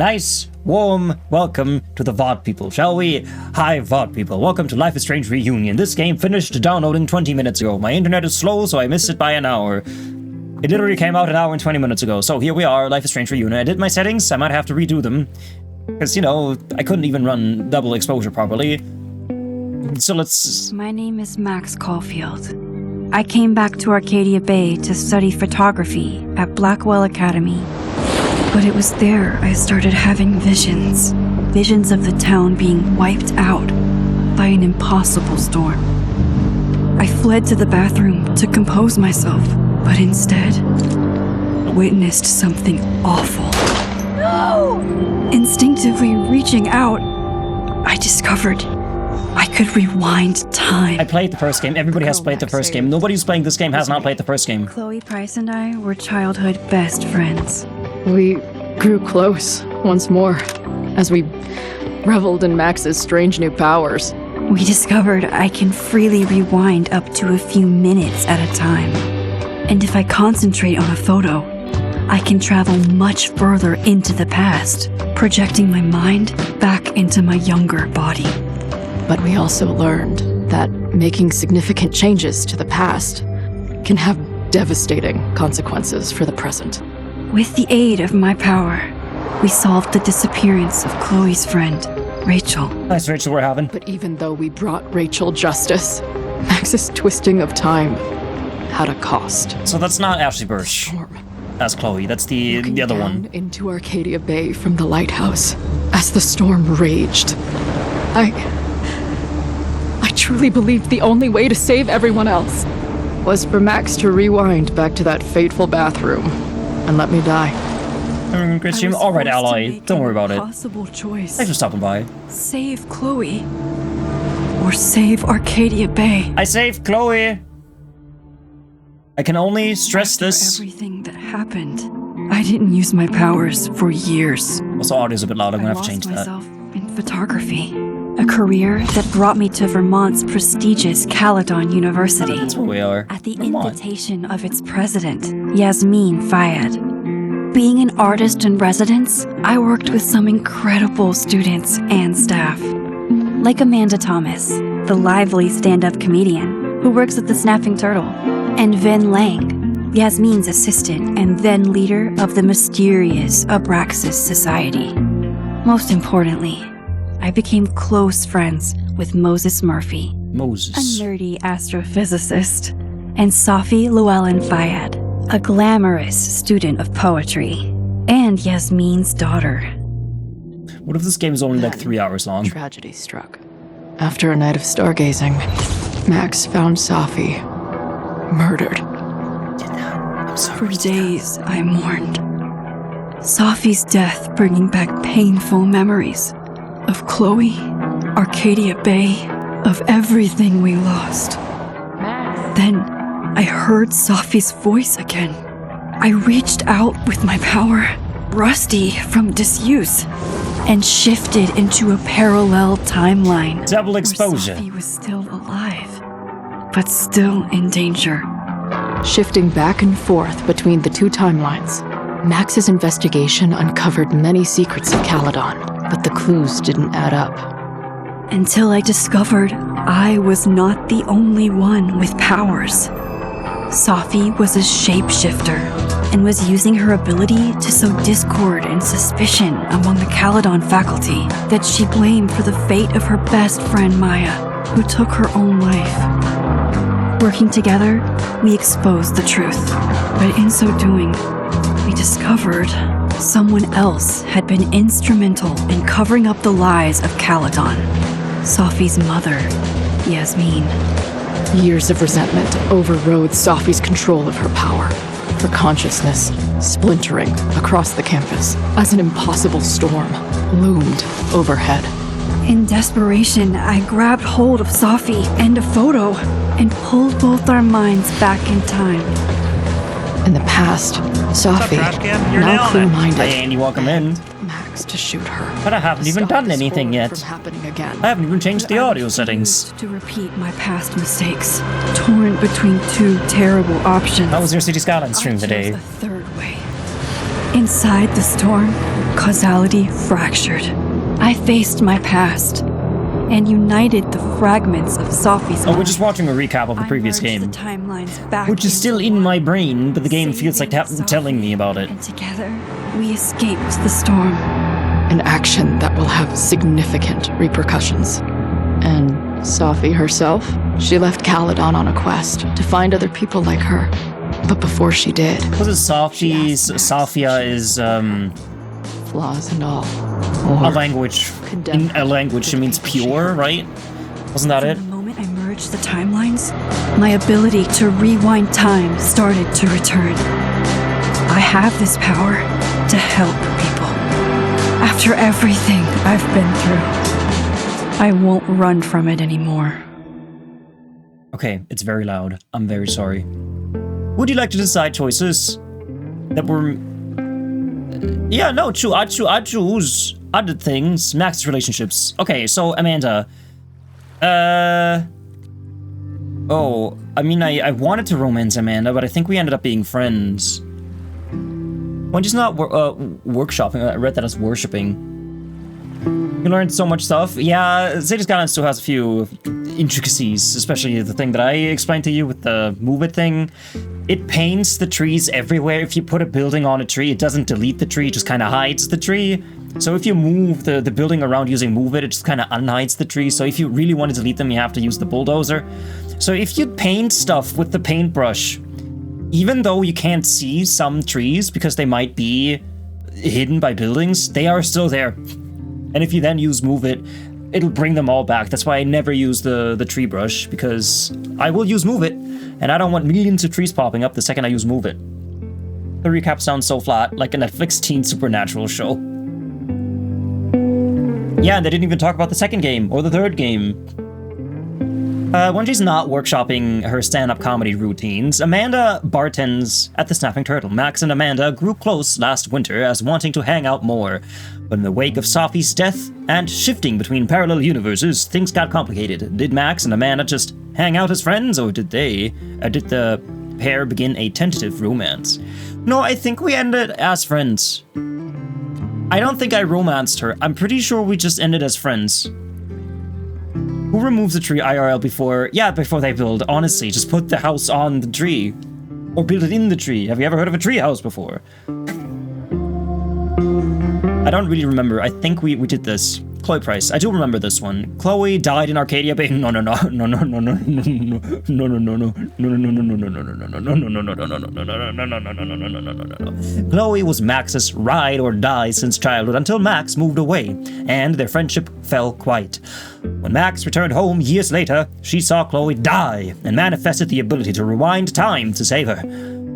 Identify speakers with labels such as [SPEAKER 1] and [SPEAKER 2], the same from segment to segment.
[SPEAKER 1] nice, warm welcome to the VOD people, shall we? Hi, VOD people. Welcome to Life is Strange Reunion. This game finished downloading 20 minutes ago. My internet is slow, so I missed it by an hour. It literally came out an hour and 20 minutes ago. So here we are, Life is Strange Reunion. I did my settings. I might have to redo them. Because, you know, I couldn't even run double exposure properly. So let's...
[SPEAKER 2] My name is Max Caulfield. I came back to Arcadia Bay to study photography at Blackwell Academy. But it was there I started having visions. Visions of the town being wiped out by an impossible storm. I fled to the bathroom to compose myself, but instead witnessed something awful. No! Instinctively reaching out, I discovered I could rewind time.
[SPEAKER 1] I played the first game. Everybody has played the first game. Nobody who's playing this game has not played the first game.
[SPEAKER 2] Chloe Price and I were childhood best friends.
[SPEAKER 3] We grew close once more as we reveled in Max's strange new powers.
[SPEAKER 2] We discovered I can freely rewind up to a few minutes at a time. And if I concentrate on a photo, I can travel much further into the past, projecting my mind back into my younger body.
[SPEAKER 3] But we also learned that making significant changes to the past can have devastating consequences for the present.
[SPEAKER 2] With the aid of my power, we solved the disappearance of Chloe's friend, Rachel.
[SPEAKER 1] Nice Rachel we're having.
[SPEAKER 3] But even though we brought Rachel justice, Max's twisting of time had a cost.
[SPEAKER 1] So that's not Ashley Birch. That's Chloe. That's the other one.
[SPEAKER 3] Into Arcadia Bay from the lighthouse as the storm raged. I truly believed the only way to save everyone else was for Max to rewind back to that fateful bathroom and let me die.
[SPEAKER 1] Great stream. All right, Ally. Don't worry about it.
[SPEAKER 2] Possible choice.
[SPEAKER 1] Thanks for stopping by.
[SPEAKER 2] Save Chloe, or save Arcadia Bay.
[SPEAKER 1] I saved Chloe. I can only stress
[SPEAKER 2] After
[SPEAKER 1] this.
[SPEAKER 2] everything that happened, I didn't use my powers for years.
[SPEAKER 1] Also, audio's a bit loud. I'm gonna
[SPEAKER 2] I
[SPEAKER 1] have to change
[SPEAKER 2] lost
[SPEAKER 1] that.
[SPEAKER 2] myself in photography, a career that brought me to Vermont's prestigious Caledon University.
[SPEAKER 1] That's where we are.
[SPEAKER 2] At the
[SPEAKER 1] Vermont.
[SPEAKER 2] invitation of its president, Yasmin Fayed. Being an artist in residence, I worked with some incredible students and staff. Like Amanda Thomas, the lively stand-up comedian who works at the Snapping Turtle, and Ven Lang, Yasmin's assistant and then leader of the mysterious Abraxas Society. Most importantly, I became close friends with Moses Murphy,
[SPEAKER 1] Moses.
[SPEAKER 2] a nerdy astrophysicist, and Safi Llewellyn Fayed, a glamorous student of poetry, and Yasmin's daughter.
[SPEAKER 1] What if this game is only like 3 hours long?
[SPEAKER 3] Tragedy struck. After a night of stargazing, Max found Safi murdered.
[SPEAKER 1] I'm sorry.
[SPEAKER 2] For days, I mourned. Safi's death bringing back painful memories of Chloe, Arcadia Bay, of everything we lost. Then I heard Safi's voice again. I reached out with my power, rusty from disuse, and shifted into a parallel timeline.
[SPEAKER 1] Double exposure.
[SPEAKER 2] Where Safi was still alive, but still in danger.
[SPEAKER 3] Shifting back and forth between the two timelines, Max's investigation uncovered many secrets of Caledon, but the clues didn't add up.
[SPEAKER 2] Until I discovered I was not the only one with powers. Safi was a shapeshifter and was using her ability to sow discord and suspicion among the Caledon faculty that she blamed for the fate of her best friend Maya, who took her own life. Working together, we exposed the truth, but in so doing, we discovered someone else had been instrumental in covering up the lies of Caledon. Safi's mother, Yasmin.
[SPEAKER 3] Years of resentment overrode Safi's control of her power, her consciousness splintering across the campus as an impossible storm loomed overhead.
[SPEAKER 2] In desperation, I grabbed hold of Safi and a photo and pulled both our minds back in time.
[SPEAKER 3] In the past, Safi,
[SPEAKER 4] Trashcan? You're
[SPEAKER 3] now
[SPEAKER 4] down.
[SPEAKER 3] clear-minded,
[SPEAKER 1] Hey, Andy, welcome in.
[SPEAKER 3] Max to shoot her.
[SPEAKER 1] But I haven't
[SPEAKER 3] to
[SPEAKER 1] even
[SPEAKER 3] stop
[SPEAKER 1] done
[SPEAKER 3] this
[SPEAKER 1] anything
[SPEAKER 3] horror
[SPEAKER 1] yet.
[SPEAKER 3] From happening again.
[SPEAKER 1] I haven't even changed the audio settings.
[SPEAKER 2] To repeat my past mistakes, torn between two terrible options.
[SPEAKER 1] How was your City Skyline stream
[SPEAKER 2] I chose
[SPEAKER 1] today?
[SPEAKER 2] a third way. Inside the storm, causality fractured. I faced my past and united the fragments of Sophie's
[SPEAKER 1] Oh, we're
[SPEAKER 2] mind.
[SPEAKER 1] just watching a recap of the previous
[SPEAKER 2] I merged
[SPEAKER 1] game,
[SPEAKER 2] the timelines back
[SPEAKER 1] which is still
[SPEAKER 2] into
[SPEAKER 1] in
[SPEAKER 2] one,
[SPEAKER 1] my brain, but the game feels like
[SPEAKER 2] saving
[SPEAKER 1] telling me
[SPEAKER 2] Sophie,
[SPEAKER 1] about it.
[SPEAKER 2] And together, we escaped the storm.
[SPEAKER 3] An action that will have significant repercussions. And Sophie herself? She left Caledon on a quest to find other people like her. But before she did,
[SPEAKER 1] Was it Sophia is
[SPEAKER 3] flaws and all,
[SPEAKER 1] a
[SPEAKER 3] or
[SPEAKER 1] language.
[SPEAKER 3] condemned
[SPEAKER 1] In a language,
[SPEAKER 3] for
[SPEAKER 1] she
[SPEAKER 3] the
[SPEAKER 1] means
[SPEAKER 3] people she
[SPEAKER 1] pure,
[SPEAKER 3] hurt.
[SPEAKER 1] right? Wasn't that it?
[SPEAKER 2] From the moment I merged the timelines, my ability to rewind time started to return. I have this power to help people. After everything I've been through, I won't run from it anymore.
[SPEAKER 1] Okay, it's very loud. I'm very sorry. Would you like to decide choices that were... Yeah, no, I choose other things. Max's relationships. Okay, so Amanda. Oh, I mean, I wanted to romance Amanda, but I think we ended up being friends. When she's not workshopping, I read that as worshipping. You learned so much stuff. Yeah, Zetas Ganon still has a few intricacies, especially the thing that I explained to you with the move it thing. It paints the trees everywhere. If you put a building on a tree, it doesn't delete the tree, it just kind of hides the tree. So if you move the building around using move it just kind of unhides the tree. So if you really want to delete them, you have to use the bulldozer. So if you paint stuff with the paintbrush, even though you can't see some trees because they might be hidden by buildings, they are still there. And if you then use move it, it'll bring them all back. That's why I never use the tree brush, because I will use move it, and I don't want millions of trees popping up the second I use move it. The recap sounds so flat, like a Netflix teen supernatural show. Yeah, and they didn't even talk about the second game, or the third game. When she's not workshopping her stand-up comedy routines, Amanda bartends at the Snapping Turtle. Max and Amanda grew close last winter as wanting to hang out more. But in the wake of Sophie's death and shifting between parallel universes, things got complicated. Did Max and Amanda just hang out as friends, or did the pair begin a tentative romance? No, I think we ended as friends. I don't think I romanced her. I'm pretty sure we just ended as friends. Who removes the tree IRL before they build? Honestly, just put the house on the tree. Or build it in the tree. Have you ever heard of a tree house before? I don't really remember. I think we did this. Chloe Price. I do remember this one. Chloe died in Arcadia Bay. No. Chloe was Max's ride or die since childhood until Max moved away, and their friendship fell quite. When Max returned home years later, she saw Chloe die and manifested the ability to rewind time to save her.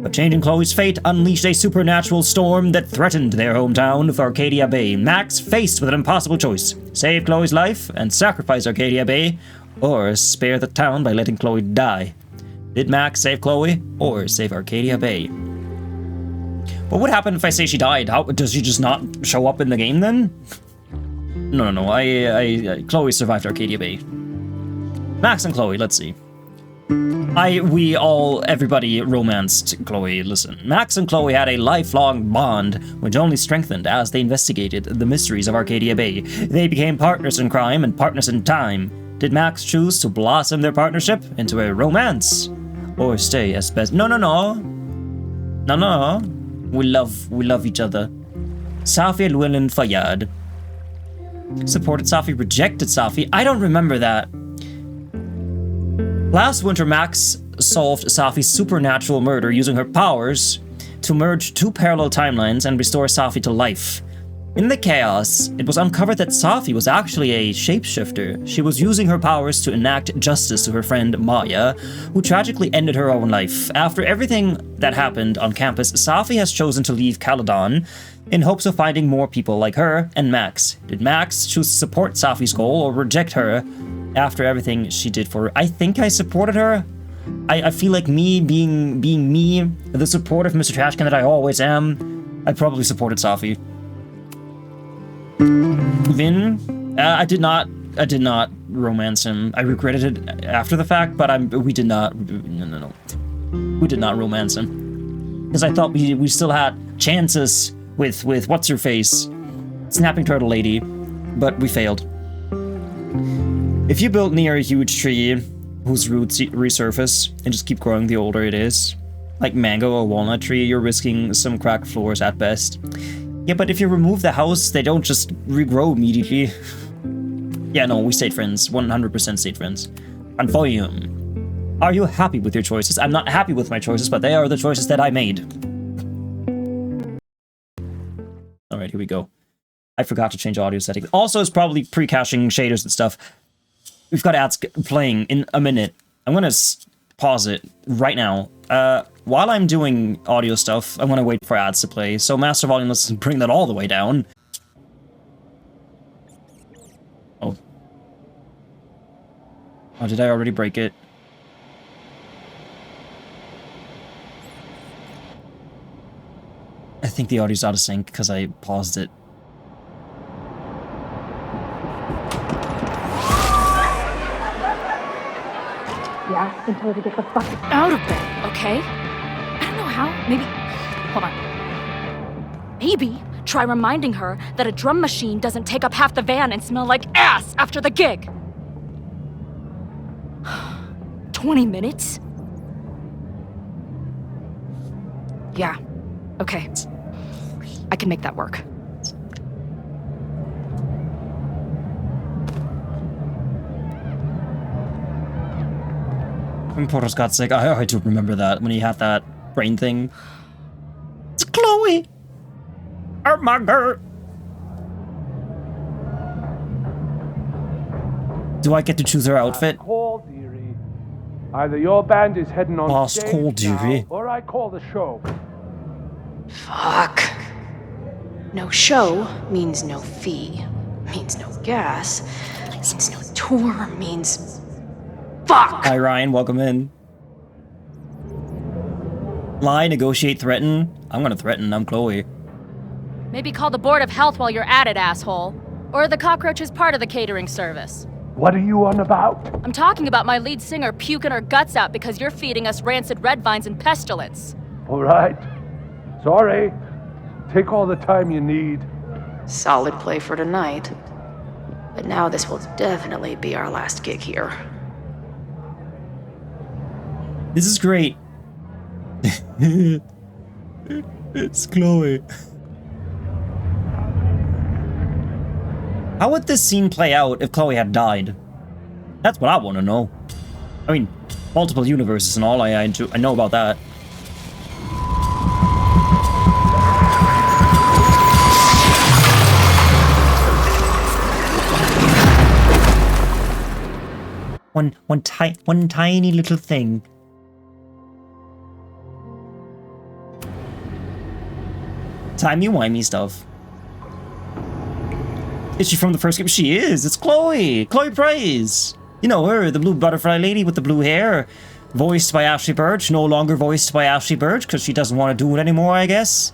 [SPEAKER 1] But changing Chloe's fate unleashed a supernatural storm that threatened their hometown of Arcadia Bay. Max faced with an impossible choice: save Chloe's life and sacrifice Arcadia Bay, or spare the town by letting Chloe die. Did Max save Chloe, or save Arcadia Bay? What would happen if I say she died? How does she just not show up in the game then? No. Chloe survived Arcadia Bay. Max and Chloe, let's see. Everybody romanced Chloe. Listen, Max and Chloe had a lifelong bond, which only strengthened as they investigated the mysteries of Arcadia Bay. They became partners in crime and partners in time. Did Max choose to blossom their partnership into a romance, or stay as best? No. We love each other. Safi Llewellyn Fayyad supported Safi, rejected Safi. I don't remember that. Last winter, Max solved Safi's supernatural murder using her powers to merge two parallel timelines and restore Safi to life. In the chaos, it was uncovered that Safi was actually a shapeshifter. She was using her powers to enact justice to her friend Maya, who tragically ended her own life. After everything that happened on campus, Safi has chosen to leave Caledon in hopes of finding more people like her and Max. Did Max choose to support Safi's goal or reject her after everything she did for her? I think I supported her. I feel like me being me, the supportive Mr.Trashcan that I always am, I probably supported Safi. Vin, I did not romance him. I regretted it after the fact, but we did not. No. We did not romance him because I thought we still had chances with what's her face, Snapping Turtle Lady, but we failed. If you build near a huge tree whose roots resurface and just keep growing the older it is, like mango or walnut tree, you're risking some cracked floors at best. Yeah, but if you remove the house, they don't just regrow immediately. Yeah, no, we stayed friends. 100% stayed friends. And volume. Are you happy with your choices? I'm not happy with my choices, but they are the choices that I made. Alright, here we go. I forgot to change audio settings. Also, it's probably pre-caching shaders and stuff. We've got ads playing in a minute. I'm gonna pause it right now. While I'm doing audio stuff, I'm gonna wait for ads to play. So master volume, let's bring that all the way down. Oh. Oh, did I already break it? I think the audio's out of sync because I paused it.
[SPEAKER 4] Yeah, and tell her to get the fuck out of bed, okay? I don't know how. Maybe. Hold on. Maybe try reminding her that a drum machine doesn't take up half the van and smell like ass after the gig. 20 minutes? Yeah. Okay. I can make that work.
[SPEAKER 1] When Porter's got sick, I do remember that, when he had that brain thing. It's Chloe! Oh my god! Do I get to choose her outfit?
[SPEAKER 5] Call, dearie. Either your band is heading on
[SPEAKER 1] Last
[SPEAKER 5] stage
[SPEAKER 1] call, dearie.
[SPEAKER 5] now, or I call the show.
[SPEAKER 6] Fuck. No show means no fee, means no gas, means no tour, means... Fuck!
[SPEAKER 1] Hi Ryan, welcome in. Lie, negotiate, threaten. I'm gonna threaten, I'm Chloe.
[SPEAKER 4] Maybe call the Board of Health while you're at it, asshole. Or the cockroach is part of the catering service.
[SPEAKER 5] What are you on about?
[SPEAKER 4] I'm talking about my lead singer puking her guts out because you're feeding us rancid red vines and pestilence.
[SPEAKER 5] All right. Sorry. Take all the time you need.
[SPEAKER 6] Solid play for tonight. But now this will definitely be our last gig here.
[SPEAKER 1] This is great. It's Chloe. How would this scene play out if Chloe had died? That's what I want to know. I mean, multiple universes and all, I know about that. One tiny little thing. Timey-wimey stuff. Is she from the first game? She is! It's Chloe! Chloe Price! You know her, the blue butterfly lady with the blue hair. Voiced by Ashley Birch. No longer voiced by Ashley Birch, because she doesn't want to do it anymore, I guess.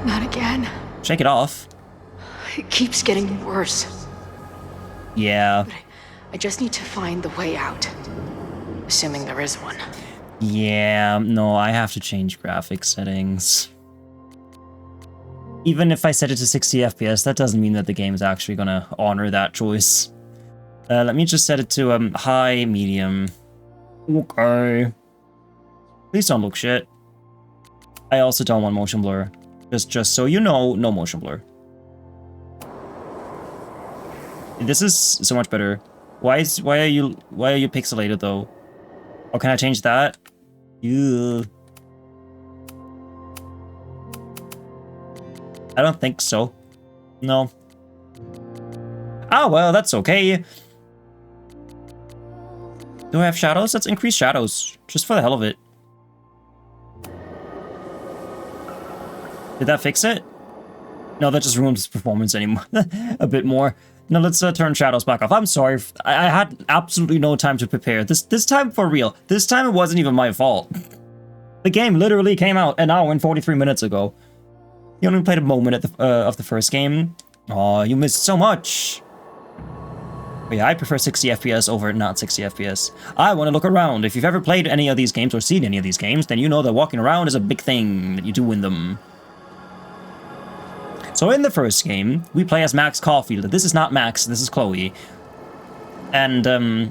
[SPEAKER 6] Not again.
[SPEAKER 1] Shake it off.
[SPEAKER 6] It keeps getting worse.
[SPEAKER 1] Yeah.
[SPEAKER 6] I just need to find the way out. Assuming there is one.
[SPEAKER 1] Yeah, no, I have to change graphics settings. Even if I set it to 60 FPS, that doesn't mean that the game is actually gonna honor that choice. Let me just set it to high, medium. Okay. Please don't look shit. I also don't want motion blur. Just so you know, no motion blur. This is so much better. Why are you pixelated though? Oh, can I change that? Ew. I don't think so. No. Ah, well, that's okay. Do I have shadows? Let's increase shadows, just for the hell of it. Did that fix it? No, that just ruined his performance anymore. A bit more. No, let's turn shadows back off. I'm sorry. I had absolutely no time to prepare. This time for real. This time it wasn't even my fault. The game literally came out an hour and 43 minutes ago. You only played a moment at of the first game. Aw, you missed so much. But yeah, I prefer 60 FPS over not 60 FPS. I want to look around. If you've ever played any of these games or seen any of these games, then you know that walking around is a big thing that you do in them. So in the first game, we play as Max Caulfield. This is not Max, this is Chloe. And,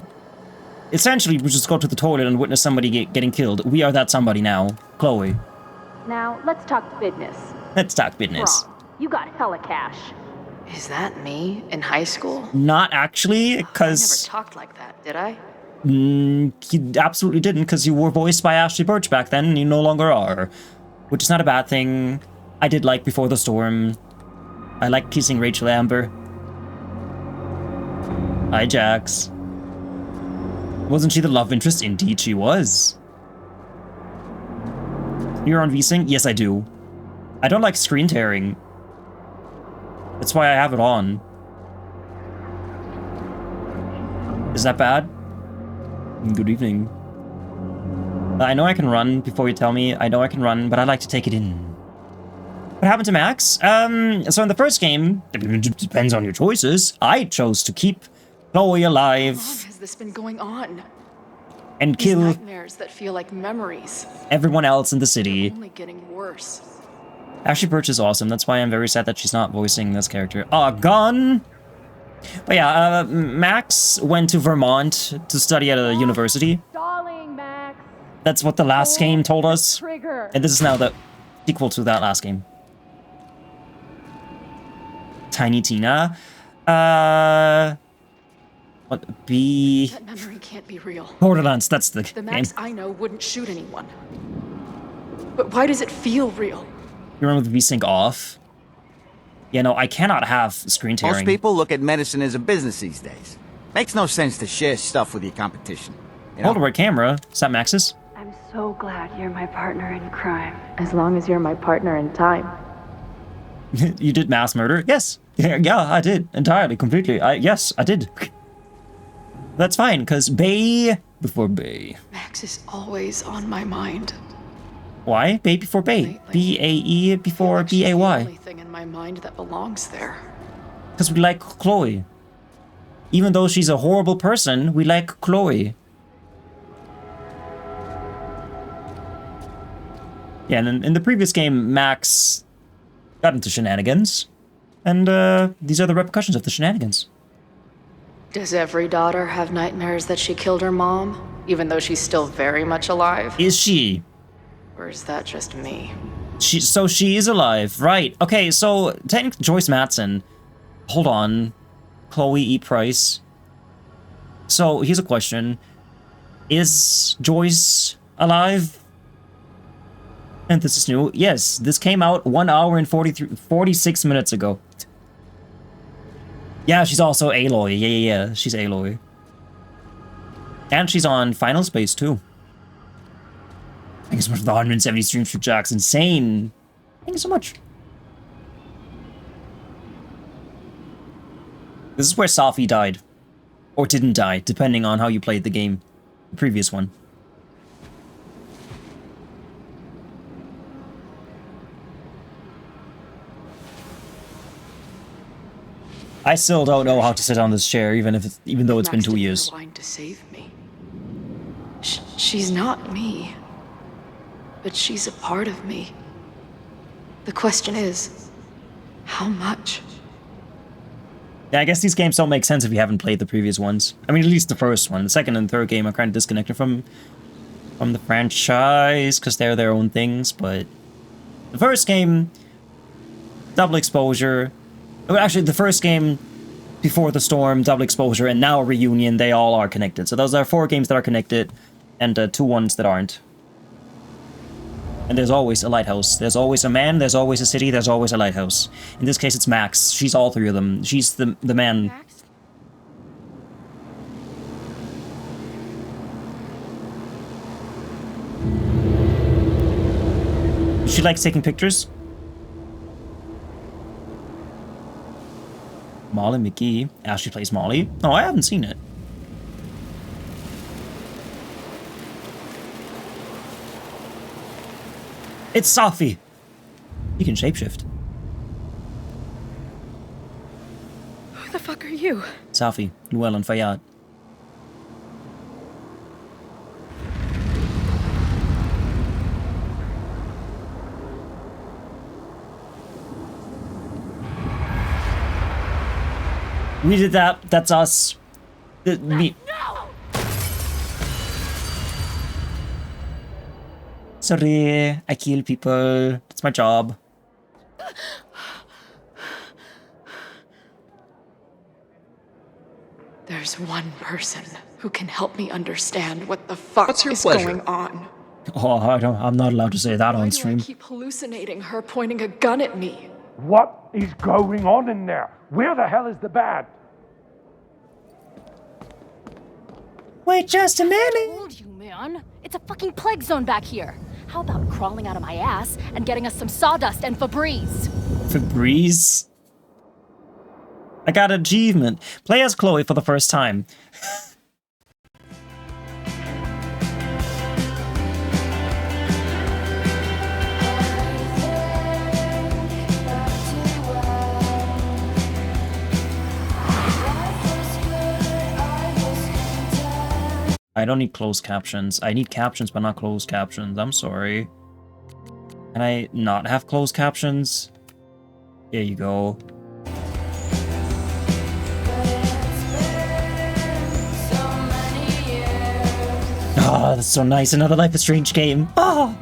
[SPEAKER 1] essentially, we just go to the toilet and witness somebody getting killed. We are that somebody now. Chloe.
[SPEAKER 4] Now, let's talk business.
[SPEAKER 1] Let's talk business.
[SPEAKER 4] Wrong. You got hella cash.
[SPEAKER 6] Is that me in high school?
[SPEAKER 1] Not actually,
[SPEAKER 6] I never
[SPEAKER 1] because...
[SPEAKER 6] talked like that, did I?
[SPEAKER 1] You absolutely didn't, because you were voiced by Ashley Birch back then, and you no longer are. Which is not a bad thing. I did like Before the Storm. I like kissing Rachel Amber. Hi, Jax. Wasn't she the love interest? Indeed she was. You're on VSync? Yes, I do. I don't like screen tearing. That's why I have it on. Is that bad? Good evening. I know I can run before you tell me. I know I can run, but I like to take it in. What happened to Max? So in the first game, it depends on your choices. I chose to keep Chloe alive.
[SPEAKER 3] How long has this been going on?
[SPEAKER 1] And
[SPEAKER 3] These
[SPEAKER 1] kill
[SPEAKER 3] nightmares that feel like memories.
[SPEAKER 1] everyone else in the city.
[SPEAKER 3] Only getting worse.
[SPEAKER 1] Ashley Birch is awesome. That's why I'm very sad that she's not voicing this character. Gun! But yeah, Max went to Vermont to study at a university.
[SPEAKER 4] Stalling, Max.
[SPEAKER 1] That's what the last game told us.
[SPEAKER 4] Trigger.
[SPEAKER 1] And this is now the sequel to that last game. Tiny Tina. What? B...
[SPEAKER 3] That memory can't be real.
[SPEAKER 1] Borderlands, that's the
[SPEAKER 3] The
[SPEAKER 1] game.
[SPEAKER 3] Max I know wouldn't shoot anyone. But why does it feel real?
[SPEAKER 1] You remember the VSync off? Yeah, no, I cannot have screen tearing.
[SPEAKER 7] Most people look at medicine as a business these days. Makes no sense to share stuff with your competition. You know?
[SPEAKER 1] Hold the right camera. Is that Max's?
[SPEAKER 2] I'm so glad you're my partner in crime.
[SPEAKER 6] As long as you're my partner in time.
[SPEAKER 1] You did mass murder? Yes. Yeah, I did. Entirely, completely. Yes, I did. That's fine, because Bay before Bay.
[SPEAKER 3] Max is always on my mind.
[SPEAKER 1] Why? Bay before Bay.
[SPEAKER 3] Lately.
[SPEAKER 1] B-A-E before
[SPEAKER 3] Like she's the
[SPEAKER 1] B-A-Y.
[SPEAKER 3] only thing in my mind that belongs there.
[SPEAKER 1] Because we like Chloe. Even though she's a horrible person, we like Chloe. Yeah, and in the previous game, Max got into shenanigans. And these are the repercussions of the shenanigans.
[SPEAKER 6] Does every daughter have nightmares that she killed her mom, even though she's still very much alive?
[SPEAKER 1] Is she?
[SPEAKER 6] Or is that just me?
[SPEAKER 1] So she is alive, right? Okay, so technically Joyce Matson. Hold on, Chloe E. Price. So here's a question: is Joyce alive? And this is new. Yes, this came out 1 hour and 46 minutes ago. Yeah, she's also Aloy. Yeah. She's Aloy. And she's on Final Space too. Thank you so much for the 170 streams for Jax. Insane. Thank you so much. This is where Safi died. Or didn't die, depending on how you played the game. The previous one. I still don't know how to sit on this chair, even though it's been
[SPEAKER 3] Max
[SPEAKER 1] 2
[SPEAKER 3] didn't
[SPEAKER 1] years.
[SPEAKER 3] rewind to save me. She's not me. But she's a part of me. The question is, how much?
[SPEAKER 1] Yeah, I guess these games don't make sense if you haven't played the previous ones. I mean, at least the first one. The second and third game are kind of disconnected from the franchise, because they're their own things, but... The first game, double exposure... Well, actually, the first game, Before the Storm, double exposure, and now Reunion, they all are connected. So those are 4 games that are connected, and 2 ones that aren't. And there's always a lighthouse. There's always a man, there's always a city, there's always a lighthouse. In this case, it's Max. She's all 3 of them. She's the man.
[SPEAKER 4] Max?
[SPEAKER 1] She likes taking pictures. Molly McGee. Ashley plays Molly. Oh, I haven't seen it. It's Safi. You can shapeshift.
[SPEAKER 3] Who the fuck are you?
[SPEAKER 1] Safi, Luel, and Fayyad. We did that. That's us. Me. Sorry, I kill people. It's my job.
[SPEAKER 6] There's one person who can help me understand what the fuck
[SPEAKER 8] What's your
[SPEAKER 6] is
[SPEAKER 8] pleasure?
[SPEAKER 6] going on.
[SPEAKER 1] Oh, I'm not allowed to say that
[SPEAKER 6] Why
[SPEAKER 1] on
[SPEAKER 6] do I
[SPEAKER 1] stream.
[SPEAKER 6] keep hallucinating her pointing a gun at me?
[SPEAKER 5] What is going on in there? Where the hell is the bat?
[SPEAKER 1] Wait just a
[SPEAKER 4] I
[SPEAKER 1] minute.
[SPEAKER 4] told you, man. It's a fucking plague zone back here. How about crawling out of my ass and getting us some sawdust and Febreze?
[SPEAKER 1] Febreze. I got an achievement. Play as Chloe for the first time. I don't need closed captions. I need captions, but not closed captions. I'm sorry. Can I not have closed captions? There you go. Oh, that's so nice. Another Life is Strange game. Oh!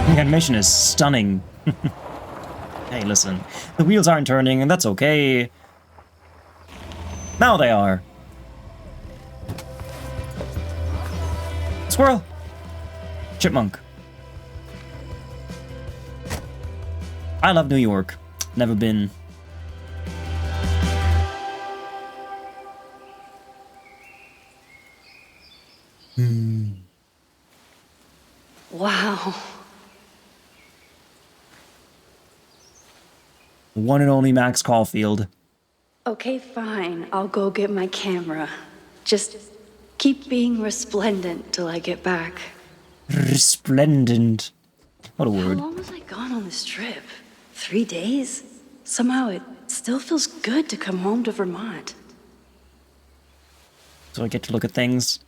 [SPEAKER 1] The animation is stunning. Hey, listen. The wheels aren't turning, and that's okay. Now they are. Squirrel! Chipmunk. I love New York. Never been.
[SPEAKER 2] Wow.
[SPEAKER 1] The one and only Max Caulfield.
[SPEAKER 2] Okay, fine. I'll go get my camera. Just keep being resplendent till I get back.
[SPEAKER 1] Resplendent. What a
[SPEAKER 2] How
[SPEAKER 1] word.
[SPEAKER 2] long was I gone on this trip? 3 days? Somehow it still feels good to come home to Vermont.
[SPEAKER 1] So I get to look at things.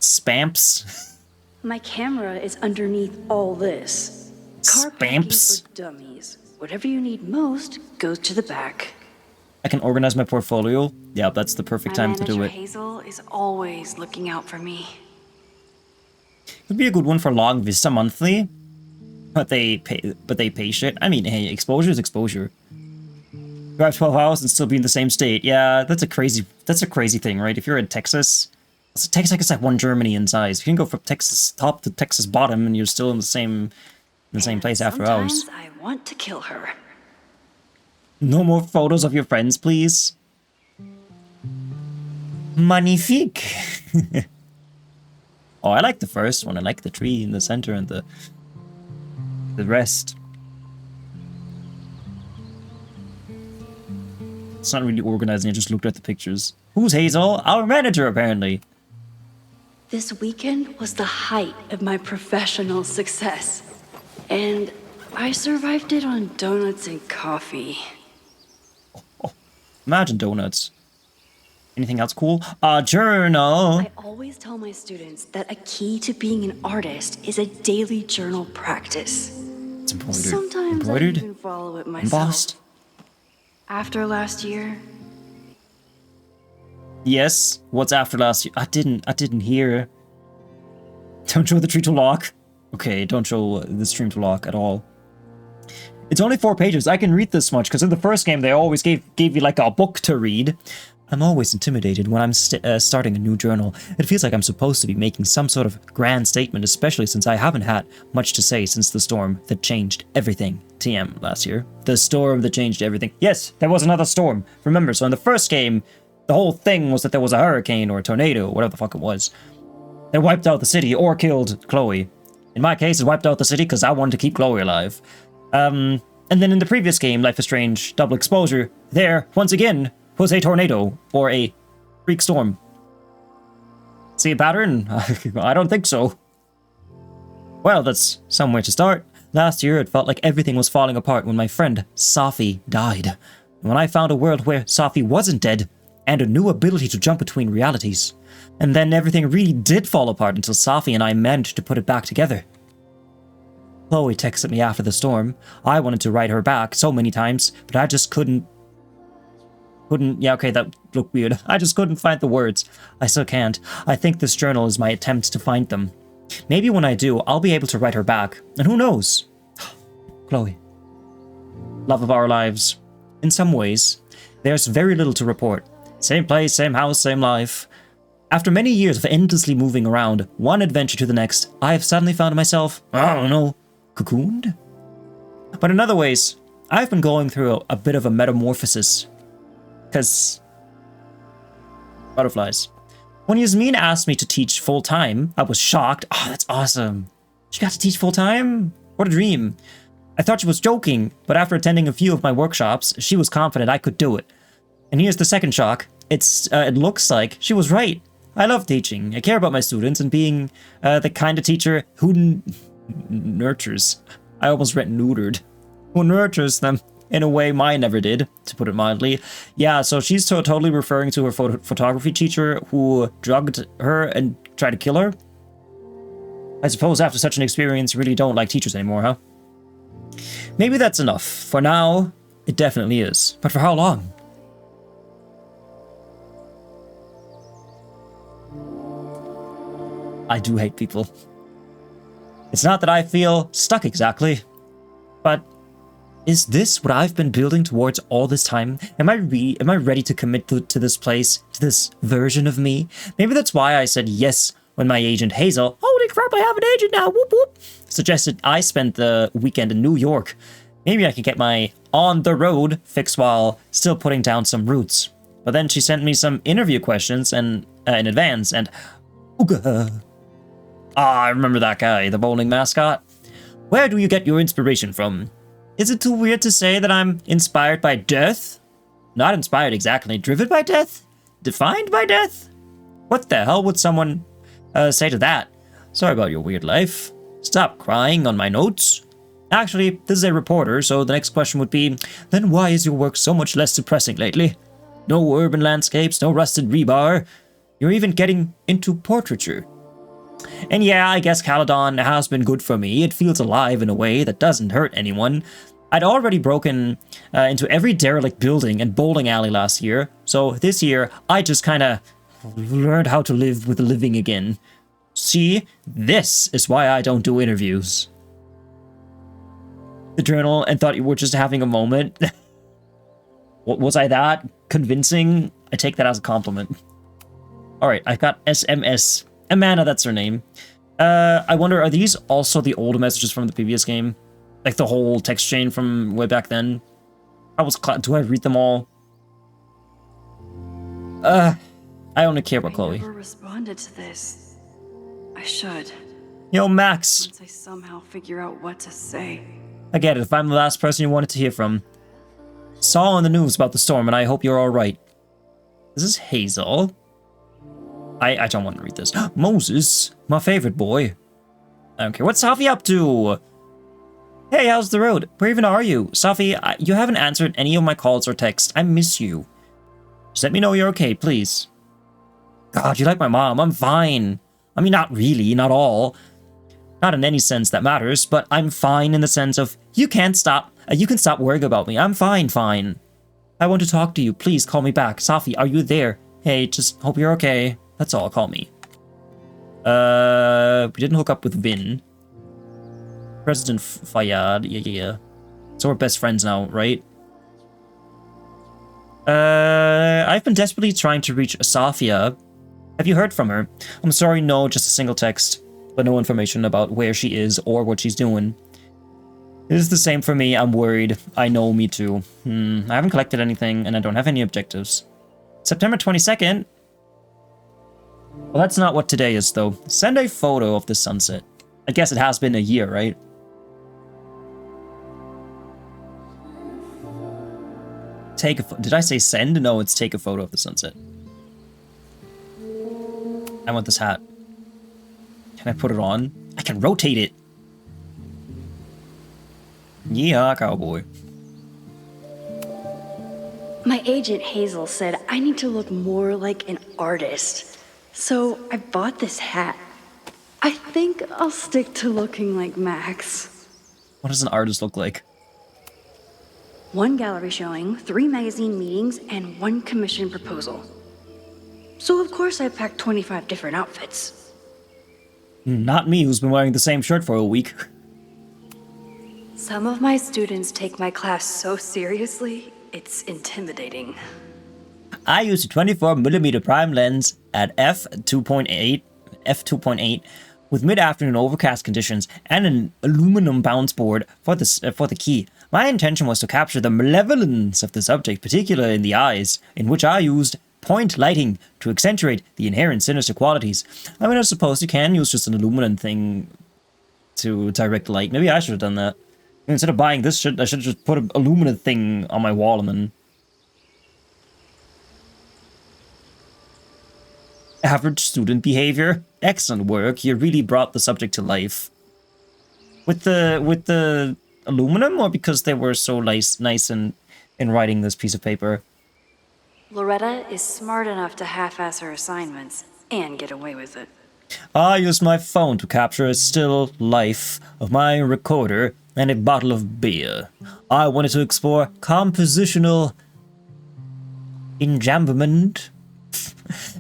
[SPEAKER 1] Spamps.
[SPEAKER 2] My camera is underneath all this. Car packing
[SPEAKER 1] Spamps.
[SPEAKER 2] for dummies. Whatever you need most goes to the back.
[SPEAKER 1] I can organize my portfolio. Yeah, that's the perfect time to do it.
[SPEAKER 2] Hazel is always looking out for me.
[SPEAKER 1] It'd be a good one for Long Vista Monthly. But they pay shit. I mean, hey, exposure is exposure. Drive 12 hours and still be in the same state. Yeah, that's a crazy thing, right? If you're in Texas, so Texas is like one Germany in size. You can go from Texas top to Texas bottom and you're still in the same place after hours.
[SPEAKER 2] Sometimes I want to kill her.
[SPEAKER 1] No more photos of your friends, please. Magnifique. Oh, I like the first one. I like the tree in the center and the rest. It's not really organizing. I just looked at the pictures. Who's Hazel? Our manager, apparently.
[SPEAKER 2] This weekend was the height of my professional success. And I survived it on donuts and coffee.
[SPEAKER 1] Imagine donuts. Anything else cool? A journal.
[SPEAKER 2] I always tell my students that a key to being an artist is a daily journal practice.
[SPEAKER 1] It's embroidered.
[SPEAKER 2] Sometimes
[SPEAKER 1] Embroidered?
[SPEAKER 2] I even follow it myself.
[SPEAKER 1] Embossed?
[SPEAKER 2] After last year,
[SPEAKER 1] Yes. What's after last year? I didn't hear. Don't show the tree to lock. Okay, don't show the stream to lock at all. It's only 4 pages. I can read this much, because in the first game they always gave you like a book to read. I'm always intimidated when I'm starting a new journal. It feels like I'm supposed to be making some sort of grand statement, especially since I haven't had much to say since the storm that changed everything. TM last year. The storm that changed everything. Yes, there was another storm. Remember, so in the first game, the whole thing was that there was a hurricane or a tornado, whatever the fuck it was, that wiped out the city or killed Chloe. In my case, it wiped out the city because I wanted to keep Chloe alive. And then in the previous game, Life is Strange Double Exposure, there, once again, was a tornado or a freak storm. See a pattern? I don't think so. Well, that's somewhere to start. Last year, it felt like everything was falling apart when my friend, Safi, died. And when I found a world where Safi wasn't dead, and a new ability to jump between realities. And then everything really did fall apart until Safi and I managed to put it back together. Chloe texted me after the storm. I wanted to write her back so many times, but I just couldn't, yeah, okay, that looked weird. I just couldn't find the words. I still can't. I think this journal is my attempt to find them. Maybe when I do, I'll be able to write her back. And who knows? Chloe. Love of our lives. In some ways, there's very little to report. Same place, same house, same life. After many years of endlessly moving around, one adventure to the next, I have suddenly found myself, I don't know, cocooned? But in other ways, I've been going through a bit of a metamorphosis. Because... butterflies. When Yasmin asked me to teach full-time, I was shocked. Oh, that's awesome. She got to teach full-time? What a dream. I thought she was joking, but after attending a few of my workshops, she was confident I could do it. And here's the second shock. It looks like she was right. I love teaching. I care about my students and being the kind of teacher who nurtures. I almost read neutered. Who nurtures them in a way mine never did, to put it mildly. Yeah, so she's totally referring to her photography teacher who drugged her and tried to kill her. I suppose after such an experience, you really don't like teachers anymore, huh? Maybe that's enough. For now, it definitely is. But for how long? I do hate people. It's not that I feel stuck exactly, but is this what I've been building towards all this time? Am I ready to commit to this place, to this version of me? Maybe that's why I said yes when my agent Hazel, holy crap, I have an agent now, whoop whoop, suggested I spend the weekend in New York. Maybe I can get my on the road fix while still putting down some roots. But then she sent me some interview questions and in advance, and ooga. I remember that guy, the bowling mascot. Where do you get your inspiration from? Is it too weird to say that I'm inspired by death? Not inspired exactly. Driven by death? Defined by death? What the hell would someone say to that? Sorry about your weird life. Stop crying on my notes. Actually, this is a reporter, so the next question would be, then why is your work so much less depressing lately? No urban landscapes, no rusted rebar. You're even getting into portraiture. And yeah, I guess Caledon has been good for me. It feels alive in a way that doesn't hurt anyone. I'd already broken into every derelict building and bowling alley last year, so this year I just kinda learned how to live with living again. See, this is why I don't do interviews. The journal and thought you were just having a moment. Was I that convincing? I take that as a compliment. Alright, I've got SMS. Amanda, that's her name. I wonder, are these also the old messages from the previous game? Like the whole text chain from way back then? Do I read them all? I only care about Chloe.
[SPEAKER 2] I never responded to this. I should.
[SPEAKER 1] Yo, Max.
[SPEAKER 2] Once I somehow figure out what to say.
[SPEAKER 1] I get it, if I'm the last person you wanted to hear from. Saw on the news about the storm, and I hope you're alright. This is Hazel. I don't want to read this. Moses, my favorite boy. I don't care. What's Safi up to? Hey, how's the road? Where even are you? Safi, you haven't answered any of my calls or texts. I miss you. Just let me know you're okay, please. God, you like my mom. I'm fine. I mean, not really, not all. Not in any sense that matters, but I'm fine in the sense of you can stop worrying about me. I'm fine. I want to talk to you. Please call me back. Safi, are you there? Hey, just hope you're okay. That's all, call me. We didn't hook up with Vin. President Fayyad, yeah. So we're best friends now, right? I've been desperately trying to reach Safia. Have you heard from her? I'm sorry, no, just a single text. But no information about where she is or what she's doing. It is the same for me, I'm worried. I know, me too. I haven't collected anything, and I don't have any objectives. September 22nd? Well, that's not what today is, though. Send a photo of the sunset. I guess it has been a year, right? Take a did I say send? No, it's take a photo of the sunset. I want this hat. Can I put it on? I can rotate it. Yeah, cowboy.
[SPEAKER 2] My agent Hazel said I need to look more like an artist. So I bought this hat. I think I'll stick to looking like Max.
[SPEAKER 1] What does an artist look like?
[SPEAKER 2] 1 gallery showing, 3 magazine meetings, and 1 commission proposal. So of course I packed 25 different outfits.
[SPEAKER 1] Not me, who's been wearing the same shirt for a week.
[SPEAKER 2] Some of my students take my class so seriously, it's intimidating.
[SPEAKER 1] I used a 24mm prime lens at f2.8 with mid-afternoon overcast conditions and an aluminum bounce board for the key. My intention was to capture the malevolence of the subject, particularly in the eyes, in which I used point lighting to accentuate the inherent sinister qualities. I mean, I suppose you can use just an aluminum thing to direct light. Maybe I should have done that. Instead of buying this shit, I should just put an aluminum thing on my wall and then... Average student behavior. Excellent work. You really brought the subject to life. With the aluminum, or because they were so nice in writing this piece of paper?
[SPEAKER 2] Loretta is smart enough to half-ass her assignments and get away with it.
[SPEAKER 1] I used my phone to capture a still life of my recorder and a bottle of beer. I wanted to explore compositional enjambment,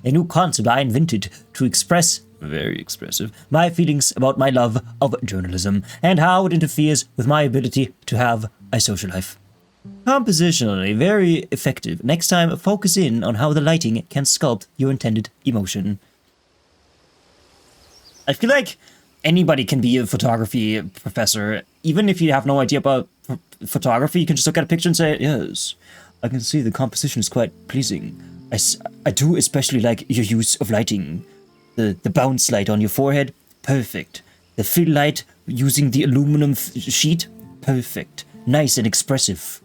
[SPEAKER 1] a new concept I invented to express, very expressive, my feelings about my love of journalism and how it interferes with my ability to have a social life. Compositionally very effective. Next time, focus in on how the lighting can sculpt your intended emotion. I feel like anybody can be a photography professor. Even if you have no idea about photography, you can just look at a picture and say, yes, I can see the composition is quite pleasing. I do especially like your use of lighting. The bounce light on your forehead, perfect. The fill light using the aluminum sheet, perfect. Nice and expressive.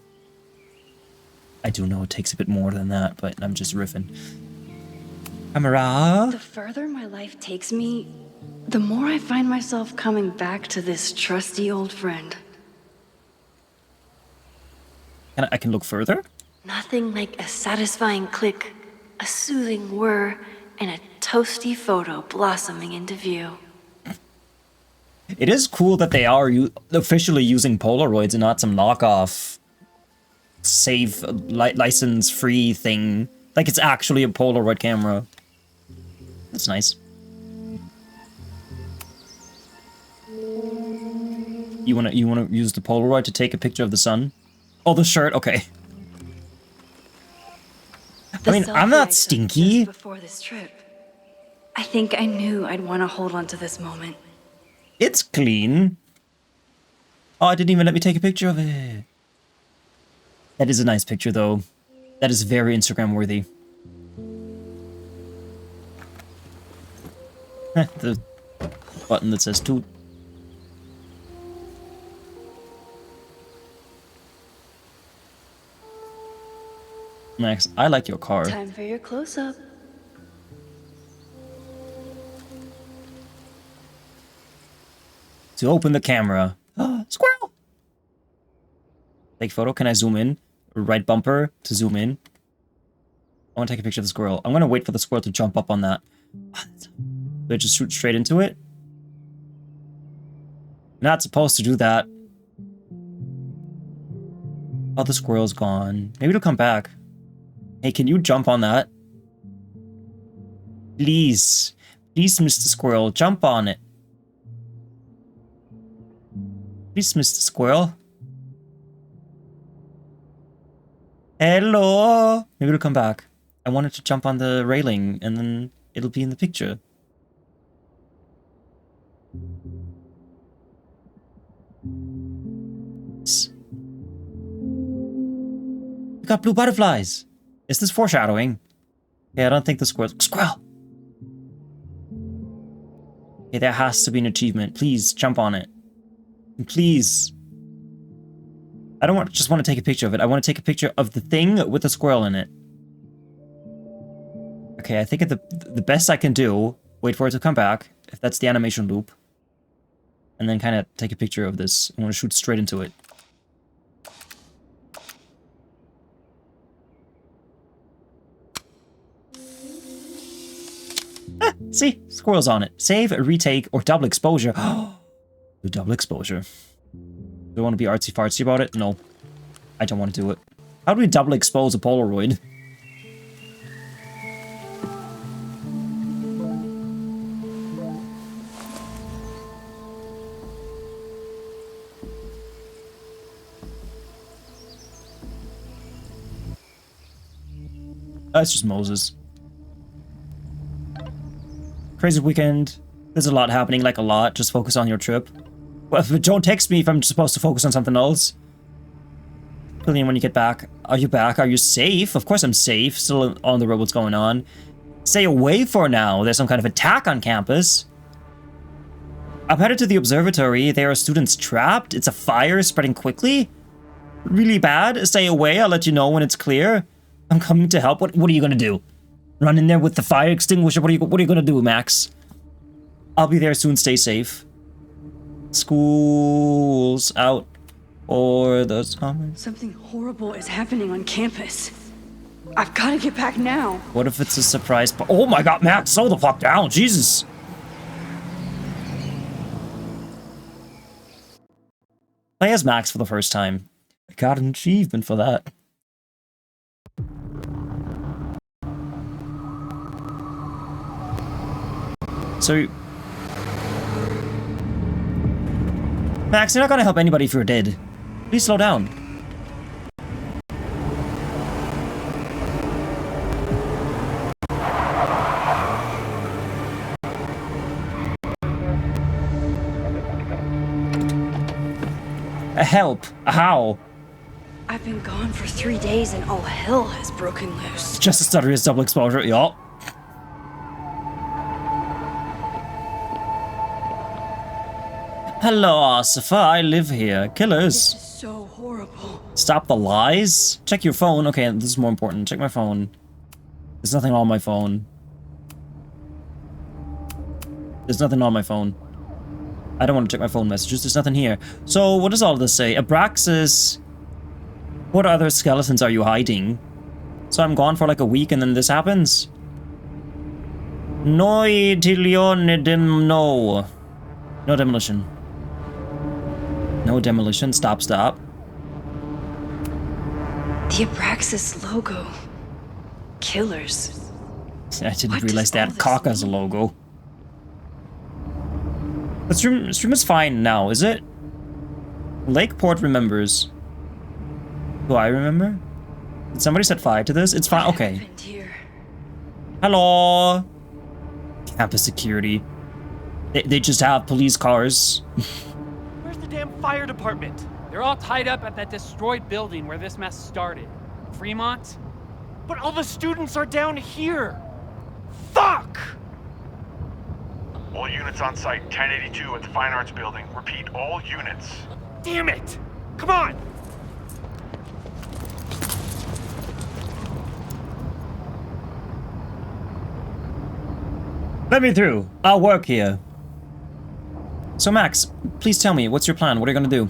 [SPEAKER 1] I do know it takes a bit more than that, but I'm just riffing. Camera.
[SPEAKER 2] The further my life takes me, the more I find myself coming back to this trusty old friend.
[SPEAKER 1] And I can look further?
[SPEAKER 2] Nothing like a satisfying click, a soothing whir, and a toasty photo blossoming into view.
[SPEAKER 1] It is cool that they are officially using Polaroids and not some knockoff save license-free thing. Like it's actually a Polaroid camera. That's nice. You wanna use the Polaroid to take a picture of the sun? Oh, the shirt. Okay. I mean, I'm not stinky.
[SPEAKER 2] Before this trip, I think I knew I'd want to hold on to this moment.
[SPEAKER 1] It's clean. Oh, it didn't even let me take a picture of it. That is a nice picture, though. That is very Instagram worthy. The button that says toot. Max, I like your car.
[SPEAKER 2] Time for your close-up.
[SPEAKER 1] To open the camera. Squirrel! Take photo. Can I zoom in? Right bumper to zoom in. I want to take a picture of the squirrel. I'm going to wait for the squirrel to jump up on that. Do I just shoot straight into it? Not supposed to do that. Oh, the squirrel's gone. Maybe it'll come back. Hey, can you jump on that? Please. Please, Mr. Squirrel, jump on it. Please, Mr. Squirrel. Hello. Maybe it'll come back. I wanted to jump on the railing, and then it'll be in the picture. We got blue butterflies. Is this foreshadowing? Yeah, I don't think the squirrel... Squirrel! Okay, there has to be an achievement. Please, jump on it. Please. I don't just want to take a picture of it. I want to take a picture of the thing with the squirrel in it. Okay, I think the best I can do, wait for it to come back, if that's the animation loop, and then kind of take a picture of this. I want to shoot straight into it. Ah, see? Squirrel's on it. Save, retake, or double exposure. The double exposure. Do I want to be artsy-fartsy about it? No. I don't want to do it. How do we double expose a Polaroid? That's just Moses. Crazy weekend. There's a lot happening, like a lot. Just focus on your trip. Well, don't text me if I'm supposed to focus on something else. Billion, when you get back. Are you back? Are you safe? Of course I'm safe. Still on the road, what's going on? Stay away for now. There's some kind of attack on campus. I'm headed to the observatory. There are students trapped. It's a fire spreading quickly. Really bad. Stay away. I'll let you know when it's clear. I'm coming to help. What are you gonna do? Run in there with the fire extinguisher? What are you gonna do, Max? I'll be there soon. Stay safe. School's out for the summer.
[SPEAKER 2] Something horrible is happening on campus. I've got to get back now.
[SPEAKER 1] What if it's a surprise? Oh my god, Max, slow the fuck down. Jesus. Play as Max for the first time. I got an achievement for that. So... Max, you're not gonna help anybody if you're dead. Please slow down. Help! How?
[SPEAKER 2] I've been gone for 3 days and all hell has broken loose.
[SPEAKER 1] Just a stutter is double exposure, yup. Hello, Asifa. I live here. Killers.
[SPEAKER 2] This is so horrible.
[SPEAKER 1] Stop the lies. Check your phone. Okay, this is more important. Check my phone. There's nothing on my phone. There's nothing on my phone. I don't want to check my phone messages. There's nothing here. So, what does all this say? Abraxas. What other skeletons are you hiding? So I'm gone for like a week and then this happens? No demolition. No demolition. Stop.
[SPEAKER 2] The Abraxas logo. Killers.
[SPEAKER 1] I didn't
[SPEAKER 2] What
[SPEAKER 1] realize
[SPEAKER 2] does all
[SPEAKER 1] that
[SPEAKER 2] this
[SPEAKER 1] cock as a
[SPEAKER 2] mean?
[SPEAKER 1] logo. The stream is fine now, is it? Lakeport remembers. Do I remember? Did somebody set fire to this? It's fine.
[SPEAKER 2] What
[SPEAKER 1] Okay.
[SPEAKER 2] happened here?
[SPEAKER 1] Hello. Campus security. They just have police cars.
[SPEAKER 8] Where's the damn fire department? They're all tied up at that destroyed building where this mess started. Fremont? But all the students are down here! Fuck!
[SPEAKER 9] All units on site, 1082 at the Fine Arts Building. Repeat, all units.
[SPEAKER 8] Damn it! Come on!
[SPEAKER 1] Let me through. I'll work here. So Max, please tell me, what's your plan? What are you gonna do?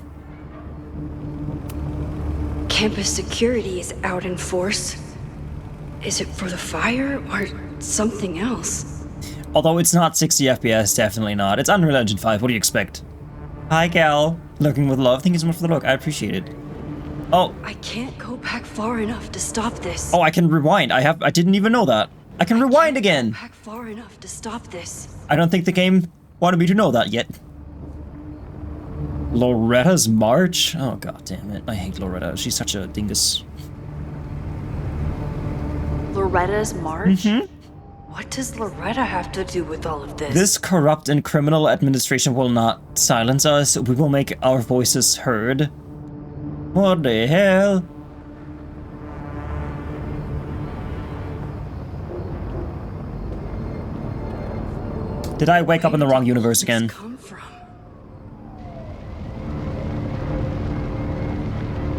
[SPEAKER 2] Campus security is out in force. Is it for the fire or something else?
[SPEAKER 1] Although it's not 60 FPS, definitely not. It's Unreal Engine 5, what do you expect? Hi, Cal. Looking with love. Thank you so much for the look. I appreciate it. Oh.
[SPEAKER 2] I can't go back far enough to stop this.
[SPEAKER 1] Oh, I can rewind. I didn't even know that. I can rewind again.
[SPEAKER 2] Go back far enough to stop this.
[SPEAKER 1] I don't think the game wanted me to know that yet. Loretta's March? Oh, god damn it. I hate Loretta. She's such a dingus.
[SPEAKER 2] Loretta's March? What does Loretta have to do with all of this?
[SPEAKER 1] This corrupt and criminal administration will not silence us. We will make our voices heard. What the hell? Did I wake up in the wrong universe again?
[SPEAKER 2] Come from?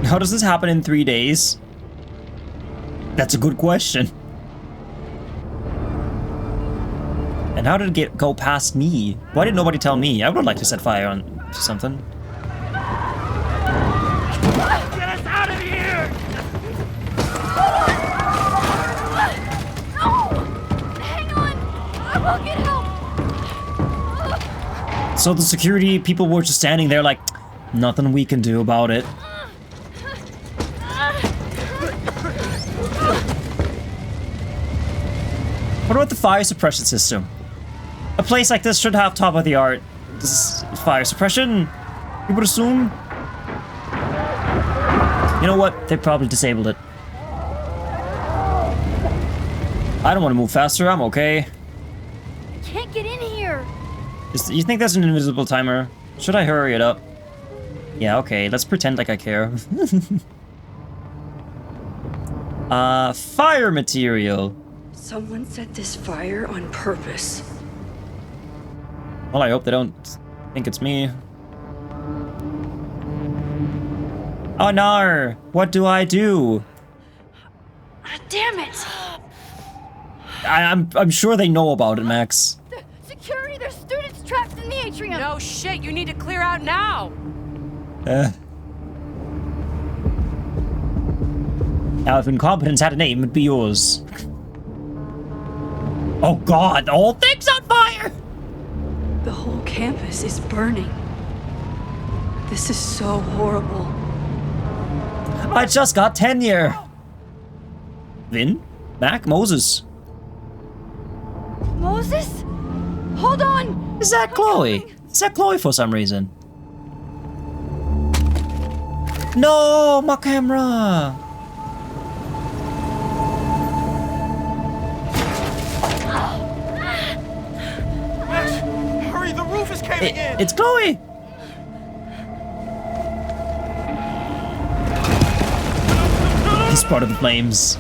[SPEAKER 1] How does this happen in 3 days? That's a good question. And how did it go past me? Why did nobody tell me? I would like to set fire on to something.
[SPEAKER 8] Get us out of here!
[SPEAKER 4] No! Hang on! I will get help!
[SPEAKER 1] So the security people were just standing there like, nothing we can do about it. What about the fire suppression system? A place like this should have top of the art fire suppression, you would assume. You know what? They probably disabled it. I don't want to move faster. I'm okay.
[SPEAKER 4] I can't get in here!
[SPEAKER 1] You think there's an invisible timer? Should I hurry it up? Yeah, okay. Let's pretend like I care. Fire material.
[SPEAKER 2] Someone set this fire on purpose.
[SPEAKER 1] Well, I hope they don't think it's me. Oh no! What do I do?
[SPEAKER 4] Damn it!
[SPEAKER 1] I'm sure they know about it, Max.
[SPEAKER 4] Security, there's students trapped in the atrium!
[SPEAKER 10] No shit, you need to clear out now!
[SPEAKER 1] Now, if incompetence had a name, it'd be yours. Oh god, the whole thing's on fire!
[SPEAKER 2] The whole campus is burning. This is so horrible.
[SPEAKER 1] I just got tenure! Vin? Mac? Moses?
[SPEAKER 4] Moses? Hold on!
[SPEAKER 1] Is that Chloe? Is that Chloe for some reason? No, my camera!
[SPEAKER 9] Hurry, the roof is caving in!
[SPEAKER 1] It's Chloe! He's part of the flames.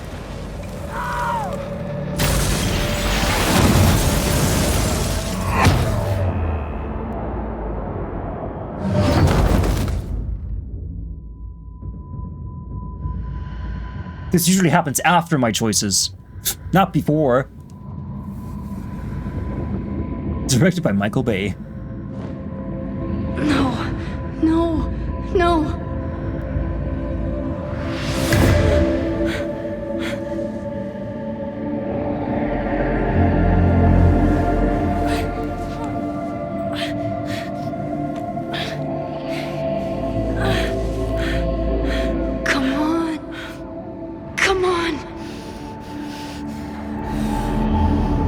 [SPEAKER 1] This usually happens after my choices, not before. Directed by Michael Bay.
[SPEAKER 2] No, no, no. Come on. Come on.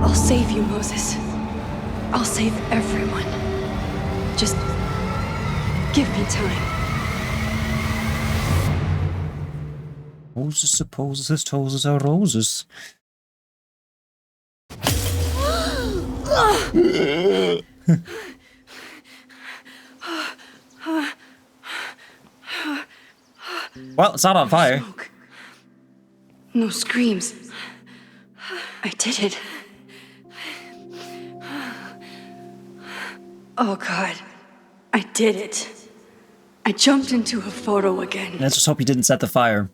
[SPEAKER 2] I'll save you, Moses. I'll save everyone. Just give me time.
[SPEAKER 1] Moses supposes his toes are roses. Well, it's not on fire.
[SPEAKER 2] Smoke. No screams. I did it. Oh God, I did it. I jumped into a photo again.
[SPEAKER 1] Let's just hope he didn't set the fire.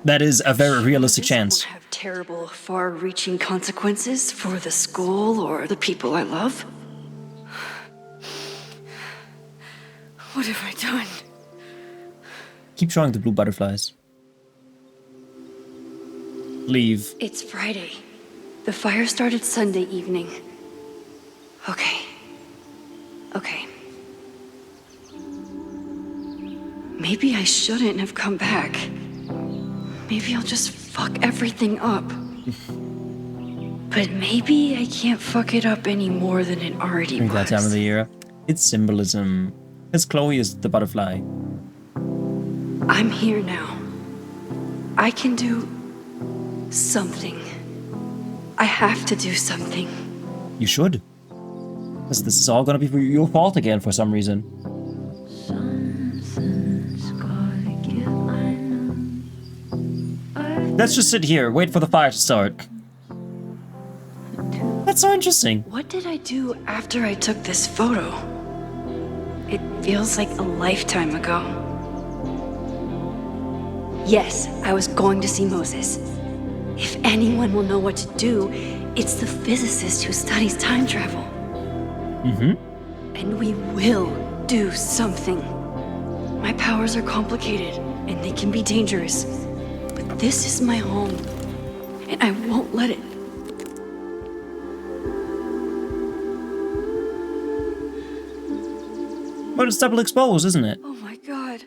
[SPEAKER 1] That is a very realistic
[SPEAKER 2] This
[SPEAKER 1] chance.
[SPEAKER 2] won't have terrible, far-reaching consequences for the school or the people I love. What have I done?
[SPEAKER 1] Keep showing the blue butterflies. Leave.
[SPEAKER 2] It's Friday. The fire started Sunday evening. Okay. Okay. Maybe I shouldn't have come back. Maybe I'll just fuck everything up. But maybe I can't fuck it up any more than it already
[SPEAKER 1] I think that
[SPEAKER 2] was.
[SPEAKER 1] time of the year. It's symbolism. Because Chloe is the butterfly.
[SPEAKER 2] I'm here now. I can do something. I have to do something.
[SPEAKER 1] You should. Because this is all gonna be your fault again for some reason. Let's just sit here, wait for the fire to start. That's so interesting.
[SPEAKER 2] What did I do after I took this photo? It feels like a lifetime ago. Yes, I was going to see Moses. If anyone will know what to do, it's the physicist who studies time travel. And we will do something. My powers are complicated, and they can be dangerous. But this is my home, and I won't let it.
[SPEAKER 1] But it's double exposed, isn't it?
[SPEAKER 2] Oh my god.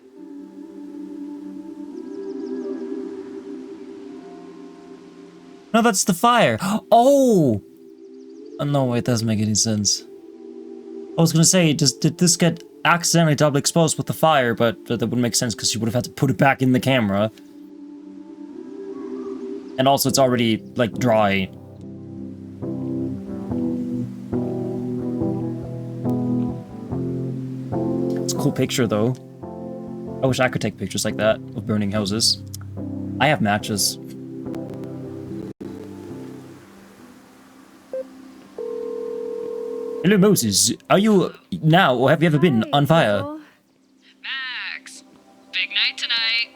[SPEAKER 1] No, that's the fire. Oh! No, it doesn't make any sense. I was gonna say, did this get accidentally double exposed with the fire, but that wouldn't make sense because you would have had to put it back in the camera. And also, it's already, like, dry. It's a cool picture, though. I wish I could take pictures like that of burning houses. I have matches. Hello, Moses. Are you now, or have you ever been on fire?
[SPEAKER 10] Max, big night tonight.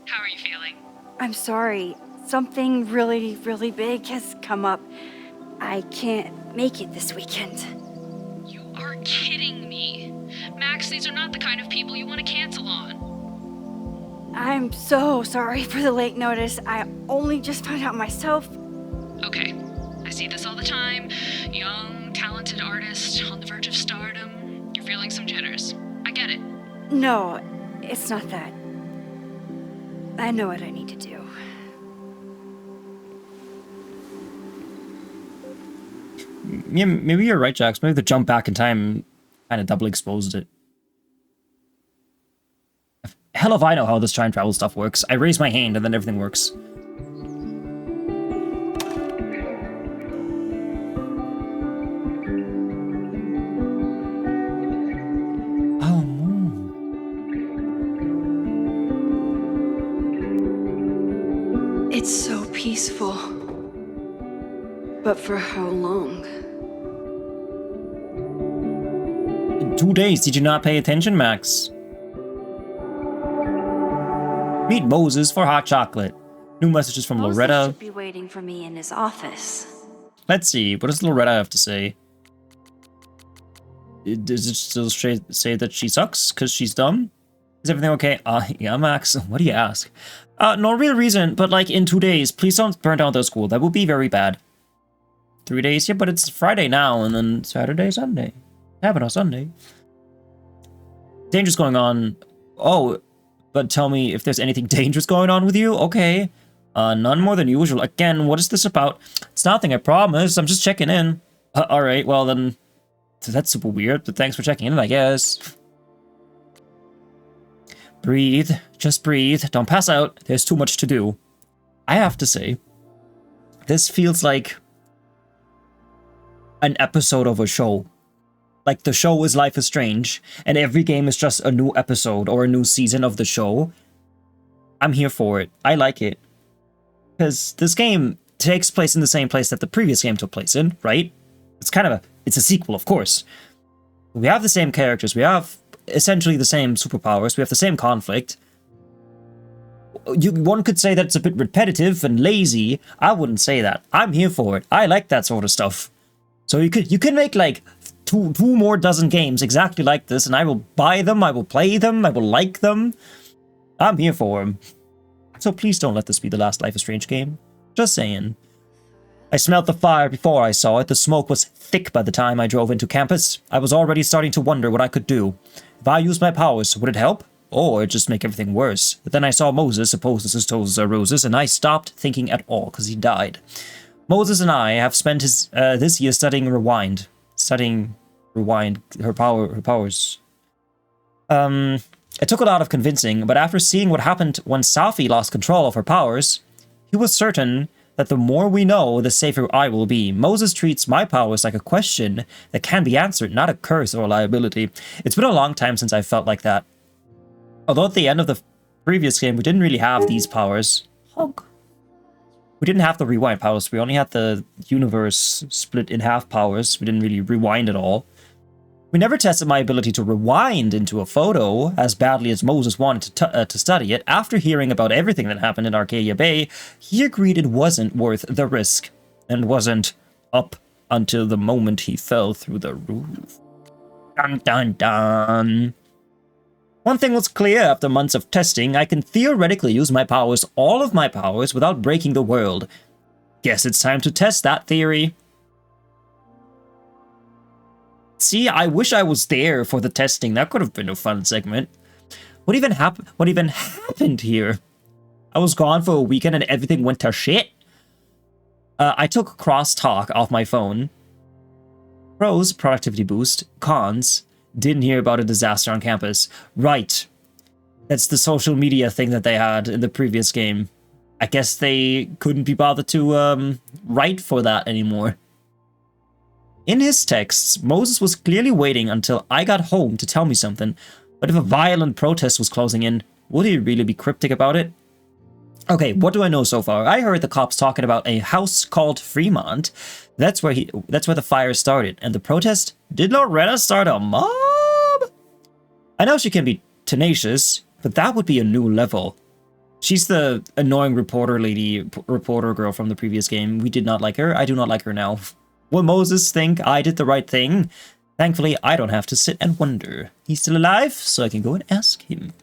[SPEAKER 10] How are you feeling?
[SPEAKER 2] I'm sorry. Something really, really big has come up. I can't make it this weekend.
[SPEAKER 10] You are kidding me. Max, these are not the kind of people you want to cancel on.
[SPEAKER 2] I'm so sorry for the late notice. I only just found out myself.
[SPEAKER 10] Okay, I see this all the time. Young, talented artist on the verge of stardom. You're feeling some jitters. I get it.
[SPEAKER 2] No, it's not that. I know what I need to do.
[SPEAKER 1] Yeah, maybe you're right, Jax. Maybe the jump back in time kind of double exposed it. Hell if I know how this time travel stuff works. I raise my hand and then everything works. Oh, no.
[SPEAKER 2] It's so peaceful. But for how long?
[SPEAKER 1] 2 days. Did you not pay attention, Max? Meet Moses for hot chocolate. New messages from
[SPEAKER 2] Moses
[SPEAKER 1] Loretta.
[SPEAKER 2] should be waiting for me in his office.
[SPEAKER 1] Let's see. What does Loretta have to say? Does it still say that she sucks because she's dumb? Is everything okay? Yeah, Max. What do you ask? No real reason, but like in 2 days, please don't burn down the school. That would be very bad. 3 days? Yeah, but it's Friday now, and then Saturday, Sunday. Happened on Sunday. Dangerous going on. Oh, but tell me if there's anything dangerous going on with you. Okay. None more than usual. Again, what is this about? It's nothing, I promise. I'm just checking in. Alright, well then... That's super weird, but thanks for checking in, I guess. Breathe. Just breathe. Don't pass out. There's too much to do. I have to say, this feels like an episode of a show. Like, the show is Life is Strange, and every game is just a new episode or a new season of the show. I'm here for it. I like it. Because this game takes place in the same place that the previous game took place in, right? It's kind of it's a sequel, of course. We have the same characters, we have essentially the same superpowers, we have the same conflict. One could say that it's a bit repetitive and lazy. I wouldn't say that. I'm here for it. I like that sort of stuff. So you can make like two more dozen games exactly like this, and I will buy them, I will play them, I will like them. I'm here for them. So please don't let this be the last Life is Strange game. Just saying. I smelled the fire before I saw it. The smoke was thick by the time I drove into campus. I was already starting to wonder what I could do. If I used my powers, would it help? Or just make everything worse? But then I saw Moses, suppose his toes are roses, and I stopped thinking at all, because he died. Moses and I have spent this year studying Rewind. Her powers. It took a lot of convincing, but after seeing what happened when Safi lost control of her powers, he was certain that the more we know, the safer I will be. Moses treats my powers like a question that can be answered, not a curse or a liability. It's been a long time since I felt like that. Although at the end of the previous game, we didn't really have these powers. We didn't have the rewind powers. We only had the universe split in half powers. We didn't really rewind at all. We never tested my ability to rewind into a photo as badly as Moses wanted to study it. After hearing about everything that happened in Arcadia Bay, he agreed it wasn't worth the risk, and wasn't up until the moment he fell through the roof. Dun dun dun. One thing was clear after months of testing: I can theoretically use my powers, all of my powers, without breaking the world. Guess it's time to test that theory. See, I wish I was there for the testing. That could have been a fun segment. What even happened here? I was gone for a weekend and everything went to shit. I took crosstalk off my phone. Pros, productivity boost. Cons, didn't hear about a disaster on campus. Right. That's the social media thing that they had in the previous game. I guess they couldn't be bothered to write for that anymore. In his texts, Moses was clearly waiting until I got home to tell me something, but if a violent protest was closing in, would he really be cryptic about it? Okay, what do I know so far? I heard the cops talking about a house called Fremont. That's where the fire started, and the protest? Did Loretta start a mob? I know she can be tenacious, but that would be a new level. She's the annoying reporter girl from the previous game. We did not like her. I do not like her now. Will Moses think I did the right thing? Thankfully, I don't have to sit and wonder. He's still alive, so I can go and ask him.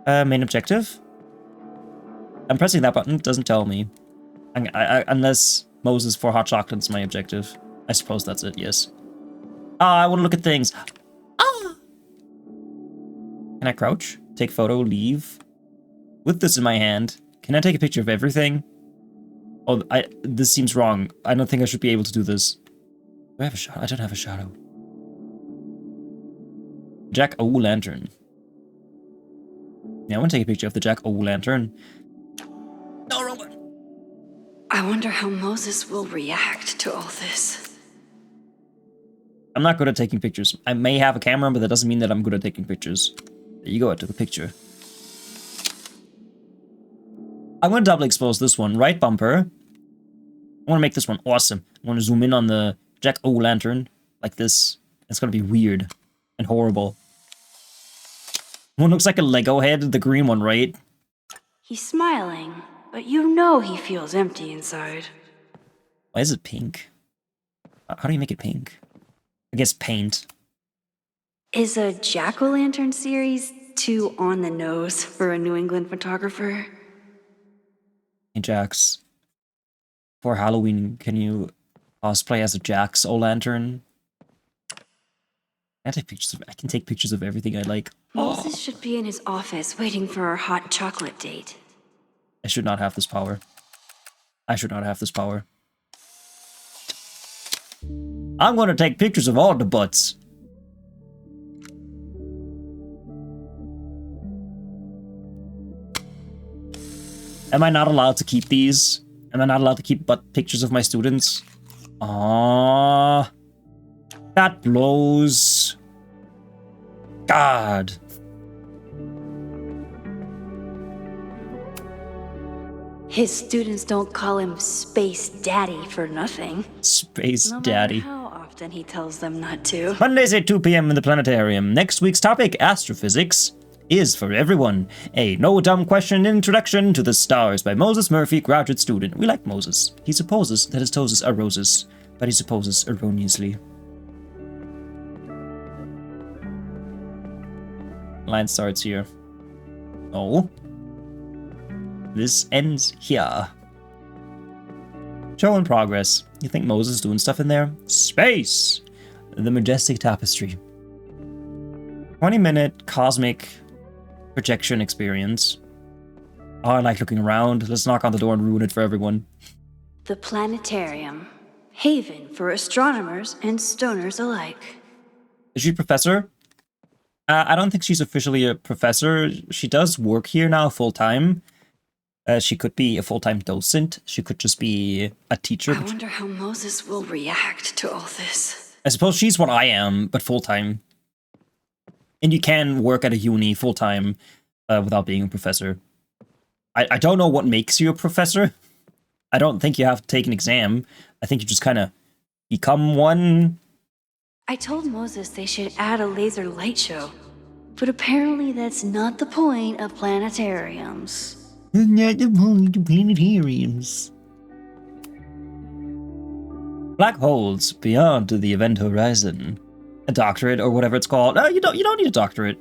[SPEAKER 1] Main objective? I'm pressing that button, doesn't tell me. Unless Moses for hot chocolate's my objective. I suppose that's it, yes. I want to look at things. Ah! Can I crouch? Take photo, leave? With this in my hand, can I take a picture of everything? Oh, this seems wrong. I don't think I should be able to do this. Do I have a shadow? I don't have a shadow. Jack-o'-lantern. Yeah, I want to take a picture of the Jack-o'-lantern. No, wrong one.
[SPEAKER 2] I wonder how Moses will react to all this.
[SPEAKER 1] I'm not good at taking pictures. I may have a camera, but that doesn't mean that I'm good at taking pictures. There you go, I took a picture. I'm going to double expose this one. Right bumper. I want to make this one awesome. I want to zoom in on the Jack-o'-lantern like this. It's going to be weird and horrible. One looks like a Lego head, the green one, right?
[SPEAKER 2] He's smiling, but you know he feels empty inside.
[SPEAKER 1] Why is it pink? How do you make it pink? I guess paint.
[SPEAKER 2] Is a jack-o'-lantern series too on the nose for a New England photographer?
[SPEAKER 1] Hey, Jax. For Halloween, can you cosplay as a Jax-o'-lantern? I can take pictures of everything I like.
[SPEAKER 2] Moses should be in his office waiting for our hot chocolate date.
[SPEAKER 1] I should not have this power. I should not have this power. I'm going to take pictures of all the butts. Am I not allowed to keep these? Am I not allowed to keep butt pictures of my students? Aww. That blows. God.
[SPEAKER 2] His students don't call him Space Daddy for nothing.
[SPEAKER 1] Space Daddy.
[SPEAKER 2] No matter how often he tells them not to.
[SPEAKER 1] Mondays at 2 p.m. in the planetarium. Next week's topic, astrophysics, is for everyone. A no dumb question introduction to the stars by Moses Murphy, graduate student. We like Moses. He supposes that his toes are roses, but he supposes erroneously. Line starts here. Oh. This ends here. Show in progress. You think Moses is doing stuff in there? Space! The majestic tapestry. 20-minute cosmic projection experience. Oh, I like looking around. Let's knock on the door and ruin it for everyone.
[SPEAKER 2] The planetarium. Haven for astronomers and stoners alike.
[SPEAKER 1] Is she a professor? I don't think she's officially a professor. She does work here now full-time. She could be a full-time docent. She could just be a teacher.
[SPEAKER 2] I wonder how Moses will react to all this.
[SPEAKER 1] I suppose she's what I am, but full-time. And you can work at a uni full-time without being a professor. I don't know what makes you a professor. I don't think you have to take an exam. I think you just kind of become one
[SPEAKER 2] I told Moses they should add a laser light show, but apparently that's not the point of planetariums.
[SPEAKER 1] Not the point of planetariums. Black holes beyond the event horizon. A doctorate or whatever it's called. No, you don't need a doctorate.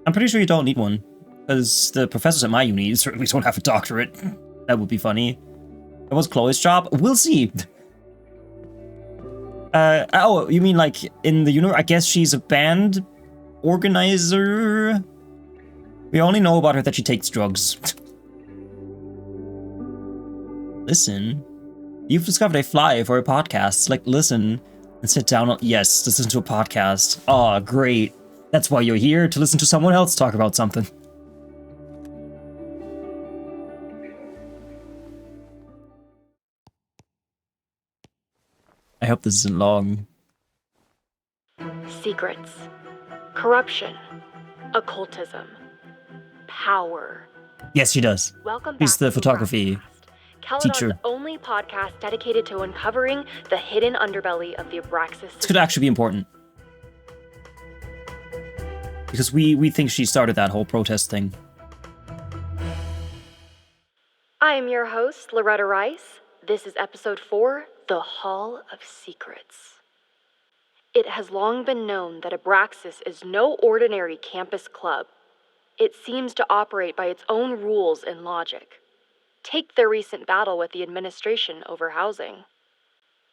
[SPEAKER 1] I'm pretty sure you don't need one. Because the professors at my uni certainly don't have a doctorate. That would be funny. That was Chloe's job? We'll see. Oh, you mean like in the universe? I guess she's a band organizer? We only know about her that she takes drugs. Listen. You've discovered a fly for a podcast. Like, listen and sit down. Yes, listen to a podcast. Aw, great. That's why you're here, to listen to someone else talk about something. I hope this isn't long.
[SPEAKER 4] Secrets. Corruption. Occultism. Power.
[SPEAKER 1] Yes, she does.
[SPEAKER 4] Welcome
[SPEAKER 1] She's
[SPEAKER 4] back
[SPEAKER 1] the
[SPEAKER 4] to
[SPEAKER 1] photography
[SPEAKER 4] Caledon's
[SPEAKER 1] teacher.
[SPEAKER 4] only podcast dedicated to uncovering the hidden underbelly of the Abraxas.
[SPEAKER 1] This could actually be important. Because we think she started that whole protest thing.
[SPEAKER 4] I am your host, Loretta Rice. This is episode 4, The Hall of Secrets. It has long been known that Abraxas is no ordinary campus club. It seems to operate by its own rules and logic. Take their recent battle with the administration over housing.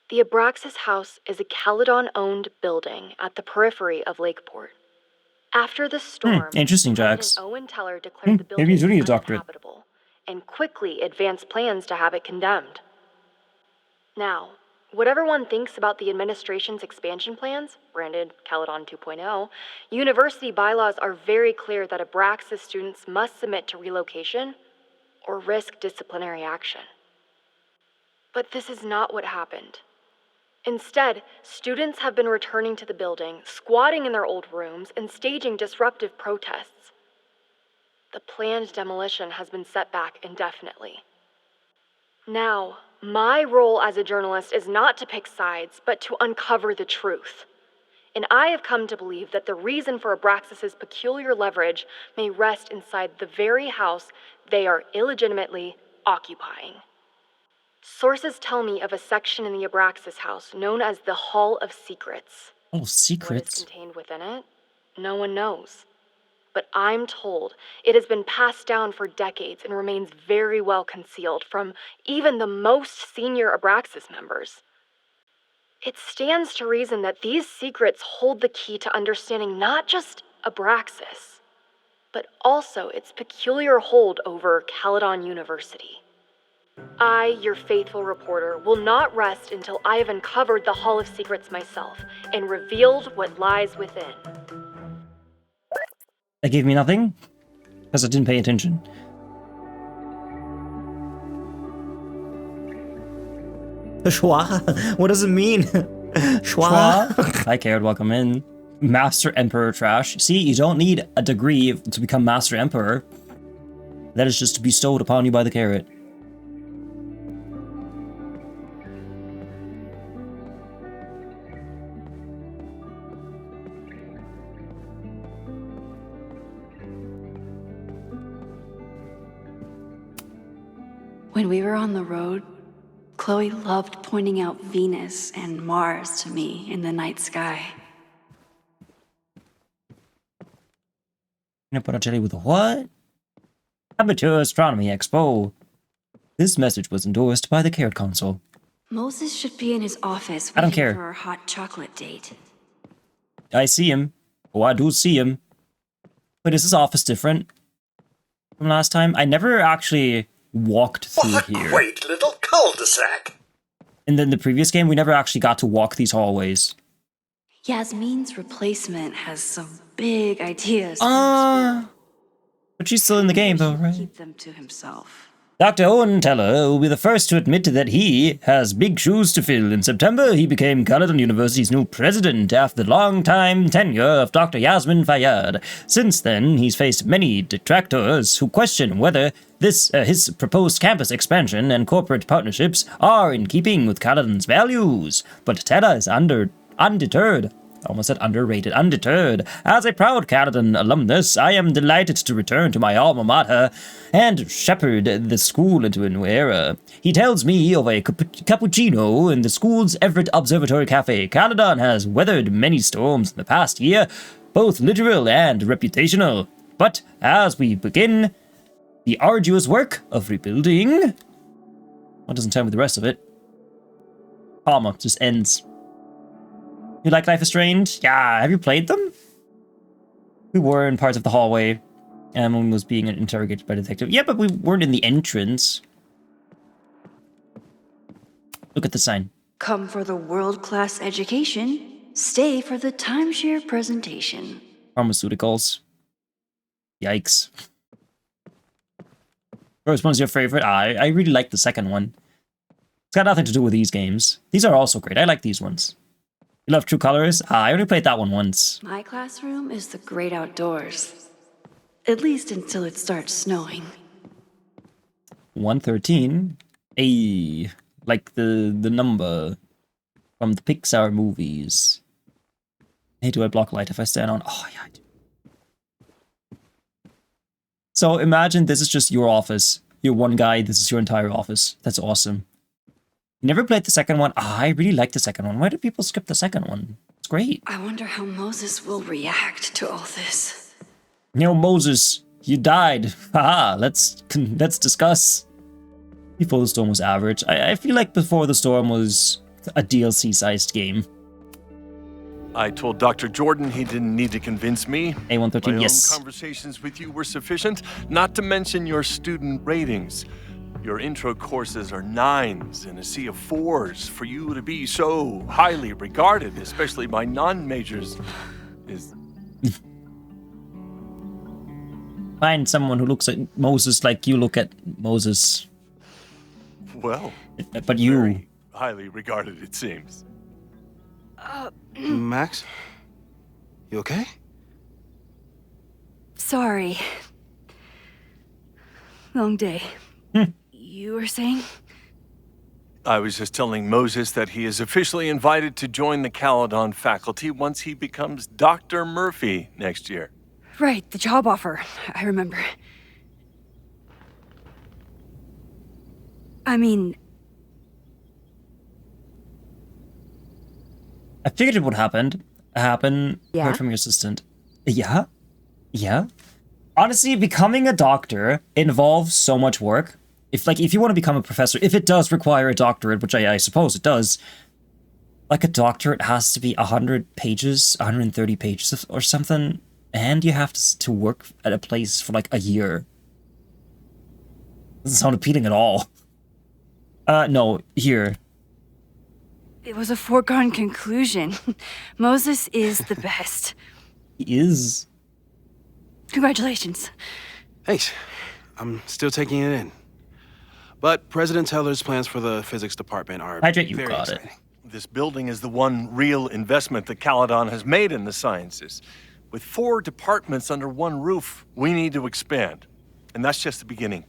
[SPEAKER 4] The Abraxas House is a Caledon-owned building at the periphery of Lakeport. After the storm,
[SPEAKER 1] interesting,
[SPEAKER 4] President
[SPEAKER 1] Jax.
[SPEAKER 4] Owen Teller declared the
[SPEAKER 1] maybe you do
[SPEAKER 4] building
[SPEAKER 1] need a doctorate.
[SPEAKER 4] uninhabitable and quickly advanced plans to have it condemned. Now, whatever one thinks about the administration's expansion plans, branded Caledon 2.0, university bylaws are very clear that Abraxas students must submit to relocation or risk disciplinary action. But this is not what happened. Instead, students have been returning to the building, squatting in their old rooms, and staging disruptive protests. The planned demolition has been set back indefinitely. Now, my role as a journalist is not to pick sides, but to uncover the truth. And I have come to believe that the reason for Abraxas's peculiar leverage may rest inside the very house they are illegitimately occupying. Sources tell me of a section in the Abraxas house known as the Hall of Secrets.
[SPEAKER 1] Oh, secrets.
[SPEAKER 4] What is contained within it? No one knows. But I'm told it has been passed down for decades and remains very well concealed from even the most senior Abraxas members. It stands to reason that these secrets hold the key to understanding not just Abraxas, but also its peculiar hold over Caledon University. I, your faithful reporter, will not rest until I have uncovered the Hall of Secrets myself and revealed what lies within.
[SPEAKER 1] That gave me nothing, because I didn't pay attention. Schwa? What does it mean? Schwa? Hi, Carrot, welcome in. Master Emperor Trash. See, you don't need a degree to become Master Emperor. That is just bestowed upon you by the Carrot.
[SPEAKER 2] When we were on the road, Chloe loved pointing out Venus and Mars to me in the night sky.
[SPEAKER 1] Peanut butter jelly with a what? Amateur Astronomy Expo. This message was endorsed by the Carrot Council.
[SPEAKER 2] Moses should be in his office
[SPEAKER 1] I don't
[SPEAKER 2] waiting
[SPEAKER 1] care.
[SPEAKER 2] for our hot chocolate date.
[SPEAKER 1] I see him. Oh, I do see him. Wait, is this office different from last time? I never actually walked through here.
[SPEAKER 11] Quaint little cul-de-sac.
[SPEAKER 1] And then the previous game, we never actually got to walk these hallways.
[SPEAKER 2] Yasmin's replacement has some big ideas.
[SPEAKER 1] But she's still in the game, though, right?
[SPEAKER 2] Keep them to himself.
[SPEAKER 1] Dr. Owen Teller will be the first to admit that he has big shoes to fill. In September, he became Caledon University's new president after the long-time tenure of Dr. Yasmin Fayyad. Since then, he's faced many detractors who question whether his proposed campus expansion and corporate partnerships are in keeping with Caledon's values. But Teller is undeterred. Almost said underrated. Undeterred. As a proud Caledon alumnus, I am delighted to return to my alma mater and shepherd the school into a new era. He tells me of a cappuccino in the school's Everett Observatory Cafe. Caledon has weathered many storms in the past year, both literal and reputational. But as we begin the arduous work of rebuilding... What doesn't tell me the rest of it? Comma, just ends. You like Life is Strange? Yeah, have you played them? We were in parts of the hallway, and one was being interrogated by a detective. Yeah, but we weren't in the entrance. Look at the sign.
[SPEAKER 2] Come for the world-class education. Stay for the timeshare presentation.
[SPEAKER 1] Pharmaceuticals. Yikes. First one's your favorite? I really like the second one. It's got nothing to do with these games. These are also great. I like these ones. You love True Colors? I only played that one once.
[SPEAKER 2] My classroom is the great outdoors. At least until it starts snowing.
[SPEAKER 1] 113. Ayy. Like the number from the Pixar movies. Hey, do I block light if I stand on? Oh, yeah, I do. So imagine this is just your office. You're one guy, this is your entire office. That's awesome. You never played the second one? I really like the second one. Why do people skip the second one? It's great.
[SPEAKER 2] I wonder how Moses will react to all this.
[SPEAKER 1] You know, Moses, you died. Haha, let's discuss. Before the Storm was average. I feel like Before the Storm was a DLC-sized game.
[SPEAKER 12] I told Dr. Jordan he didn't need to convince me.
[SPEAKER 1] A113, yes.
[SPEAKER 12] My own conversations with you were sufficient, not to mention your student ratings. Your intro courses are 9s in a sea of 4s. For you to be so highly regarded, especially by non-majors, is...
[SPEAKER 1] Find someone who looks at Moses like you look at Moses.
[SPEAKER 12] Well,
[SPEAKER 1] but you...
[SPEAKER 12] very highly regarded, it seems.
[SPEAKER 13] Max? You okay?
[SPEAKER 2] Sorry. Long day. You were saying?
[SPEAKER 12] I was just telling Moses that he is officially invited to join the Caledon faculty once he becomes Dr. Murphy next year.
[SPEAKER 2] Right, the job offer. I remember. I mean...
[SPEAKER 1] I figured it would happen.
[SPEAKER 2] Yeah?
[SPEAKER 1] Heard from your assistant. Yeah? Yeah? Honestly, becoming a doctor involves so much work. If you want to become a professor, if it does require a doctorate, which I suppose it does, like a doctorate has to be 100 pages, 130 pages or something, and you have to work at a place for like a year. Doesn't sound appealing at all. No, here.
[SPEAKER 2] It was a foregone conclusion. Moses is the best.
[SPEAKER 1] He is.
[SPEAKER 2] Congratulations.
[SPEAKER 13] Thanks. I'm still taking it in. But President Teller's plans for the physics department are
[SPEAKER 1] Hydrate, you
[SPEAKER 13] very
[SPEAKER 1] got
[SPEAKER 13] exciting.
[SPEAKER 12] This building is the one real investment that Caledon has made in the sciences. With 4 departments under one roof, we need to expand. And that's just the beginning.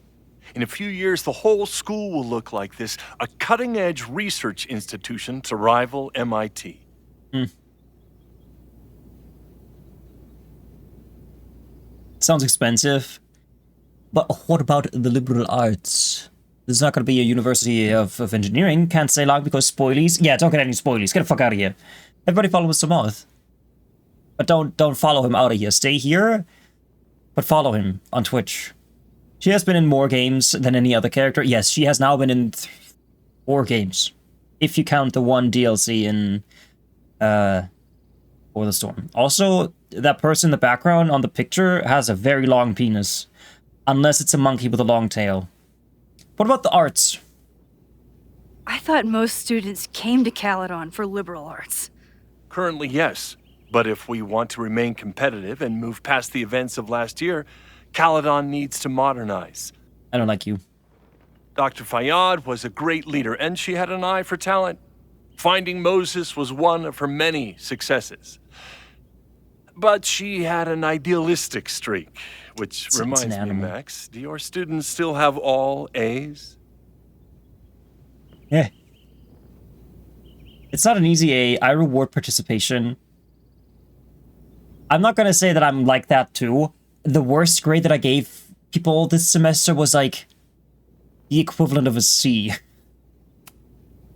[SPEAKER 12] In a few years, the whole school will look like this, a cutting-edge research institution to rival MIT.
[SPEAKER 1] Sounds expensive. But what about the liberal arts? This is not going to be a university of engineering. Can't say long because spoilies. Yeah, don't get any spoilies. Get the fuck out of here. Everybody follow Mr. Moth. But don't follow him out of here. Stay here, but follow him on Twitch. She has been in more games than any other character. Yes, she has now been in 4 games. If you count the one DLC in For the Storm. Also, that person in the background on the picture has a very long penis. Unless it's a monkey with a long tail. What about the arts?
[SPEAKER 4] I thought most students came to Caledon for liberal arts.
[SPEAKER 12] Currently, yes. But if we want to remain competitive and move past the events of last year, Caledon needs to modernize.
[SPEAKER 1] I don't like you.
[SPEAKER 12] Dr. Fayyad was a great leader, and she had an eye for talent. Finding Moses was one of her many successes. But she had an idealistic streak, which reminds me, Max, do your students still have all A's?
[SPEAKER 1] Yeah. It's not an easy A. I reward participation. I'm not gonna say that I'm like that too. The worst grade that I gave people this semester was like the equivalent of a C.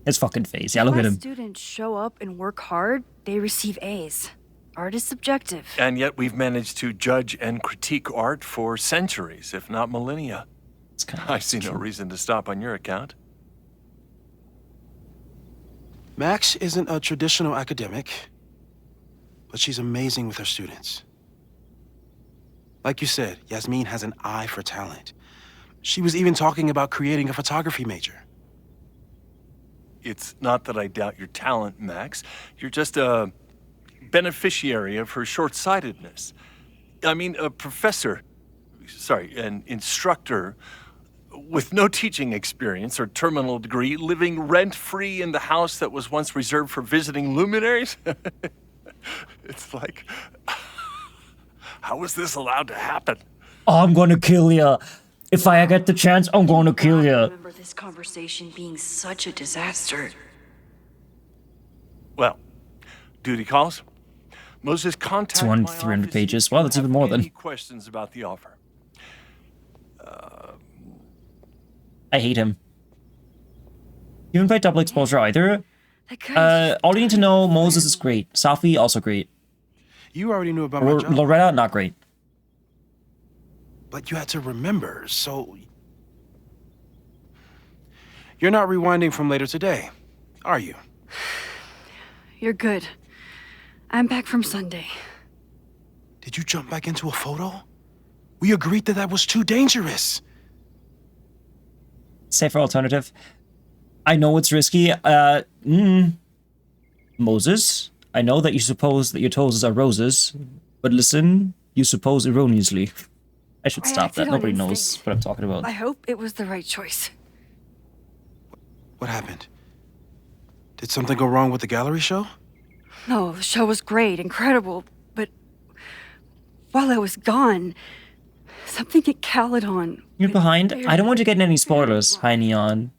[SPEAKER 1] His fucking face. Yeah, look at him.
[SPEAKER 2] When students show up and work hard, they receive A's. Art is subjective.
[SPEAKER 12] And yet we've managed to judge and critique art for centuries, if not millennia. I see no reason to stop on your account.
[SPEAKER 13] Max isn't a traditional academic, but she's amazing with her students. Like you said, Yasmin has an eye for talent. She was even talking about creating a photography major.
[SPEAKER 12] It's not that I doubt your talent, Max. You're just a beneficiary of her short-sightedness. I mean, an instructor with no teaching experience or terminal degree, living rent-free in the house that was once reserved for visiting luminaries? It's like, how is this allowed to happen?
[SPEAKER 1] Oh, I'm gonna kill ya. If I get the chance, I'm gonna kill ya.
[SPEAKER 2] I remember this conversation being such a disaster.
[SPEAKER 12] Well, duty calls. Moses, contact my
[SPEAKER 1] 300
[SPEAKER 12] office
[SPEAKER 1] pages.
[SPEAKER 12] if
[SPEAKER 1] Well,
[SPEAKER 12] you
[SPEAKER 1] that's
[SPEAKER 12] have
[SPEAKER 1] even more
[SPEAKER 12] any
[SPEAKER 1] than.
[SPEAKER 12] questions about the offer.
[SPEAKER 1] I hate him. You haven't played Double Exposure either? All you need to know, Moses is great. Safi, also great.
[SPEAKER 13] You already knew about my job.
[SPEAKER 1] Loretta, not great.
[SPEAKER 13] But you had to remember, so... You're not rewinding from later today, are you?
[SPEAKER 2] You're good. I'm back from Sunday.
[SPEAKER 13] Did you jump back into a photo? We agreed that that was too dangerous.
[SPEAKER 1] Safer alternative. I know it's risky. Moses, I know that you suppose that your toes are roses, but listen, you suppose erroneously. I should stop that. Nobody knows what I'm talking about.
[SPEAKER 2] I hope it was the right choice.
[SPEAKER 13] What happened? Did something go wrong with the gallery show?
[SPEAKER 2] No, the show was great, incredible, but while I was gone, something at Caledon...
[SPEAKER 1] You're behind? I don't want to get in any spoilers, High Neon.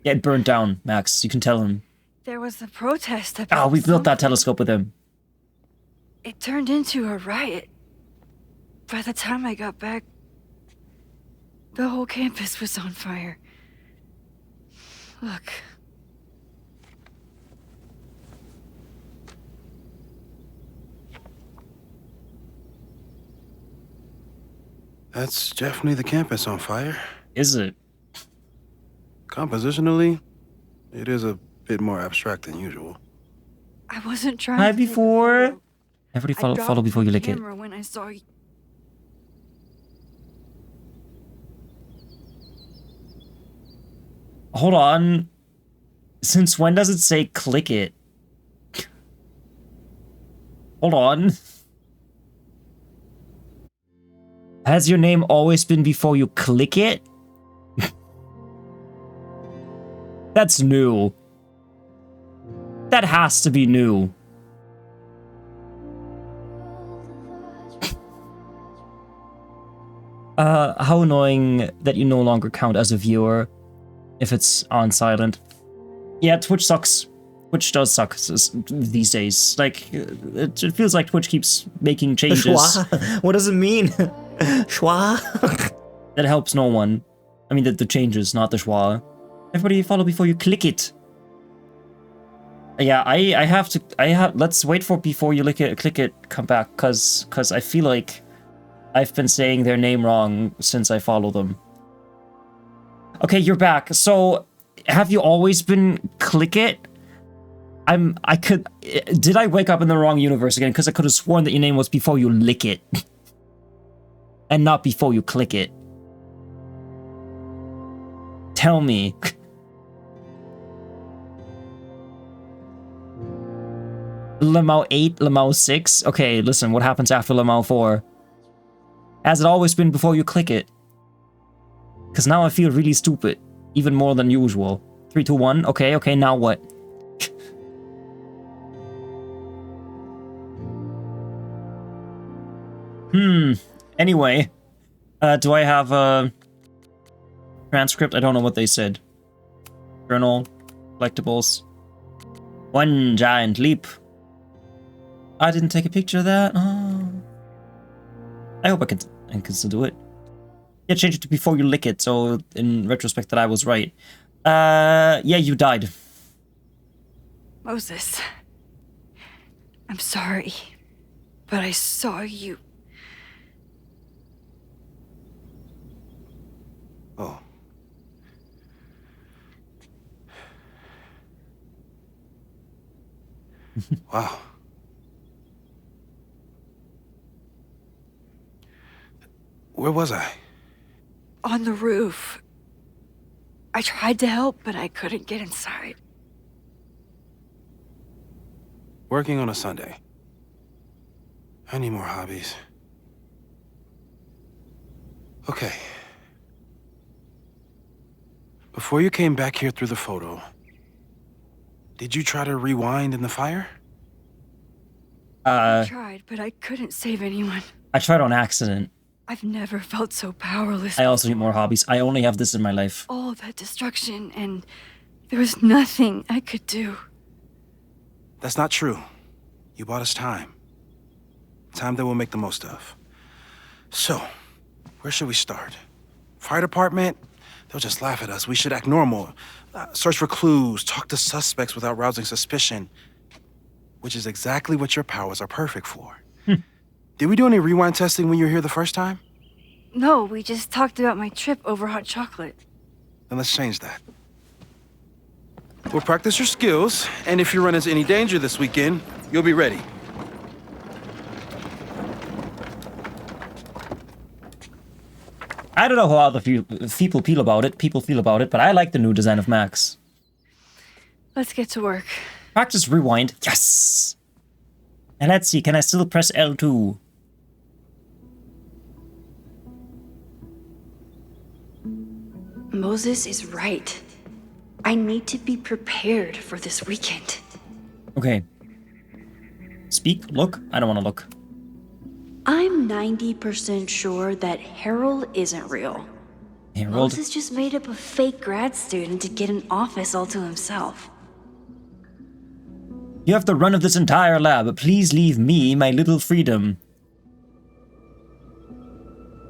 [SPEAKER 1] Yeah, it burned down, Max. You can tell him.
[SPEAKER 2] There was a protest about...
[SPEAKER 1] Oh, we built that telescope with him.
[SPEAKER 2] It turned into a riot. By the time I got back, the whole campus was on fire. Look.
[SPEAKER 13] That's definitely the campus on fire.
[SPEAKER 1] Is it?
[SPEAKER 13] Compositionally, it is a bit more abstract than usual.
[SPEAKER 2] I wasn't trying
[SPEAKER 1] Hi
[SPEAKER 2] to
[SPEAKER 1] before. Everybody follow before you lick it.
[SPEAKER 2] When I saw you.
[SPEAKER 1] Hold on. Since when does it say click it? Hold on. Has your name always been before you click it? That's new. That has to be new. How annoying that you no longer count as a viewer if it's on silent. Yeah, Twitch sucks. Twitch does suck these days. Like, it feels like Twitch keeps making changes.
[SPEAKER 14] Schwa? What does it mean? Schwa?
[SPEAKER 1] That helps no one. I mean, the changes, not the schwa. Everybody follow before you click it. Yeah, let's wait for before you click it, come back, cause I feel like I've been saying their name wrong since I follow them. Okay, you're back. So, have you always been click it? Did I wake up in the wrong universe again? Because I could have sworn that your name was before you lick it. And not before you click it. Tell me. Lamau 8, Lamau 6? Okay, listen, what happens after Lamau 4? Has it always been before you click it? Because now I feel really stupid. Even more than usual. 3, 2, 1. Okay, now what? Anyway. Do I have a transcript? I don't know what they said. Journal. Collectibles. One giant leap. I didn't take a picture of that. Oh. I hope I can still do it. Yeah, change it to before you lick it, so in retrospect that I was right. Yeah, you died.
[SPEAKER 2] Moses, I'm sorry, but I saw you.
[SPEAKER 13] Oh. Wow. Where was I?
[SPEAKER 2] On the roof. I tried to help, but I couldn't get inside.
[SPEAKER 13] Working on a Sunday. I need more hobbies. Okay. Before you came back here through the photo, did you try to rewind in the fire?
[SPEAKER 2] I tried, but I couldn't save anyone.
[SPEAKER 1] I tried on accident.
[SPEAKER 2] I've never felt so powerless.
[SPEAKER 1] I also need more hobbies. I only have this in my life.
[SPEAKER 2] All that destruction, and there was nothing I could do.
[SPEAKER 13] That's not true. You bought us time. Time that we'll make the most of. So, where should we start? Fire department? They'll just laugh at us. We should act normal. Search for clues, talk to suspects without rousing suspicion. Which is exactly what your powers are perfect for. Did we do any rewind testing when you were here the first time?
[SPEAKER 2] No, we just talked about my trip over hot chocolate.
[SPEAKER 13] Then let's change that. We'll practice your skills, and if you run into any danger this weekend, you'll be ready.
[SPEAKER 1] I don't know how other people feel about it, but I like the new design of Max.
[SPEAKER 2] Let's get to work.
[SPEAKER 1] Practice rewind. Yes! And let's see, can I still press L2?
[SPEAKER 2] Moses is right. I need to be prepared for this weekend.
[SPEAKER 1] Okay. Speak, look. I don't want to look.
[SPEAKER 2] I'm 90% sure that Harold isn't real.
[SPEAKER 1] Harold?
[SPEAKER 2] Moses just made up a fake grad student to get an office all to himself.
[SPEAKER 1] You have the run of this entire lab. Please leave me my little freedom.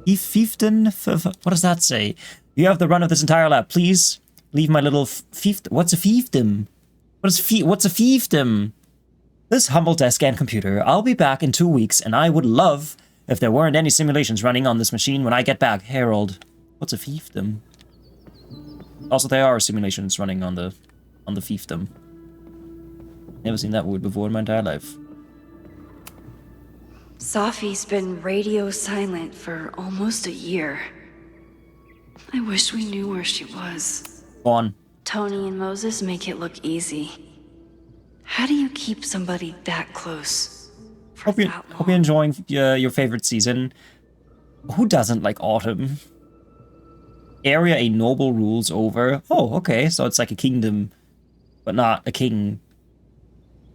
[SPEAKER 1] Fieften? What does that say? You have the run of this entire lab. Please leave my little fiefdom. What's a fiefdom? What's a fiefdom? This humble desk and computer. I'll be back in 2 weeks, and I would love if there weren't any simulations running on this machine when I get back. Harold. What's a fiefdom? Also, there are simulations running on the fiefdom. Never seen that word before in my entire life.
[SPEAKER 2] Sophie's been radio silent for almost a year. I wish we knew where she was.
[SPEAKER 1] Go on.
[SPEAKER 2] Tony and Moses make it look easy. How do you keep somebody that close?
[SPEAKER 1] Hope you're enjoying your favorite season. Who doesn't like autumn? Area a noble rules over. Oh, okay, so it's like a kingdom, but not a king.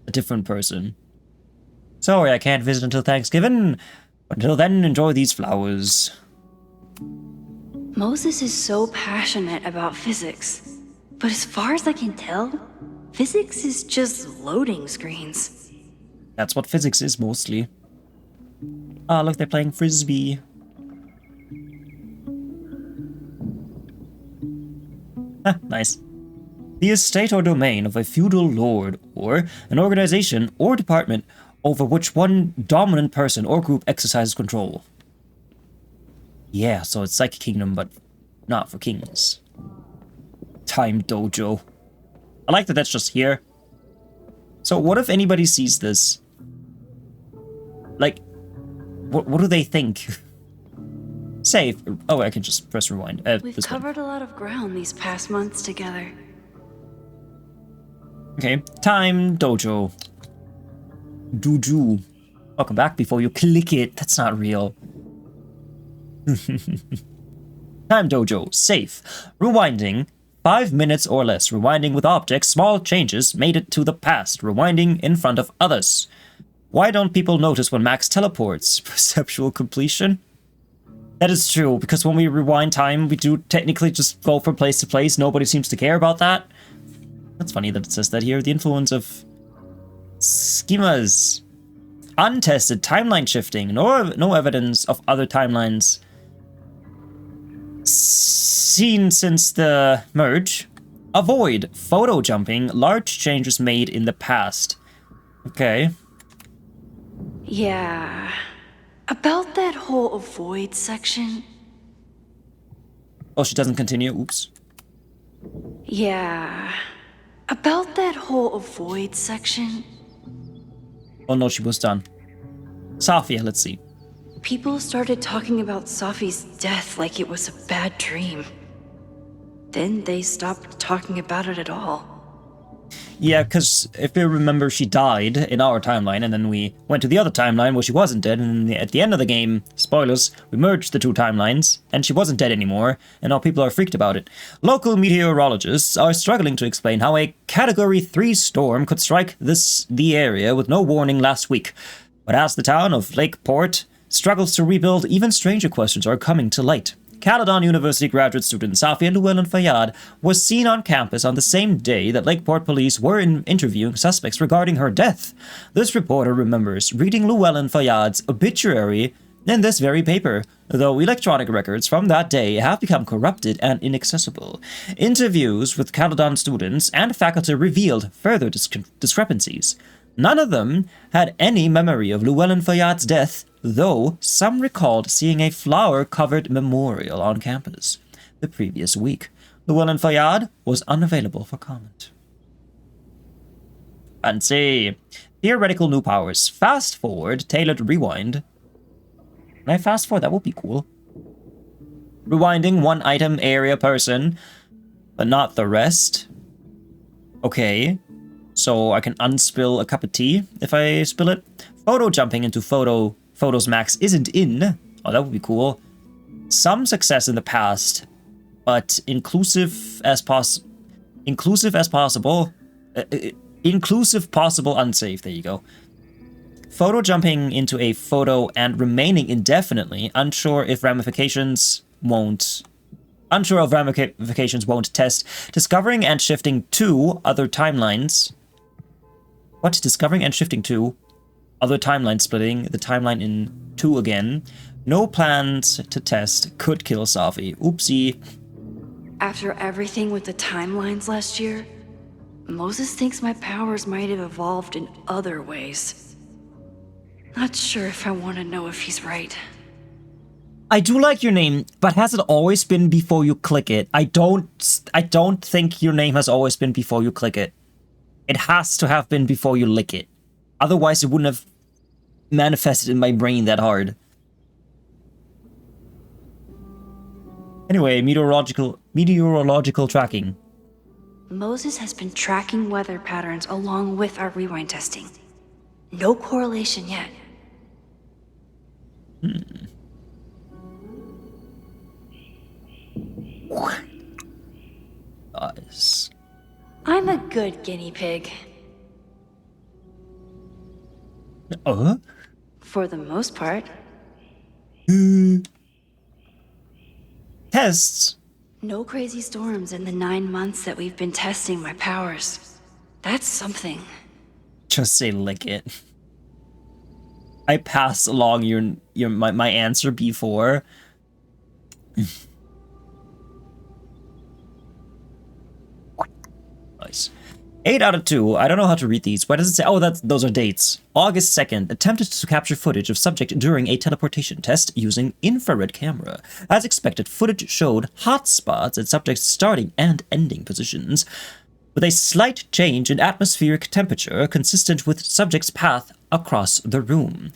[SPEAKER 1] A different person. Sorry, I can't visit until Thanksgiving, but until then, enjoy these flowers.
[SPEAKER 2] Moses is so passionate about physics, but as far as I can tell, physics is just loading screens.
[SPEAKER 1] That's what physics is, mostly. Ah, look, they're playing Frisbee. Ah, nice. The estate or domain of a feudal lord, or an organization or department over which one dominant person or group exercises control. Yeah, so it's like a kingdom, but not for kings. Time dojo. I like that that's just here. So what if anybody sees this? Like, what do they think? Save. Oh, I can just press rewind.
[SPEAKER 2] We've covered a lot of ground these past months together.
[SPEAKER 1] Okay, time dojo. Doju. Welcome back before you click it. That's not real. Time dojo. Safe. Rewinding. 5 minutes or less. Rewinding with objects. Small changes made it to the past. Rewinding in front of others. Why don't people notice when Max teleports? Perceptual completion? That is true, because when we rewind time, we do technically just go from place to place. Nobody seems to care about that. That's funny that it says that here. The influence of schemas. Untested timeline shifting. No evidence of other timelines seen since the merge. Avoid photo jumping. Large changes made in the past. Okay.
[SPEAKER 2] Yeah. About that whole avoid section.
[SPEAKER 1] Oh, she doesn't continue. Oops.
[SPEAKER 2] Yeah. About that whole avoid section.
[SPEAKER 1] Oh no, she was done. Safia, let's see.
[SPEAKER 2] People started talking about Safi's death like it was a bad dream. Then they stopped talking about it at all.
[SPEAKER 1] Yeah, because if you remember, she died in our timeline, and then we went to the other timeline where she wasn't dead, and at the end of the game, spoilers, we merged the two timelines, and she wasn't dead anymore, and now people are freaked about it. Local meteorologists are struggling to explain how a Category 3 storm could strike the area with no warning last week. But as the town of Lakeport struggles to rebuild, even stranger questions are coming to light. Caledon University graduate student Safia Llewellyn Fayyad was seen on campus on the same day that Lakeport police were interviewing suspects regarding her death. This reporter remembers reading Llewellyn Fayyad's obituary in this very paper, though electronic records from that day have become corrupted and inaccessible. Interviews with Caledon students and faculty revealed further discrepancies. None of them had any memory of Llewellyn Fayyad's death, though some recalled seeing a flower-covered memorial on campus the previous week. Llewellyn Fayyad was unavailable for comment. Fancy. Theoretical new powers. Fast forward, tailored rewind. Can I fast forward? That would be cool. Rewinding one item, area, person, but not the rest. Okay. So I can unspill a cup of tea if I spill it. Photo jumping into Photos Max isn't in. Oh, that would be cool. Some success in the past, but inclusive possible. Inclusive possible unsafe. There you go. Photo jumping into a photo and remaining indefinitely. Unsure of ramifications won't test. Discovering and shifting to other timelines. What? Discovering and shifting to other timeline, splitting the timeline in two again. No plans to test. Could kill Safi. Oopsie.
[SPEAKER 2] After everything with the timelines last year, Moses thinks my powers might have evolved in other ways. Not sure if I want to know if he's right.
[SPEAKER 1] I do like your name, but has it always been before you click it? I don't think your name has always been before you click it. It has to have been before you lick it. Otherwise, it wouldn't have manifested in my brain that hard. Anyway, meteorological tracking.
[SPEAKER 2] Moses has been tracking weather patterns along with our rewind testing. No correlation yet.
[SPEAKER 1] Nice.
[SPEAKER 2] I'm a good guinea pig. For the most part.
[SPEAKER 1] Tests.
[SPEAKER 2] No crazy storms in the 9 months that we've been testing my powers. That's something.
[SPEAKER 1] Just say lick it. I passed along my answer before. Nice. 8 out of 2. I don't know how to read these. Why does it say? Oh, those are dates. August 2nd. Attempted to capture footage of subject during a teleportation test using infrared camera. As expected, footage showed hot spots at subject's starting and ending positions, with a slight change in atmospheric temperature consistent with subject's path across the room.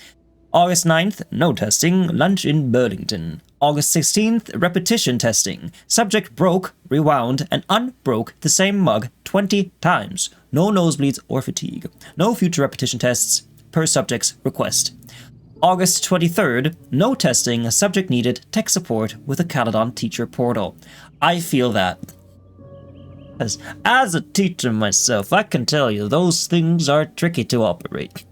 [SPEAKER 1] August 9th, no testing, lunch in Burlington. August 16th, repetition testing. Subject broke, rewound, and unbroke the same mug 20 times. No nosebleeds or fatigue. No future repetition tests per subject's request. August 23rd, no testing, subject needed tech support with a Caledon teacher portal. I feel that. As a teacher myself, I can tell you those things are tricky to operate.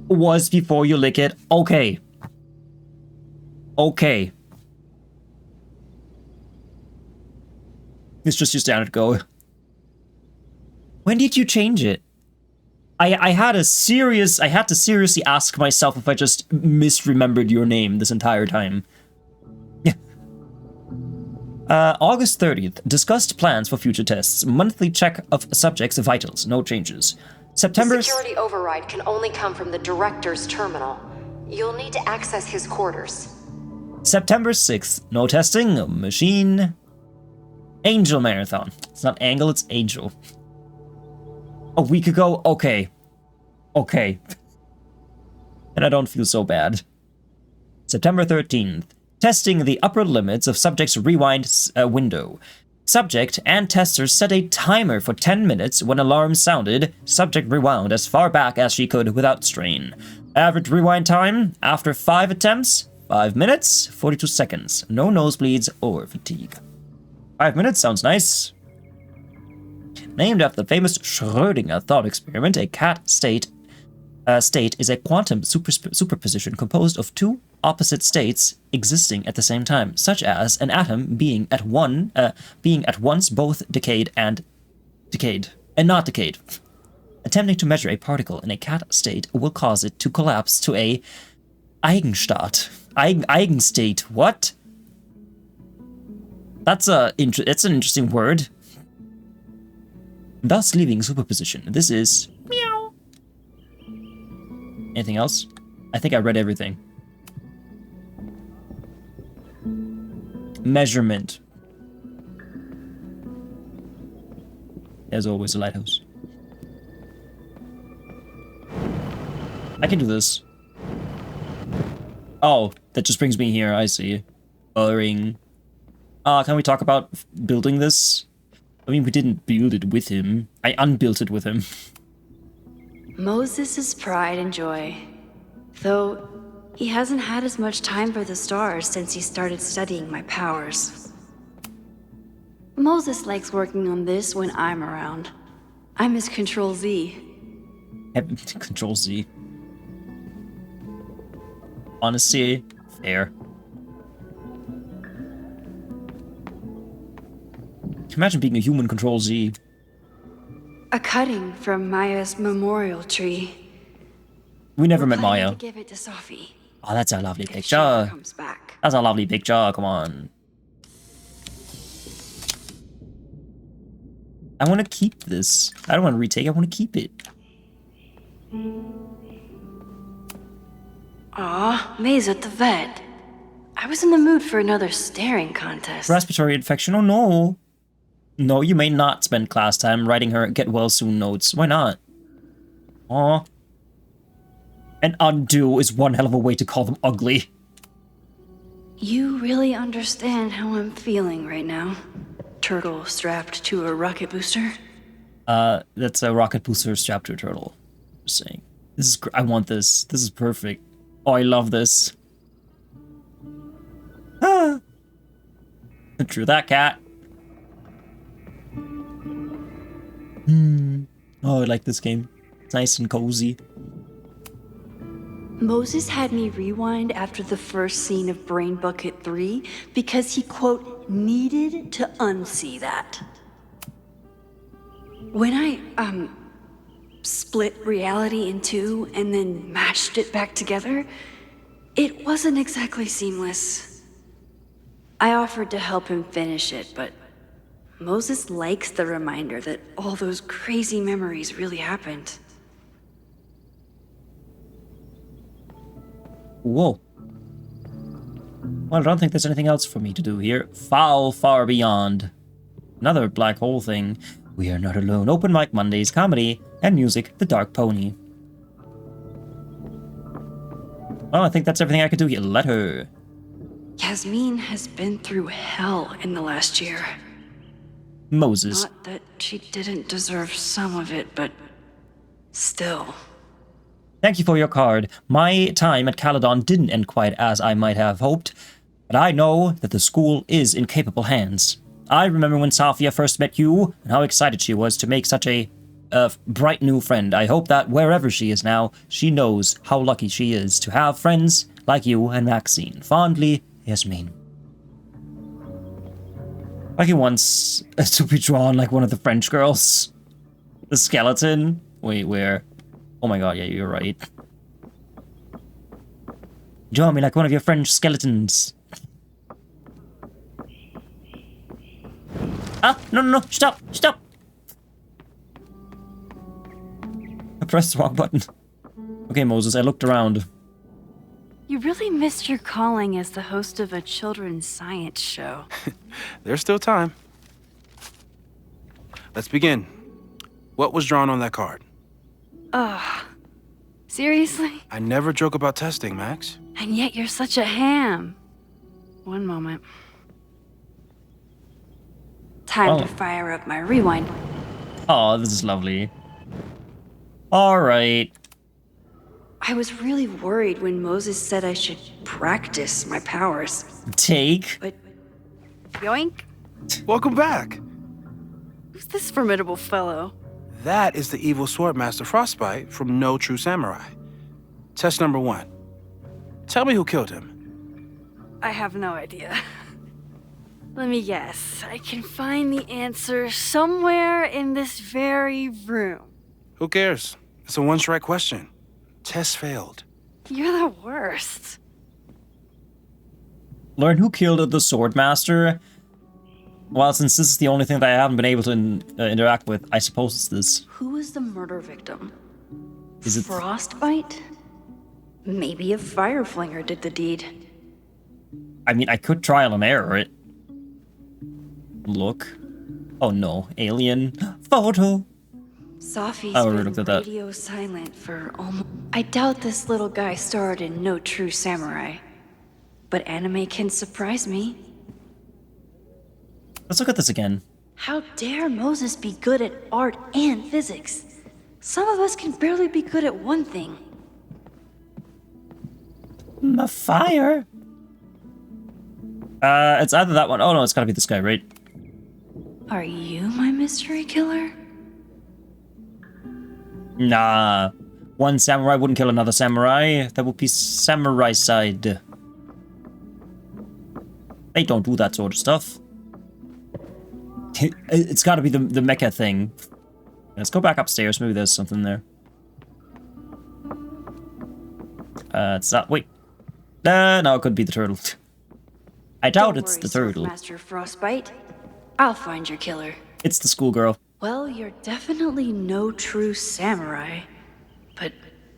[SPEAKER 1] Was before you lick it. Okay. Okay. It's just your standard go. When did you change it? I had to seriously ask myself if I just misremembered your name this entire time. Yeah. August 30th. Discussed plans for future tests. Monthly check of subjects' vitals. No changes. September...
[SPEAKER 15] The security override can only come from the director's terminal. You'll need to access his quarters.
[SPEAKER 1] September 6th. No testing. Machine. Angel Marathon. It's not Angle, it's Angel. A week ago? Okay. Okay. And I don't feel so bad. September 13th. Testing the upper limits of subject's rewind window. Subject and testers set a timer for 10 minutes. When alarm sounded, subject rewound as far back as she could without strain. Average rewind time, after 5 attempts, 5 minutes, 42 seconds. No nosebleeds or fatigue. 5 minutes sounds nice. Named after the famous Schrödinger thought experiment, a cat state is a quantum superposition composed of two opposite states existing at the same time, such as an atom being at once both decayed and not decayed. Attempting to measure a particle in a cat state will cause it to collapse to a Eigenstate. What? That's an interesting word. Thus leaving superposition. This is meow. Anything else? I think I read everything. Measurement. There's always a lighthouse. I can do this. Oh, that just brings me here. I see. Boring. Can we talk about building this? I mean, we didn't build it with him. I unbuilt it with him.
[SPEAKER 2] Moses' pride and joy. Though he hasn't had as much time for the stars since he started studying my powers. Moses likes working on this when I'm around. I'm his Control Z.
[SPEAKER 1] Control Z. Honestly, fair. Imagine being a human Control Z.
[SPEAKER 2] A cutting from Maya's memorial tree.
[SPEAKER 1] We never met Maya.
[SPEAKER 2] To give it to Sophie.
[SPEAKER 1] Oh, that's a lovely picture.
[SPEAKER 2] Comes back.
[SPEAKER 1] That's a lovely picture. Come on. I want to keep this. I don't want to retake. I want to keep it.
[SPEAKER 2] Aw, May's at the vet. I was in the mood for another staring contest.
[SPEAKER 1] Respiratory infection. Oh no. No, you may not spend class time writing her get well soon notes. Why not? Aw. And undo is one hell of a way to call them ugly.
[SPEAKER 2] You really understand how I'm feeling right now? Turtle strapped to a rocket booster?
[SPEAKER 1] That's a rocket booster strapped to a turtle. Just saying. This is I want this. This is perfect. Oh, I love this. Ah. Drew that cat. Oh, I like this game. It's nice and cozy.
[SPEAKER 2] Moses had me rewind after the first scene of Brain Bucket 3 because he, quote, needed to unsee that. When I, split reality in two and then mashed it back together, it wasn't exactly seamless. I offered to help him finish it, but Moses likes the reminder that all those crazy memories really happened.
[SPEAKER 1] Whoa. Well, I don't think there's anything else for me to do here. Far beyond. Another black hole thing. We are not alone. Open mic Mondays, comedy, and music, The Dark Pony. Well, I think that's everything I could do here. Letter.
[SPEAKER 2] Yasmin has been through hell in the last year.
[SPEAKER 1] Moses.
[SPEAKER 2] Not that she didn't deserve some of it, but still.
[SPEAKER 1] Thank you for your card. My time at Caledon didn't end quite as I might have hoped, but I know that the school is in capable hands. I remember when Safia first met you, and how excited she was to make such a bright new friend. I hope that wherever she is now, she knows how lucky she is to have friends like you and Maxine. Fondly, Yasmin. Like he wants to be drawn like one of the French girls. The skeleton? Wait, where? Oh my god, yeah, you're right. Draw me like one of your French skeletons. Ah, no, no, no, stop, stop! I pressed the wrong button. Okay, Moses, I looked around.
[SPEAKER 2] You really missed your calling as the host of a children's science show.
[SPEAKER 13] There's still time. Let's begin. What was drawn on that card?
[SPEAKER 2] Ugh. Seriously?
[SPEAKER 13] I never joke about testing, Max.
[SPEAKER 2] And yet you're such a ham. One moment. Time to fire up my rewind.
[SPEAKER 1] Oh, this is lovely. Alright.
[SPEAKER 2] I was really worried when Moses said I should practice my powers.
[SPEAKER 1] Take.
[SPEAKER 2] But... yoink.
[SPEAKER 13] Welcome back.
[SPEAKER 2] Who's this formidable fellow?
[SPEAKER 13] That is the evil sword master Frostbite from No True Samurai. Test number 1. Tell me who killed him.
[SPEAKER 2] I have no idea. Let me guess. I can find the answer somewhere in this very room.
[SPEAKER 13] Who cares? It's a one-strike question. Test failed.
[SPEAKER 2] You're the worst.
[SPEAKER 1] Learn who killed the Swordmaster. Well, since this is the only thing that I haven't been able to interact with, I suppose it's this.
[SPEAKER 2] Who was the murder victim?
[SPEAKER 1] Is it
[SPEAKER 2] Frostbite? Maybe a fire flinger did the deed.
[SPEAKER 1] I mean, I could trial and error it. Look. Oh no, alien photo.
[SPEAKER 2] Sophie's
[SPEAKER 1] I already
[SPEAKER 2] been
[SPEAKER 1] looked at that.
[SPEAKER 2] radio silent for almost... I doubt this little guy starred in No True Samurai. But anime can surprise me.
[SPEAKER 1] Let's look at this again.
[SPEAKER 2] How dare Moses be good at art and physics? Some of us can barely be good at one thing.
[SPEAKER 1] My fire. It's either that one. Oh no, it's gotta be this guy, right?
[SPEAKER 2] Are you my mystery killer?
[SPEAKER 1] Nah. One samurai wouldn't kill another samurai. That would be samurai-side. They don't do that sort of stuff. It's gotta be the mecha thing. Let's go back upstairs. Maybe there's something there. It's not... Wait. No, it could be the turtle. I doubt it's the turtle.
[SPEAKER 2] Master Frostbite. I'll find your killer.
[SPEAKER 1] It's the schoolgirl.
[SPEAKER 2] Well, you're definitely no true samurai. But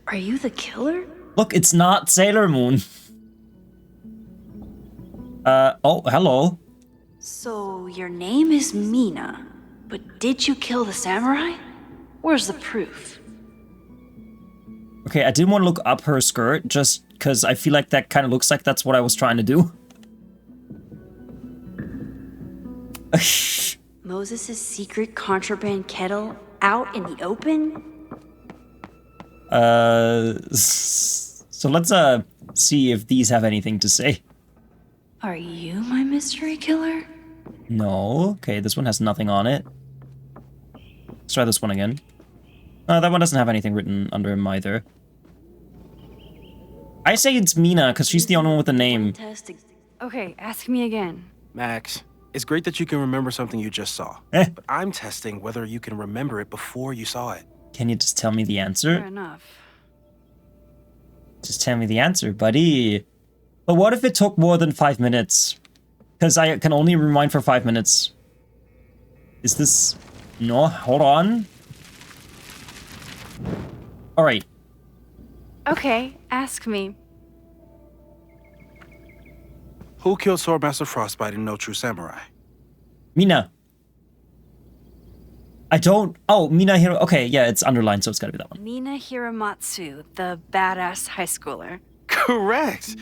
[SPEAKER 2] are you the killer?
[SPEAKER 1] Look, it's not Sailor Moon. Oh, hello.
[SPEAKER 2] So, your name is Mina, but did you kill the samurai? Where's the proof?
[SPEAKER 1] Okay, I didn't want to look up her skirt, just because I feel like that kind of looks like that's what I was trying to do.
[SPEAKER 2] Moses' secret contraband kettle out in the open?
[SPEAKER 1] So let's, see if these have anything to say.
[SPEAKER 2] Are you my mystery killer?
[SPEAKER 1] No. Okay, this one has nothing on it. Let's try this one again. That one doesn't have anything written under him either. I say it's Mina, because she's the only one with a name.
[SPEAKER 2] Okay, ask me again.
[SPEAKER 13] Max, it's great that you can remember something you just saw. But I'm testing whether you can remember it before you saw it.
[SPEAKER 1] Can you just tell me the answer?
[SPEAKER 2] Fair enough.
[SPEAKER 1] Just tell me the answer, buddy. But what if it took more than 5 minutes? Because I can only rewind for 5 minutes. Is this... No, hold on. Alright.
[SPEAKER 2] Okay, ask me.
[SPEAKER 13] Who killed Swordmaster Frostbite in No True Samurai?
[SPEAKER 1] Mina. I don't... Oh, Mina Hiro... Okay, yeah, it's underlined, so it's gotta be that one.
[SPEAKER 2] Mina Hiramatsu, the badass high schooler.
[SPEAKER 13] Correct!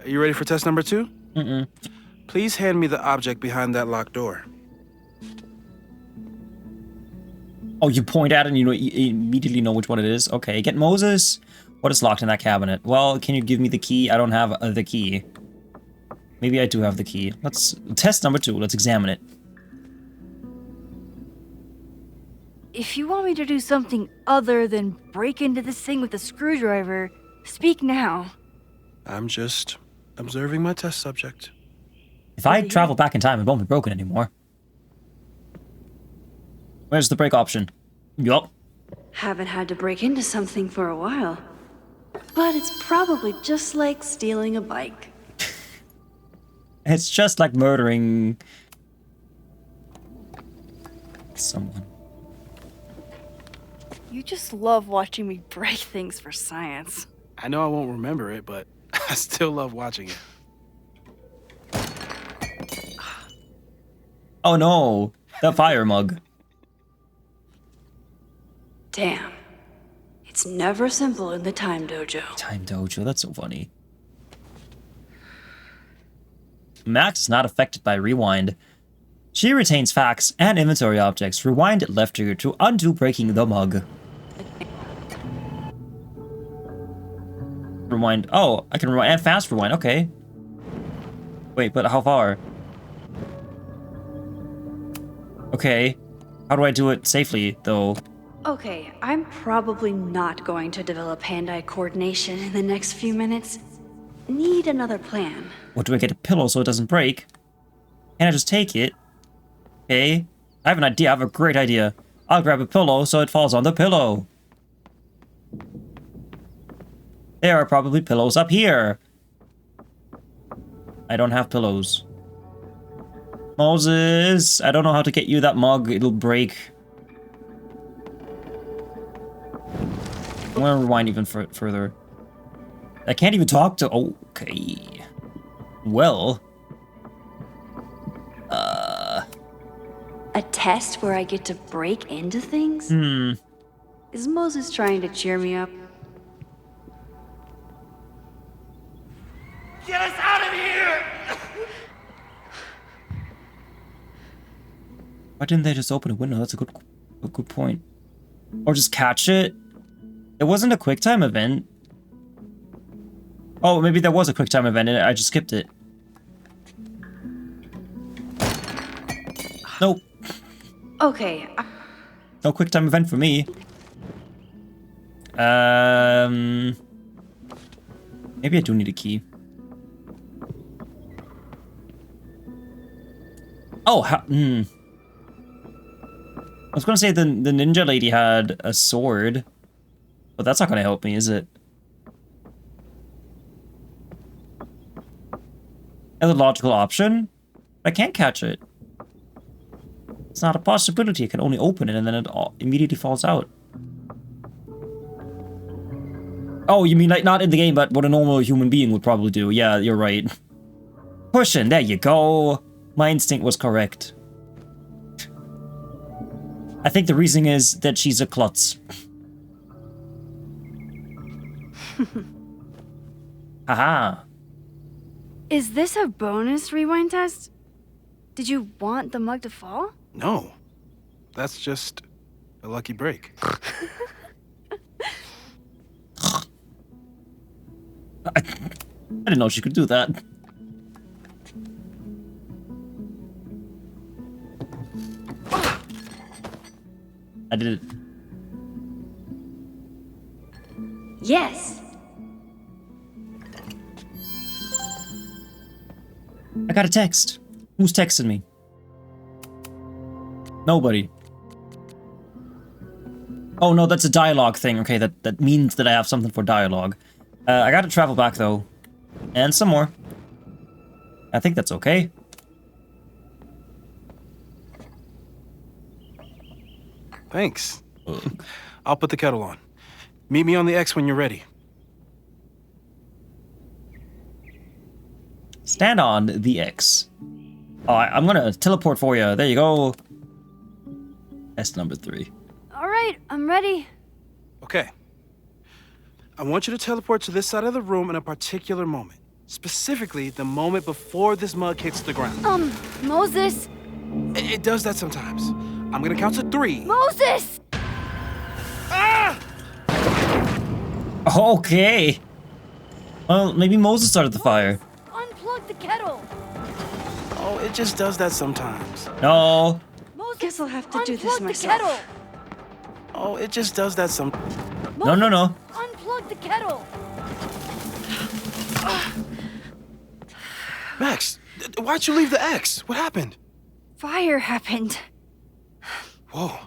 [SPEAKER 13] Are you ready for test number 2?
[SPEAKER 1] Mm-mm.
[SPEAKER 13] Please hand me the object behind that locked door.
[SPEAKER 1] Oh, you point at it and you immediately know which one it is? Okay, get Moses. What is locked in that cabinet? Well, can you give me the key? I don't have the key. Maybe I do have the key. Let's... Test number 2. Let's examine it.
[SPEAKER 2] If you want me to do something other than break into this thing with a screwdriver, speak now.
[SPEAKER 13] I'm just observing my test subject.
[SPEAKER 1] If I travel back in time, it won't be broken anymore. Where's the break option? Yup.
[SPEAKER 2] Haven't had to break into something for a while. But it's probably just like stealing a bike.
[SPEAKER 1] It's just like murdering someone.
[SPEAKER 2] You just love watching me break things for science.
[SPEAKER 13] I know I won't remember it, but I still love watching it.
[SPEAKER 1] Oh no, the fire mug.
[SPEAKER 2] Damn. It's never simple in the Time Dojo.
[SPEAKER 1] Time Dojo, that's so funny. Max is not affected by Rewind. She retains facts and inventory objects. Rewind left trigger to undo breaking the mug. Rewind. Oh, I can rewind and fast rewind. Okay. Wait, but how far? Okay. How do I do it safely, though?
[SPEAKER 2] Okay, I'm probably not going to develop hand-eye coordination in the next few minutes. Need another plan.
[SPEAKER 1] What do I get a pillow so it doesn't break? Can I just take it? Okay. I have an idea. I have a great idea. I'll grab a pillow so it falls on the pillow. There are probably pillows up here. I don't have pillows. Moses, I don't know how to get you that mug. It'll break. I'm gonna rewind even further. I can't even talk to... Okay. Well.
[SPEAKER 2] A test where I get to break into things? Is Moses trying to cheer me up?
[SPEAKER 8] Get us out of here!
[SPEAKER 1] Why didn't they just open a window? That's a good point. Or just catch it? It wasn't a QuickTime event. Oh, maybe there was a QuickTime event and I just skipped it. Nope.
[SPEAKER 2] Okay.
[SPEAKER 1] No QuickTime event for me. Maybe I do need a key. Oh, I was gonna say the ninja lady had a sword, but that's not gonna help me, is it? As a logical option, I can't catch it. It's not a possibility. I can only open it and then it immediately falls out. Oh, you mean like not in the game, but what a normal human being would probably do. Yeah, you're right. Pushing, there you go. My instinct was correct. I think the reason is that she's a klutz. Haha.
[SPEAKER 2] Is this a bonus rewind test? Did you want the mug to fall?
[SPEAKER 13] No. That's just a lucky break.
[SPEAKER 1] I didn't know she could do that. I did it.
[SPEAKER 2] Yes.
[SPEAKER 1] I got a text. Who's texting me? Nobody. Oh no, that's a dialogue thing. Okay, that means that I have something for dialogue. I gotta travel back though. And some more. I think that's okay.
[SPEAKER 13] Thanks. I'll put the kettle on. Meet me on the X when you're ready.
[SPEAKER 1] Stand on the X. Oh, I'm gonna teleport for you. There you go. That's number 3.
[SPEAKER 2] All right, I'm ready.
[SPEAKER 13] Okay. I want you to teleport to this side of the room in a particular moment. Specifically, the moment before this mug hits the ground.
[SPEAKER 2] Moses!
[SPEAKER 13] It does that sometimes. I'm gonna count to 3.
[SPEAKER 2] Moses!
[SPEAKER 13] Ah!
[SPEAKER 1] Okay. Well, maybe Moses started the fire.
[SPEAKER 2] Unplug the kettle!
[SPEAKER 13] Oh, it just does that sometimes.
[SPEAKER 1] No.
[SPEAKER 2] Moses, guess I'll have to do this
[SPEAKER 4] the
[SPEAKER 2] myself.
[SPEAKER 4] kettle!
[SPEAKER 13] Oh, it just does that some.
[SPEAKER 1] No.
[SPEAKER 4] Unplug the kettle!
[SPEAKER 13] Max, why'd you leave the X? What happened?
[SPEAKER 2] Fire happened.
[SPEAKER 13] Whoa.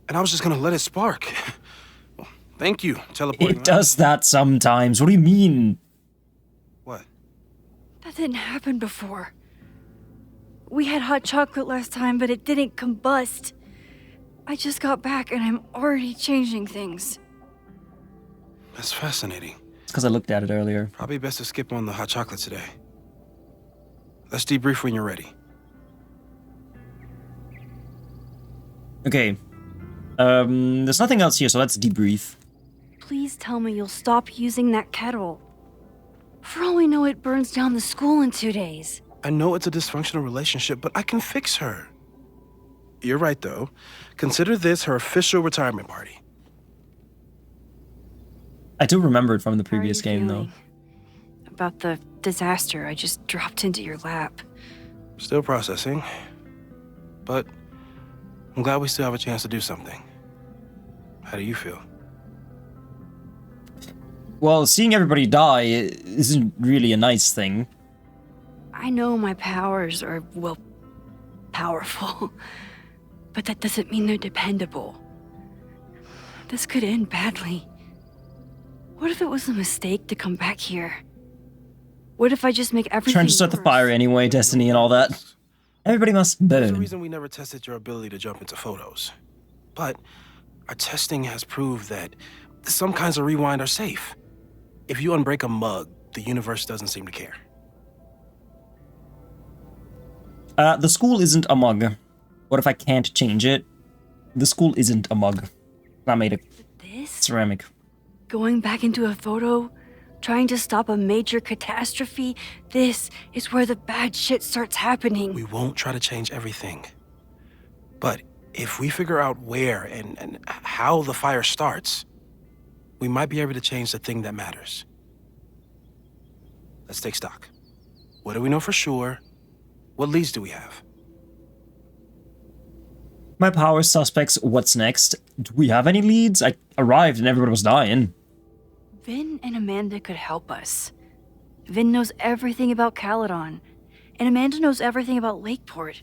[SPEAKER 13] and I was just gonna let it spark. Well, thank you, teleporting.
[SPEAKER 1] It does that sometimes. What do you mean?
[SPEAKER 13] What?
[SPEAKER 2] That didn't happen before. We had hot chocolate last time, but it didn't combust. I just got back and I'm already changing things.
[SPEAKER 13] That's fascinating.
[SPEAKER 1] It's because I looked at it earlier.
[SPEAKER 13] Probably best to skip on the hot chocolate today. Let's debrief when you're ready.
[SPEAKER 1] Okay. There's nothing else here, so let's debrief.
[SPEAKER 2] Please tell me you'll stop using that kettle. For all we know, it burns down the school in 2 days.
[SPEAKER 13] I know it's a dysfunctional relationship, but I can fix her. You're right, though. Consider this her official retirement party.
[SPEAKER 1] I do remember it from the previous game, though.
[SPEAKER 2] About the disaster I just dropped into your lap.
[SPEAKER 13] Still processing. But I'm glad we still have a chance to do something. How do you feel?
[SPEAKER 1] Well, seeing everybody die isn't really a nice thing.
[SPEAKER 2] I know my powers are, well, powerful. But that doesn't mean they're dependable. This could end badly. What if it was a mistake to come back here? What if I just make everything
[SPEAKER 1] Trying to start the fire anyway, Destiny and all that. Everybody must
[SPEAKER 13] There's a
[SPEAKER 1] burn.
[SPEAKER 13] reason we never tested your ability to jump into photos. But our testing has proved that some kinds of rewind are safe. If you unbreak a mug, the universe doesn't seem to care.
[SPEAKER 1] The school isn't a mug. What if I can't change it? The school isn't a mug. Not made of ceramic.
[SPEAKER 2] Going back into a photo, trying to stop a major catastrophe, this is where the bad shit starts happening.
[SPEAKER 13] We won't try to change everything. But if we figure out where and how the fire starts, we might be able to change the thing that matters. Let's take stock. What do we know for sure? What leads do we have?
[SPEAKER 1] My power suspects, what's next? Do we have any leads? I arrived and everyone was dying.
[SPEAKER 2] Vin and Amanda could help us. Vin knows everything about Caledon, and Amanda knows everything about Lakeport.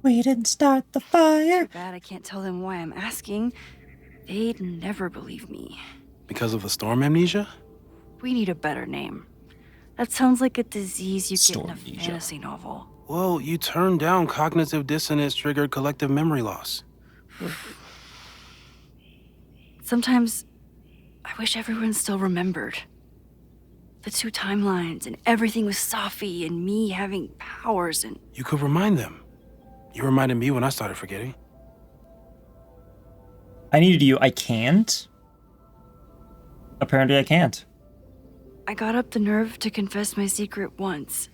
[SPEAKER 1] We didn't start the fire.
[SPEAKER 2] Too bad I can't tell them why I'm asking. They'd never believe me.
[SPEAKER 13] Because of the storm amnesia?
[SPEAKER 2] We need a better name. That sounds like a disease you get in a
[SPEAKER 1] Stormnesia.
[SPEAKER 2] fantasy novel.
[SPEAKER 13] Well, you turned down cognitive dissonance triggered collective memory loss.
[SPEAKER 2] Sometimes I wish everyone still remembered. The 2 timelines and everything with Safi and me having powers and...
[SPEAKER 13] You could remind them. You reminded me when I started forgetting.
[SPEAKER 1] I needed you. I can't? Apparently I can't.
[SPEAKER 2] I got up the nerve to confess my secret once.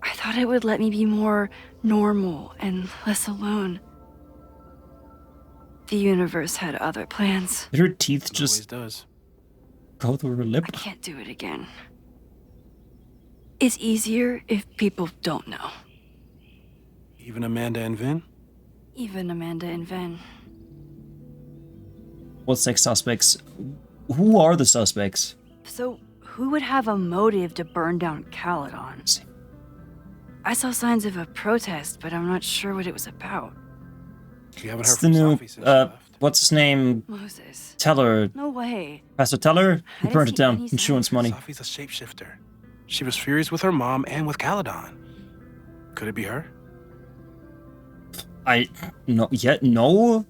[SPEAKER 2] I thought it would let me be more normal and less alone. The universe had other plans.
[SPEAKER 1] Did her teeth
[SPEAKER 13] It always
[SPEAKER 1] just
[SPEAKER 13] does.
[SPEAKER 1] go through her lip?
[SPEAKER 2] I can't do it again. It's easier if people don't know.
[SPEAKER 13] Even Amanda and Vin?
[SPEAKER 2] Even Amanda and Vin.
[SPEAKER 1] What's next, suspects? Who are the suspects?
[SPEAKER 2] So, who would have a motive to burn down Caledon? I saw signs of a protest, but I'm not sure what it was about.
[SPEAKER 13] You haven't
[SPEAKER 1] It's
[SPEAKER 13] heard
[SPEAKER 1] the
[SPEAKER 13] from
[SPEAKER 1] new,
[SPEAKER 13] Safi since she left.
[SPEAKER 1] what's his name?
[SPEAKER 2] Moses.
[SPEAKER 1] Teller.
[SPEAKER 2] No way.
[SPEAKER 1] Pastor Teller? He
[SPEAKER 2] I
[SPEAKER 1] burned
[SPEAKER 2] didn't
[SPEAKER 1] it
[SPEAKER 2] see
[SPEAKER 1] down.
[SPEAKER 2] any
[SPEAKER 1] Insurance money.
[SPEAKER 13] Safi's a shapeshifter. She was furious with her mom and with Caledon. Could it be her?
[SPEAKER 1] No?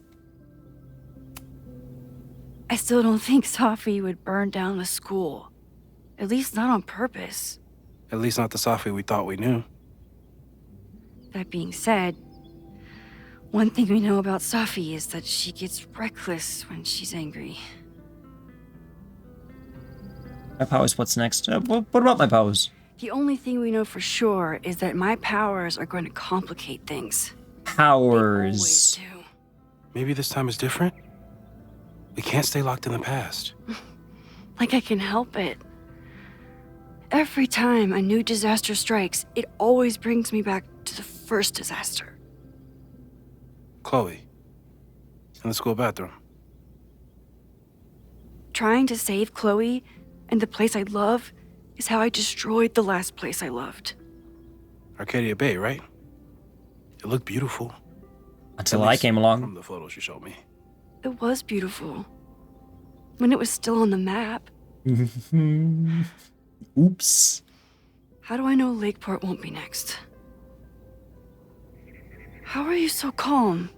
[SPEAKER 2] I still don't think Safi would burn down the school. At least not on purpose.
[SPEAKER 13] At least not the Safi we thought we knew.
[SPEAKER 2] That being said, one thing we know about Safi is that she gets reckless when she's angry.
[SPEAKER 1] My powers, what's next? What about my powers?
[SPEAKER 2] The only thing we know for sure is that my powers are going to complicate things.
[SPEAKER 1] Powers.
[SPEAKER 13] Maybe this time is different? We can't stay locked in the past.
[SPEAKER 2] Like I can help it. Every time a new disaster strikes, it always brings me back to the first disaster.
[SPEAKER 13] Chloe, in the school bathroom.
[SPEAKER 2] Trying to save Chloe and the place I love is how I destroyed the last place I loved.
[SPEAKER 13] Arcadia Bay, right? It looked beautiful.
[SPEAKER 1] Until I came along.
[SPEAKER 13] From the photos you showed me.
[SPEAKER 2] It was beautiful. When it was still on the map.
[SPEAKER 1] Oops.
[SPEAKER 2] How do I know Lakeport won't be next? How are you so calm?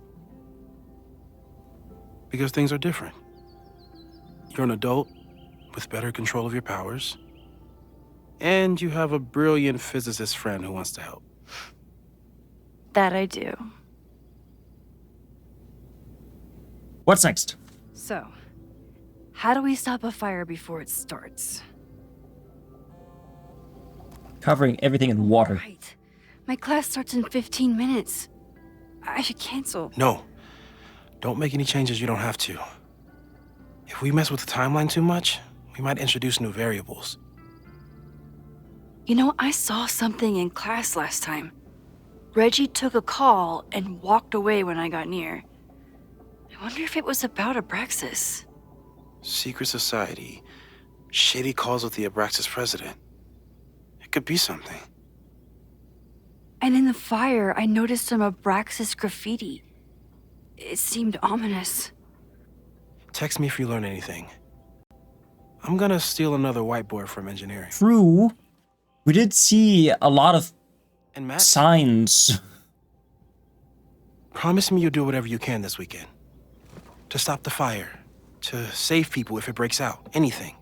[SPEAKER 13] Because things are different. You're an adult with better control of your powers. And you have a brilliant physicist friend who wants to help.
[SPEAKER 2] That I do.
[SPEAKER 1] What's next?
[SPEAKER 2] So, how do we stop a fire before it starts?
[SPEAKER 1] Covering everything in water.
[SPEAKER 2] Right. My class starts in 15 minutes. I should cancel.
[SPEAKER 13] No. Don't make any changes you don't have to. If we mess with the timeline too much, we might introduce new variables.
[SPEAKER 2] You know, I saw something in class last time. Reggie took a call and walked away when I got near. I wonder if it was about Abraxas.
[SPEAKER 13] Secret society. Shady calls with the Abraxas president. It could be something.
[SPEAKER 2] And in the fire, I noticed some Abraxas graffiti. It seemed ominous.
[SPEAKER 13] Text me if you learn anything. I'm gonna steal another whiteboard from engineering.
[SPEAKER 1] True. We did see a lot of signs.
[SPEAKER 13] Promise me you'll do whatever you can this weekend. To stop the fire. To save people if it breaks out. Anything.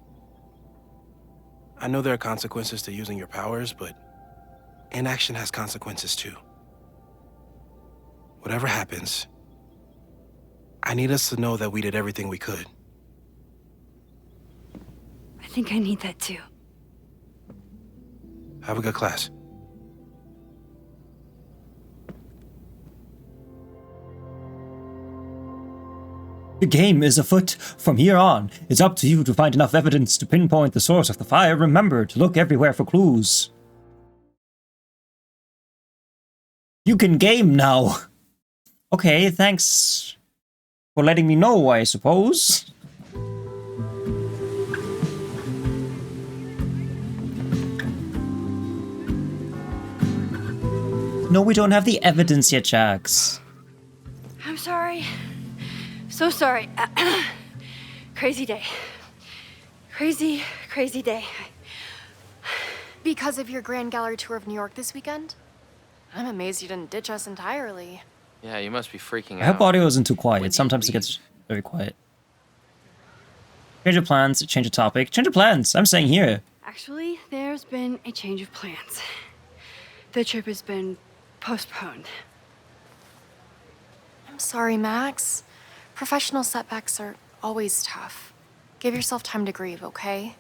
[SPEAKER 13] I know there are consequences to using your powers, but inaction has consequences too. Whatever happens, I need us to know that we did everything we could.
[SPEAKER 2] I think I need that too.
[SPEAKER 13] Have a good class.
[SPEAKER 1] The game is afoot. From here on, it's up to you to find enough evidence to pinpoint the source of the fire. Remember to look everywhere for clues. You can game now. Okay, thanks for letting me know, I suppose. No, we don't have the evidence yet, Jax.
[SPEAKER 2] I'm sorry. So sorry. Crazy day. Crazy day.
[SPEAKER 16] Because of your Grand Gallery tour of New York this weekend? I'm amazed you didn't ditch us entirely.
[SPEAKER 17] Yeah, you must be freaking
[SPEAKER 1] I
[SPEAKER 17] out.
[SPEAKER 1] hope audio isn't too quiet. Sometimes it gets very quiet. Change of plans, change of topic. Change of plans, I'm saying here.
[SPEAKER 2] Actually, there's been a change of plans. The trip has been postponed.
[SPEAKER 16] I'm sorry, Max. Professional setbacks are always tough. Give yourself time to grieve, okay?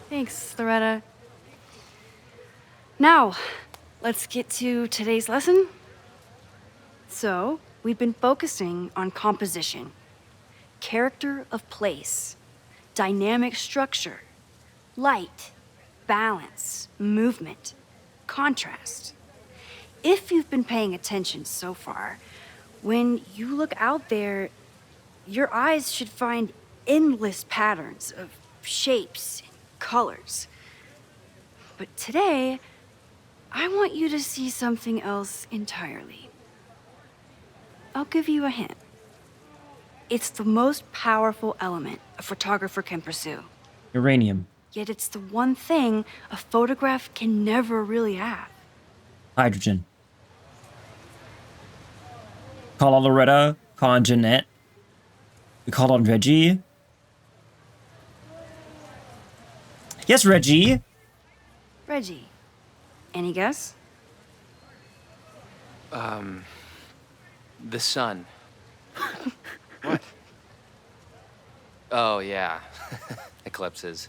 [SPEAKER 2] Thanks, Loretta. Now, let's get to today's lesson. So, we've been focusing on composition, character of place, dynamic structure, light, balance, movement, contrast. If you've been paying attention so far, when you look out there, your eyes should find endless patterns of shapes and colors. But today, I want you to see something else entirely. I'll give you a hint. It's the most powerful element a photographer can pursue.
[SPEAKER 1] Uranium.
[SPEAKER 2] Yet it's the one thing a photograph can never really have.
[SPEAKER 1] Hydrogen. Call on Loretta. Call on Jeanette. We call on Reggie. Yes, Reggie.
[SPEAKER 2] Reggie, any guess?
[SPEAKER 17] The sun. What? Oh, yeah. Eclipses.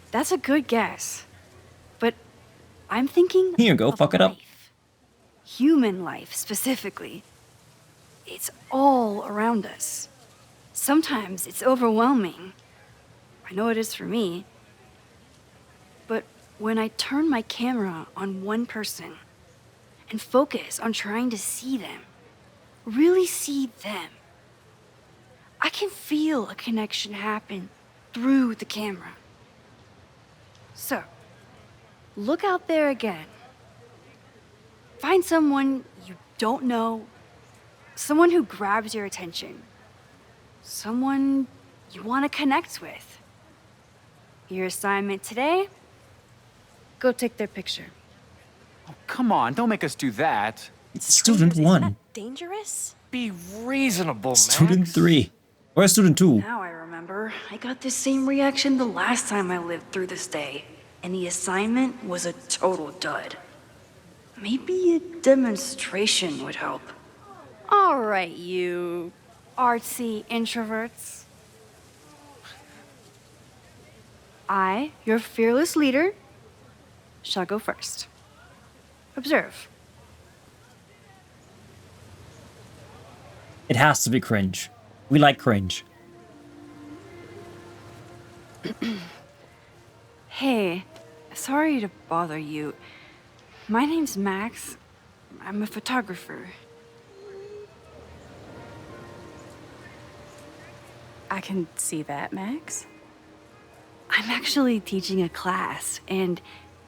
[SPEAKER 2] That's a good guess. But I'm thinking
[SPEAKER 1] Here you go, fuck it up.
[SPEAKER 2] human life, specifically. It's all around us. Sometimes it's overwhelming. I know it is for me. But when I turn my camera on one person and focus on trying to see them, really see them, I can feel a connection happen through the camera. So, look out there again. Find someone you don't know, someone who grabs your attention, someone you want to connect with. Your assignment today? Go take their picture.
[SPEAKER 18] Oh, come on, don't make us do that.
[SPEAKER 1] It's student 1.
[SPEAKER 16] Dangerous?
[SPEAKER 18] Be reasonable,
[SPEAKER 1] Student
[SPEAKER 18] Max.
[SPEAKER 1] 3. Where's student 2?
[SPEAKER 2] Now I remember. I got the same reaction the last time I lived through this day, and the assignment was a total dud. Maybe a demonstration would help. All right, you artsy introverts. I, your fearless leader, shall go first. Observe.
[SPEAKER 1] It has to be cringe. We like cringe.
[SPEAKER 2] Hey, sorry to bother you. My name's Max. I'm a photographer.
[SPEAKER 4] I can see that, Max.
[SPEAKER 2] I'm actually teaching a class, and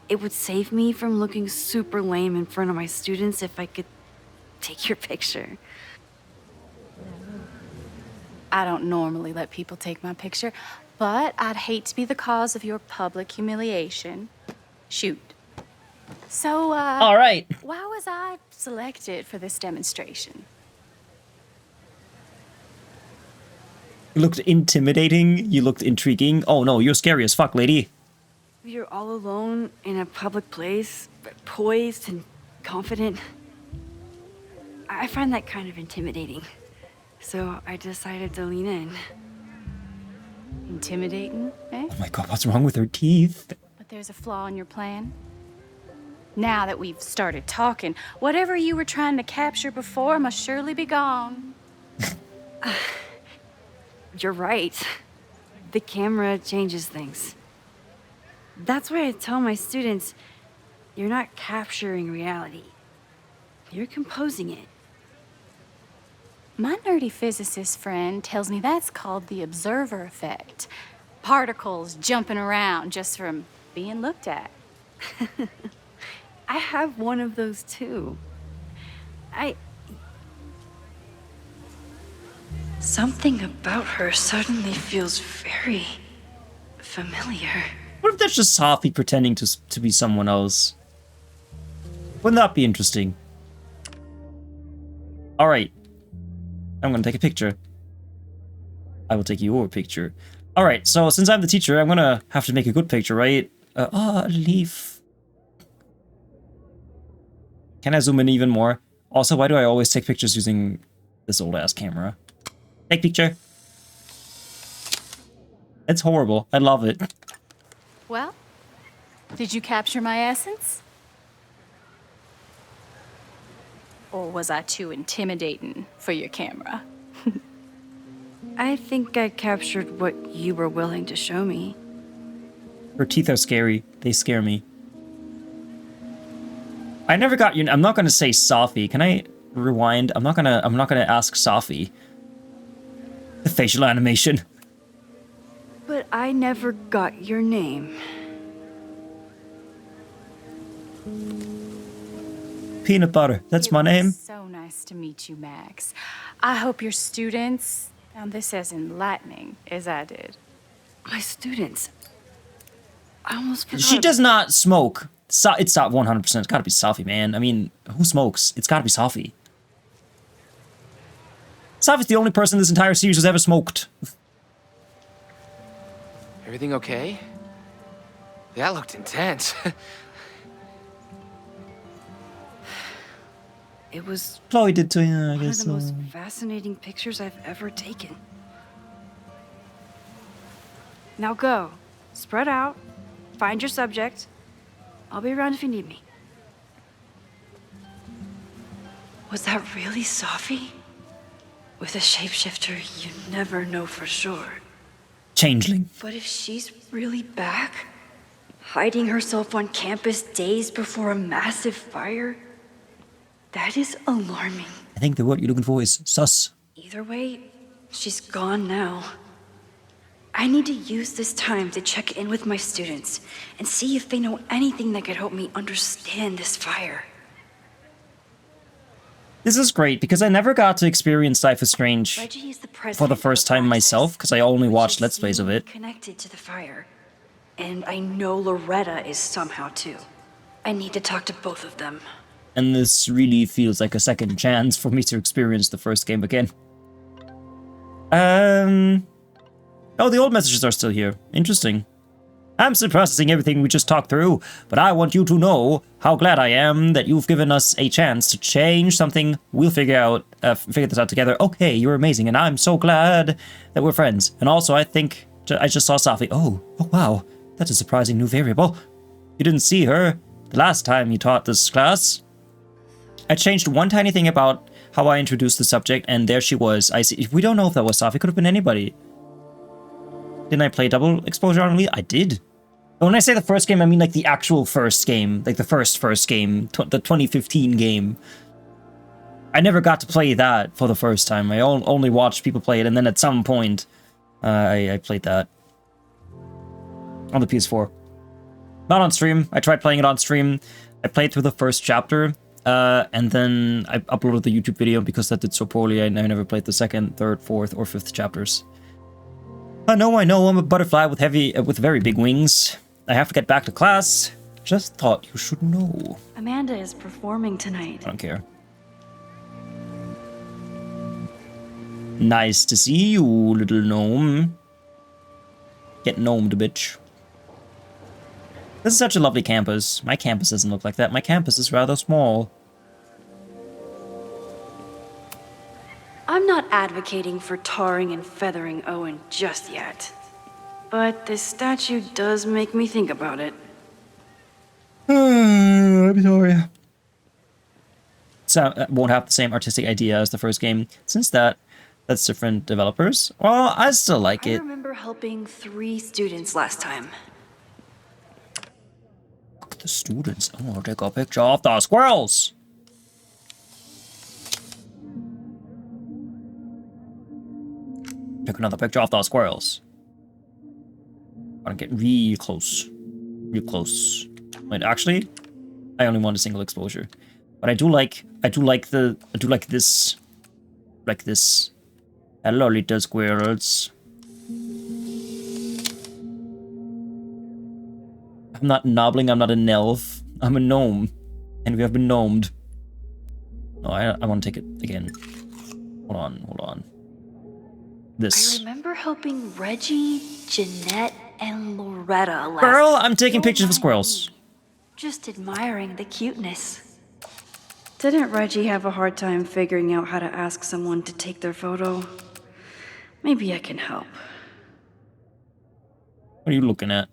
[SPEAKER 2] it would save me from looking super lame in front of my students if I could take your picture.
[SPEAKER 4] I don't normally let people take my picture, but I'd hate to be the cause of your public humiliation. Shoot. So,
[SPEAKER 1] all right.
[SPEAKER 4] Why was I selected for this demonstration?
[SPEAKER 1] You looked intimidating. You looked intriguing. Oh no, you're scary as fuck, lady.
[SPEAKER 2] You're all alone in a public place, poised and confident. I find that kind of intimidating. So I decided to lean in.
[SPEAKER 4] Intimidating, eh?
[SPEAKER 1] Oh my god, what's wrong with her teeth?
[SPEAKER 4] But there's a flaw in your plan. Now that we've started talking, whatever you were trying to capture before must surely be gone.
[SPEAKER 2] You're right. The camera changes things. That's why I tell my students, you're not capturing reality. You're composing it.
[SPEAKER 4] My nerdy physicist friend tells me that's called the observer effect. Particles jumping around just from being looked at.
[SPEAKER 2] I have one of those too. Something about her suddenly feels very familiar.
[SPEAKER 1] What if that's just Sophie pretending to be someone else? Wouldn't that be interesting? Alright. I'm gonna take a picture. I will take your picture. Alright, so since I'm the teacher, I'm gonna have to make a good picture, right? A leaf. Can I zoom in even more? Also, why do I always take pictures using this old-ass camera? Take picture. It's horrible. I love it.
[SPEAKER 4] Well, did you capture my essence? Or was I too intimidating for your camera?
[SPEAKER 2] I think I captured what you were willing to show me.
[SPEAKER 1] Her teeth are scary. They scare me. I never got you. I'm not gonna say Sophie. Can I rewind? I'm not gonna ask Sophie. The facial animation.
[SPEAKER 2] But I never got your name.
[SPEAKER 1] Peanut butter. That's my name.
[SPEAKER 4] So nice to meet you, Max. I hope your students found this as enlightening as I did.
[SPEAKER 2] My students. I almost forgot.
[SPEAKER 1] She does not smoke. It's not 100%. It's gotta be Sophie, man. I mean, who smokes? It's gotta be Sophie. Sophie's the only person in this entire series who's ever smoked.
[SPEAKER 17] Everything okay? That looked intense.
[SPEAKER 2] It was
[SPEAKER 1] Chloe did too, yeah, I
[SPEAKER 2] one of
[SPEAKER 1] guess.
[SPEAKER 2] the most fascinating pictures I've ever taken. Now go. Spread out. Find your subject. I'll be around if you need me. Was that really Sophie? With a shapeshifter, you never know for sure.
[SPEAKER 1] Changeling.
[SPEAKER 2] But if she's really back, hiding herself on campus days before a massive fire, that is alarming.
[SPEAKER 1] I think the word you're looking for is sus.
[SPEAKER 2] Either way, she's gone now. I need to use this time to check in with my students and see if they know anything that could help me understand this fire.
[SPEAKER 1] This is great because I never got to experience Life is Strange
[SPEAKER 2] Reggie is the
[SPEAKER 1] for the first time myself because I only watched Let's Plays of it.
[SPEAKER 2] Connected to the fire. And I know Loretta is somehow too. I need to talk to both of them.
[SPEAKER 1] And this really feels like a second chance for me to experience the first game again. Oh, the old messages are still here. Interesting. I'm still processing everything we just talked through, but I want you to know how glad I am that you've given us a chance to change something. We'll figure this out together. Okay, you're amazing, and I'm so glad that we're friends. And also, I think I just saw Safi. Oh, wow, that's a surprising new variable. You didn't see her the last time you taught this class. I changed one tiny thing about how I introduced the subject, and there she was. I see. We don't know if that was Safi. It could have been anybody. Didn't I play double exposure on Elite? I did. When I say the first game, I mean like the actual first game, like the first game, the 2015 game. I never got to play that for the first time. I only watched people play it, and then at some point, I played that on the PS4. Not on stream. I tried playing it on stream. I played through the first chapter, and then I uploaded the YouTube video because that did so poorly. I never played the second, third, fourth, or fifth chapters. I know, I'm a butterfly with very big wings. I have to get back to class. Just thought you should know.
[SPEAKER 2] Amanda is performing tonight.
[SPEAKER 1] I don't care. Nice to see you, little gnome. Get gnomed, bitch. This is such a lovely campus. My campus doesn't look like that. My campus is rather small.
[SPEAKER 2] I'm not advocating for tarring and feathering Owen just yet. But this statue does make me think about it.
[SPEAKER 1] I'm sorry. So, won't have the same artistic idea as the first game. Since that's different developers. Well, I still like it.
[SPEAKER 2] I remember helping 3 students last time.
[SPEAKER 1] Look at the students. I want to take a picture of the squirrels. Take another picture of those squirrels. I want to get real close. Real close. Wait, actually, I only want a single exposure. But I do like this. Like this. Hello, little squirrels. I'm not nobbling, I'm not an elf. I'm a gnome. And we have been gnomed. No, I want to take it again. Hold on. This.
[SPEAKER 2] I remember helping Reggie, Jeanette, and Loretta last.
[SPEAKER 1] Girl, I'm taking pictures of squirrels.
[SPEAKER 2] Just admiring the cuteness. Didn't Reggie have a hard time figuring out how to ask someone to take their photo? Maybe I can help.
[SPEAKER 1] What are you looking at?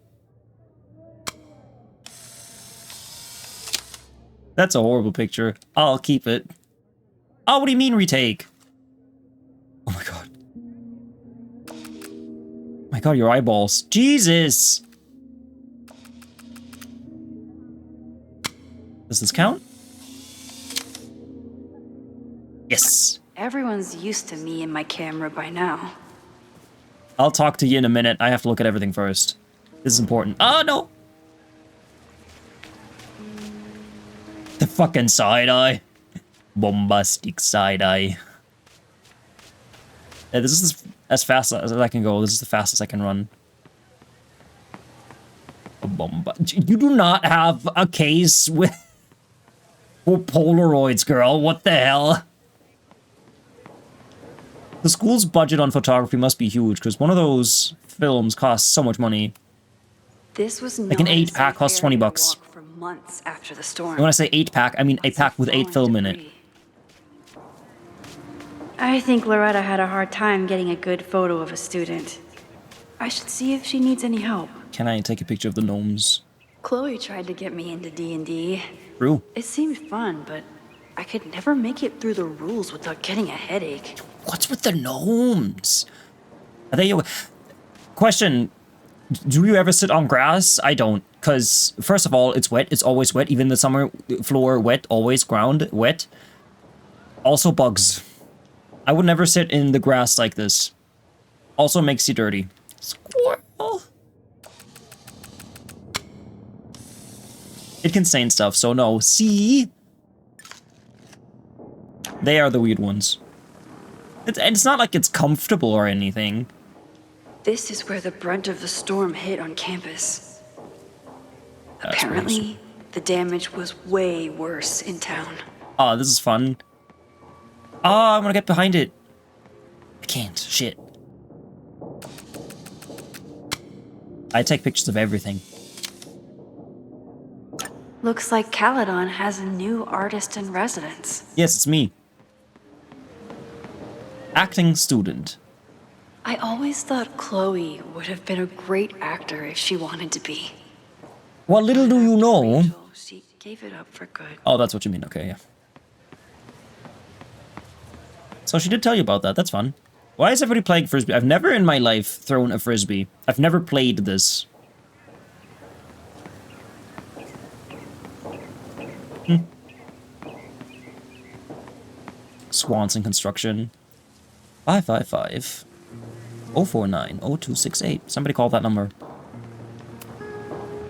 [SPEAKER 1] That's a horrible picture. I'll keep it. Oh, what do you mean retake? Oh my god. My god, your eyeballs. Jesus! Does this count? Yes.
[SPEAKER 2] Everyone's used to me and my camera by now.
[SPEAKER 1] I'll talk to you in a minute. I have to look at everything first. This is important. Oh, no! The fucking side-eye. Bombastic side-eye. Yeah, this is as fast as I can go. This is the fastest I can run. You do not have a case with for Polaroids, girl. What the hell? The school's budget on photography must be huge, because one of those films costs so much money.
[SPEAKER 2] This was
[SPEAKER 1] like an 8-pack costs $20.
[SPEAKER 2] For months after the storm.
[SPEAKER 1] And when I say 8-pack, I mean a pack with 8 film in it.
[SPEAKER 2] I think Loretta had a hard time getting a good photo of a student. I should see if she needs any help.
[SPEAKER 1] Can I take a picture of the gnomes?
[SPEAKER 2] Chloe tried to get me into D&D.
[SPEAKER 1] True.
[SPEAKER 2] It seemed fun, but I could never make it through the rules without getting a headache.
[SPEAKER 1] What's with the gnomes? Are they... Question. Do you ever sit on grass? I don't. Because, first of all, it's wet. It's always wet. Even the summer floor wet. Always ground wet. Also bugs. I would never sit in the grass like this. Also makes you dirty. Squirrel. It can stain stuff, so no. See? They are the weird ones. It's not like it's comfortable or anything.
[SPEAKER 2] This is where the brunt of the storm hit on campus. Apparently, the damage was way worse in town.
[SPEAKER 1] Oh, this is fun. Oh, I want to get behind it. I can't. Shit. I take pictures of everything.
[SPEAKER 2] Looks like Caledon has a new artist in residence.
[SPEAKER 1] Yes, it's me. Acting student.
[SPEAKER 2] I always thought Chloe would have been a great actor if she wanted to be.
[SPEAKER 1] What little do you know?
[SPEAKER 2] She gave it up for good.
[SPEAKER 1] Oh, that's what you mean. Okay, yeah. So she did tell you about that. That's fun. Why is everybody playing Frisbee? I've never in my life thrown a Frisbee. I've never played this. Swanson Construction. 555 049 0268. Somebody call that number.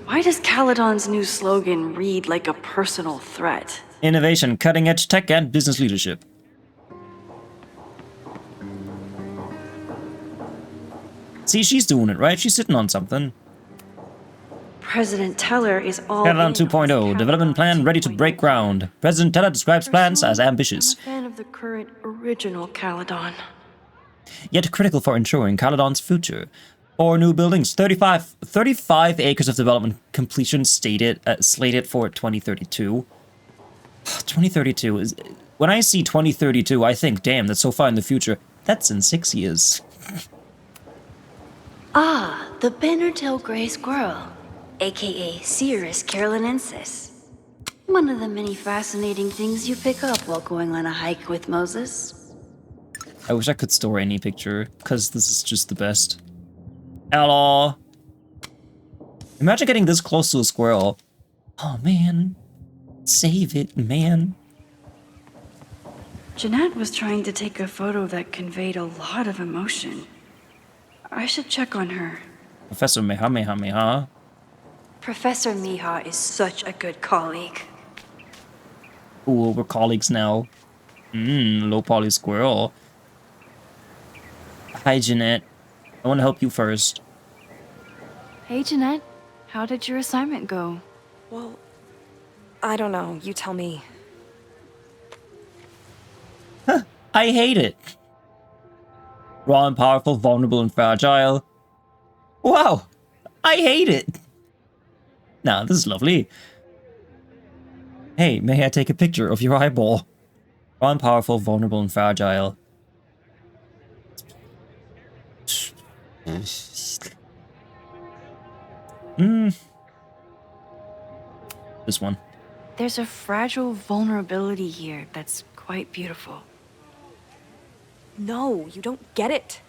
[SPEAKER 2] Why does Caledon's new slogan read like a personal threat?
[SPEAKER 1] Innovation, cutting edge tech, and business leadership. See, she's doing it, right? She's sitting on something.
[SPEAKER 2] President Teller is all
[SPEAKER 1] Caledon 2.0, development plan ready to break ground. President Teller describes plans as ambitious,
[SPEAKER 2] I'm a fan of the current original Caledon.
[SPEAKER 1] yet critical for ensuring Caledon's future. 4 new buildings, 35 acres of development completion slated for 2032. 2032 is... When I see 2032, I think, damn, that's so far in the future. That's in 6 years.
[SPEAKER 2] Ah, the Bannertail Gray Squirrel, aka Cirrus carolinensis. One of the many fascinating things you pick up while going on a hike with Moses.
[SPEAKER 1] I wish I could store any picture, because this is just the best. Hello. Imagine getting this close to a squirrel. Oh, man. Save it, man.
[SPEAKER 2] Jeanette was trying to take a photo that conveyed a lot of emotion. I should check on her.
[SPEAKER 1] Professor Meha.
[SPEAKER 2] Professor Miha is such a good colleague.
[SPEAKER 1] Ooh, we're colleagues now. Low poly squirrel. Hi, Jeanette. I want to help you first.
[SPEAKER 4] Hey, Jeanette. How did your assignment go?
[SPEAKER 19] Well, I don't know. You tell me.
[SPEAKER 1] Huh, I hate it. Raw and powerful, vulnerable and fragile. Wow, I hate it. Nah, this is lovely. Hey, may I take a picture of your eyeball? Raw and powerful, vulnerable and fragile. This one.
[SPEAKER 2] There's a fragile vulnerability here that's quite beautiful.
[SPEAKER 19] No, you don't get it.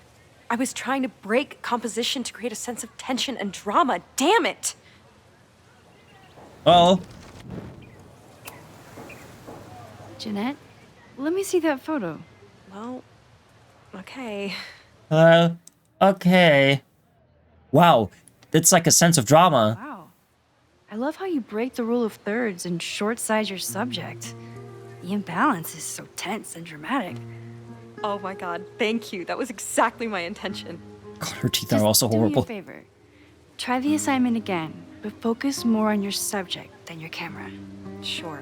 [SPEAKER 19] I was trying to break composition to create a sense of tension and drama. Damn it!
[SPEAKER 1] Oh.
[SPEAKER 4] Jeanette, let me see that photo.
[SPEAKER 19] Well, okay.
[SPEAKER 1] Okay. Wow, it's like a sense of drama.
[SPEAKER 4] Wow. I love how you break the rule of thirds and short-size your subject. The imbalance is so tense and dramatic.
[SPEAKER 19] Oh my god, thank you. That was exactly my intention.
[SPEAKER 1] God, her teeth are also horrible.
[SPEAKER 4] Do me a favor. Try the assignment again, but focus more on your subject than your camera.
[SPEAKER 19] Sure.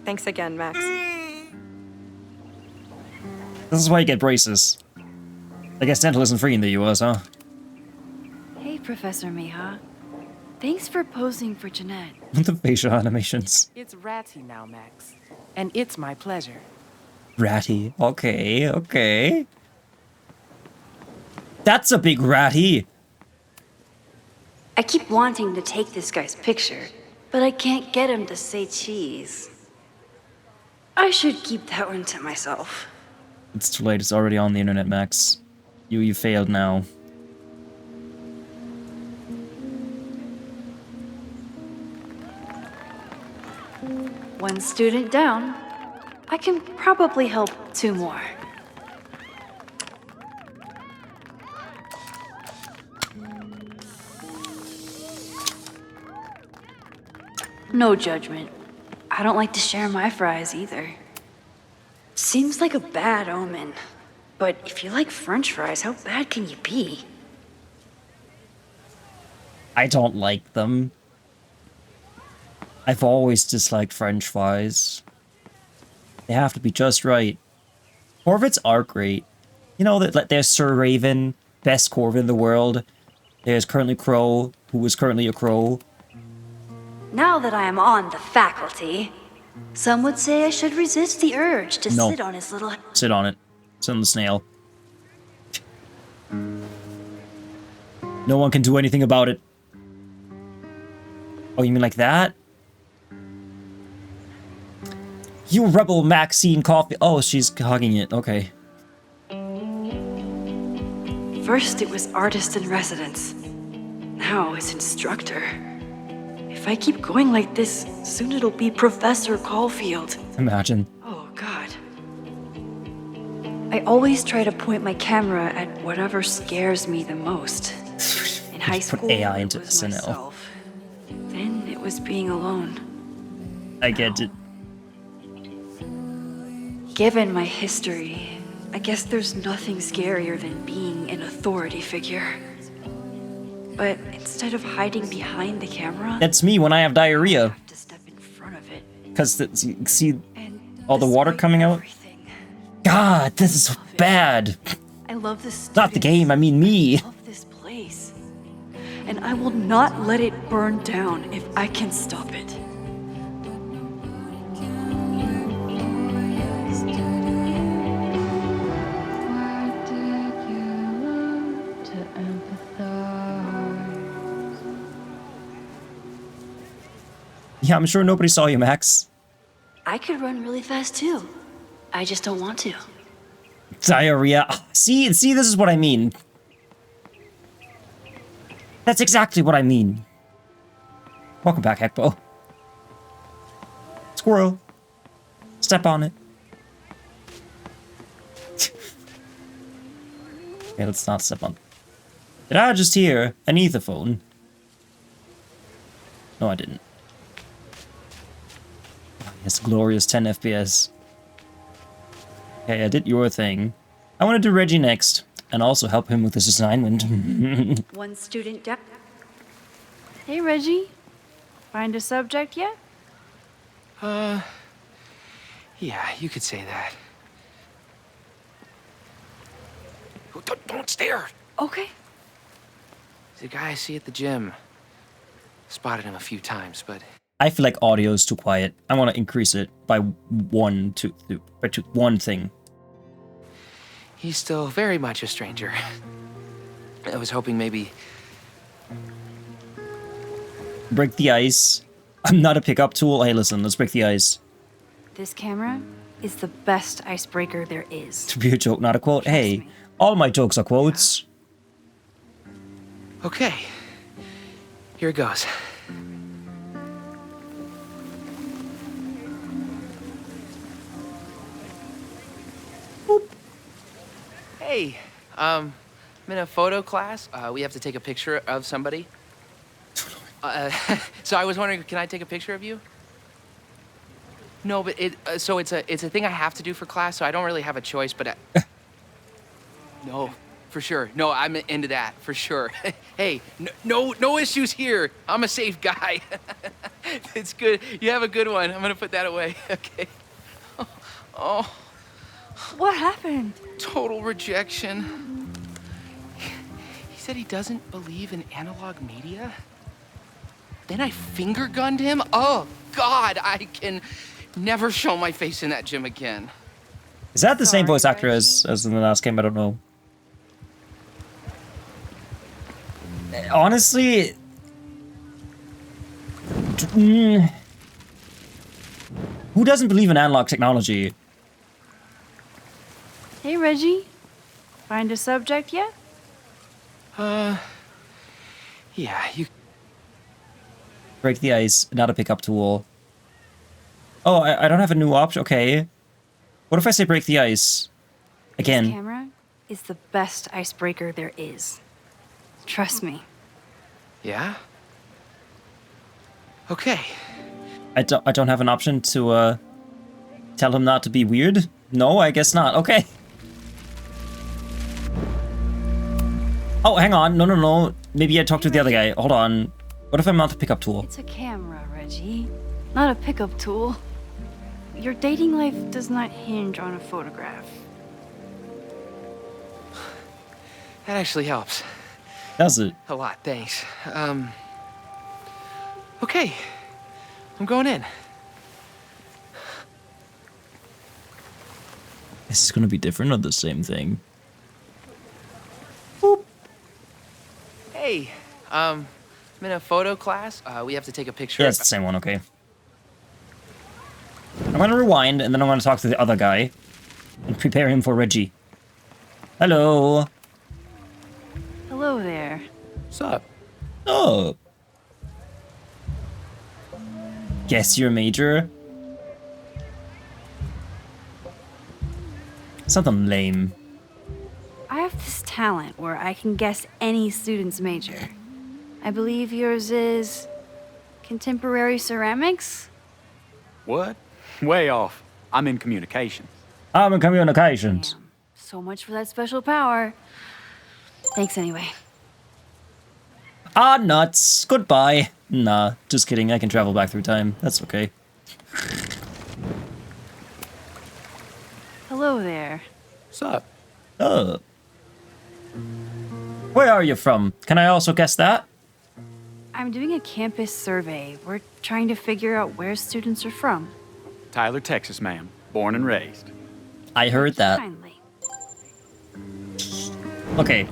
[SPEAKER 19] Thanks again, Max.
[SPEAKER 1] This is why you get braces. I guess dental isn't free in the US, huh?
[SPEAKER 4] Hey, Professor Miha. Thanks for posing for Jeanette.
[SPEAKER 1] The facial animations.
[SPEAKER 20] It's Ratty now, Max. And it's my pleasure.
[SPEAKER 1] Ratty. Okay. That's a big ratty.
[SPEAKER 2] I keep wanting to take this guy's picture, but I can't get him to say cheese. I should keep that one to myself.
[SPEAKER 1] It's too late. It's already on the internet, Max. You failed now.
[SPEAKER 2] One student down. I can probably help 2 more. No judgment. I don't like to share my fries either. Seems like a bad omen. But if you like French fries, how bad can you be?
[SPEAKER 1] I don't like them. I've always disliked French fries. They have to be just right. Corvids are great. You know, that there's Sir Raven, best Corvid in the world. There's currently Crow, who is currently a crow.
[SPEAKER 2] Now that I am on the faculty, some would say I should resist the urge to sit on his little...
[SPEAKER 1] Sit on it. Sit on the snail. No one can do anything about it. Oh, you mean like that? You rebel Maxine Coffee. Oh, she's hugging it. Okay.
[SPEAKER 2] First it was artist in residence. Now it's instructor. If I keep going like this, soon it'll be Professor Caulfield.
[SPEAKER 1] Imagine.
[SPEAKER 2] Oh, God. I always try to point my camera at whatever scares me the most. In high school,
[SPEAKER 1] put AI into
[SPEAKER 2] it was
[SPEAKER 1] SNL.
[SPEAKER 2] myself. Then it was being alone.
[SPEAKER 1] I get it.
[SPEAKER 2] Given my history, I guess there's nothing scarier than being an authority figure. But instead of hiding behind the camera...
[SPEAKER 1] That's me when I have diarrhea.
[SPEAKER 2] I have to step in front of it.
[SPEAKER 1] Because, see all the water coming out? God, this is so bad.
[SPEAKER 2] I love this.
[SPEAKER 1] Not the game, I mean me.
[SPEAKER 2] I love this place. And I will not let it burn down if I can stop it.
[SPEAKER 1] Yeah, I'm sure nobody saw you, Max.
[SPEAKER 2] I could run really fast too. I just don't want to.
[SPEAKER 1] Diarrhea. See, this is what I mean. That's exactly what I mean. Welcome back, Hekbo. Squirrel. Step on it. Okay, let's not step on. Did I just hear an etherphone? No, I didn't. It's glorious 10 FPS. Okay, I did your thing. I want to do Reggie next, and also help him with his assignment.
[SPEAKER 2] One student depth.
[SPEAKER 4] Hey, Reggie. Find a subject yet?
[SPEAKER 17] Yeah, you could say that. Oh, don't stare!
[SPEAKER 4] Okay.
[SPEAKER 17] He's a guy I see at the gym. Spotted him a few times, but...
[SPEAKER 1] I feel like audio is too quiet. I want to increase it by one thing.
[SPEAKER 17] He's still very much a stranger. I was hoping maybe...
[SPEAKER 1] Break the ice. I'm not a pickup tool. Hey, listen, let's break the ice.
[SPEAKER 4] This camera is the best icebreaker there is.
[SPEAKER 1] To be a joke, not a quote. Hey, all my jokes are quotes.
[SPEAKER 17] Okay. Here it goes. Hey, I'm in a photo class. We have to take a picture of somebody. So I was wondering, can I take a picture of you? No, but it's a thing I have to do for class, so I don't really have a choice, but no, for sure. No, I'm into that, for sure. Hey, no issues here. I'm a safe guy. It's good. You have a good one. I'm gonna put that away. Okay. Oh.
[SPEAKER 4] What happened?
[SPEAKER 17] Total rejection. He said he doesn't believe in analog media. Then I finger gunned him. Oh, God, I can never show my face in that gym again.
[SPEAKER 1] Is that the same voice actor as in the last game? I don't know. Honestly... Who doesn't believe in analog technology?
[SPEAKER 4] Hey, Reggie. Find a subject yet?
[SPEAKER 17] Yeah, you...
[SPEAKER 1] Break the ice, not a pickup tool. Oh, I don't have a new option. Okay. What if I say break the ice? Again.
[SPEAKER 4] This camera is the best icebreaker there is. Trust me.
[SPEAKER 17] Yeah? Okay.
[SPEAKER 1] I don't have an option to tell him not to be weird. No, I guess not. Okay. Oh, hang on. No. Maybe I talked to the other guy. Hold on. What if I'm not the pickup tool?
[SPEAKER 2] It's a camera, Reggie, not a pickup tool. Your dating life does not hinge on a photograph.
[SPEAKER 17] That actually helps.
[SPEAKER 1] Does it?
[SPEAKER 17] A lot, thanks. Okay. I'm going in.
[SPEAKER 1] This is gonna be different or the same thing?
[SPEAKER 17] Hey, I'm in a photo class. We have to take a picture.
[SPEAKER 1] Yeah, it's the same one, okay. I'm gonna rewind, and then I'm gonna talk to the other guy and prepare him for Reggie. Hello.
[SPEAKER 2] Hello there.
[SPEAKER 18] What's up?
[SPEAKER 1] Oh. Guess your major? Something lame.
[SPEAKER 2] I have this talent where I can guess any student's major. I believe yours is contemporary ceramics?
[SPEAKER 18] What? Way off. I'm in communications.
[SPEAKER 1] I'm in communications.
[SPEAKER 2] Damn. So much for that special power. Thanks anyway.
[SPEAKER 1] Ah, nuts. Goodbye. Nah, just kidding. I can travel back through time. That's okay.
[SPEAKER 2] Hello there.
[SPEAKER 18] What's up?
[SPEAKER 1] Oh. Where are you from? Can I also guess that?
[SPEAKER 2] I'm doing a campus survey. We're trying to figure out where students are from.
[SPEAKER 18] Tyler, Texas, ma'am. Born and raised.
[SPEAKER 1] I heard that.
[SPEAKER 2] Kindly.
[SPEAKER 1] Okay.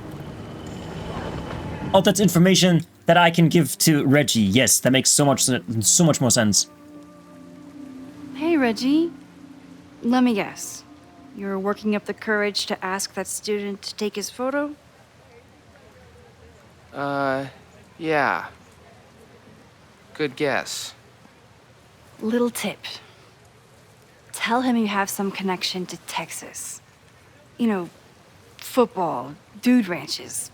[SPEAKER 1] Oh, that's information that I can give to Reggie. Yes, that makes so much more sense.
[SPEAKER 2] Hey, Reggie. Let me guess. You're working up the courage to ask that student to take his photo?
[SPEAKER 17] Yeah. Good guess.
[SPEAKER 2] Little tip. Tell him you have some connection to Texas. You know, football, dude ranches,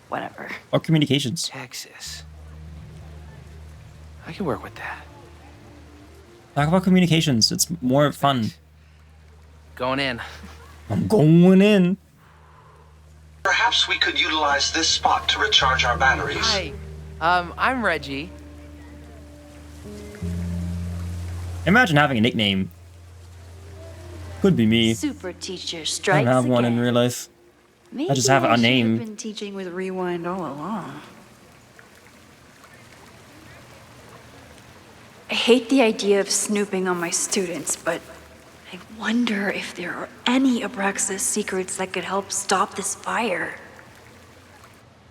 [SPEAKER 2] whatever.
[SPEAKER 1] Or communications.
[SPEAKER 17] Texas. I can work with that.
[SPEAKER 1] Talk about communications. It's more fun.
[SPEAKER 17] Going in.
[SPEAKER 1] I'm going in.
[SPEAKER 11] Perhaps we could utilize this spot to recharge our batteries.
[SPEAKER 17] Hi. I'm Reggie.
[SPEAKER 1] Imagine having a nickname. Could be me.
[SPEAKER 2] Super teacher
[SPEAKER 1] I
[SPEAKER 2] strikes
[SPEAKER 1] don't have one in
[SPEAKER 2] again.
[SPEAKER 1] real life.
[SPEAKER 2] Maybe
[SPEAKER 1] I just have a
[SPEAKER 2] should
[SPEAKER 1] name.
[SPEAKER 2] Have been teaching with Rewind all along. I hate the idea of snooping on my students, but I wonder if there are any Abraxas secrets that could help stop this fire.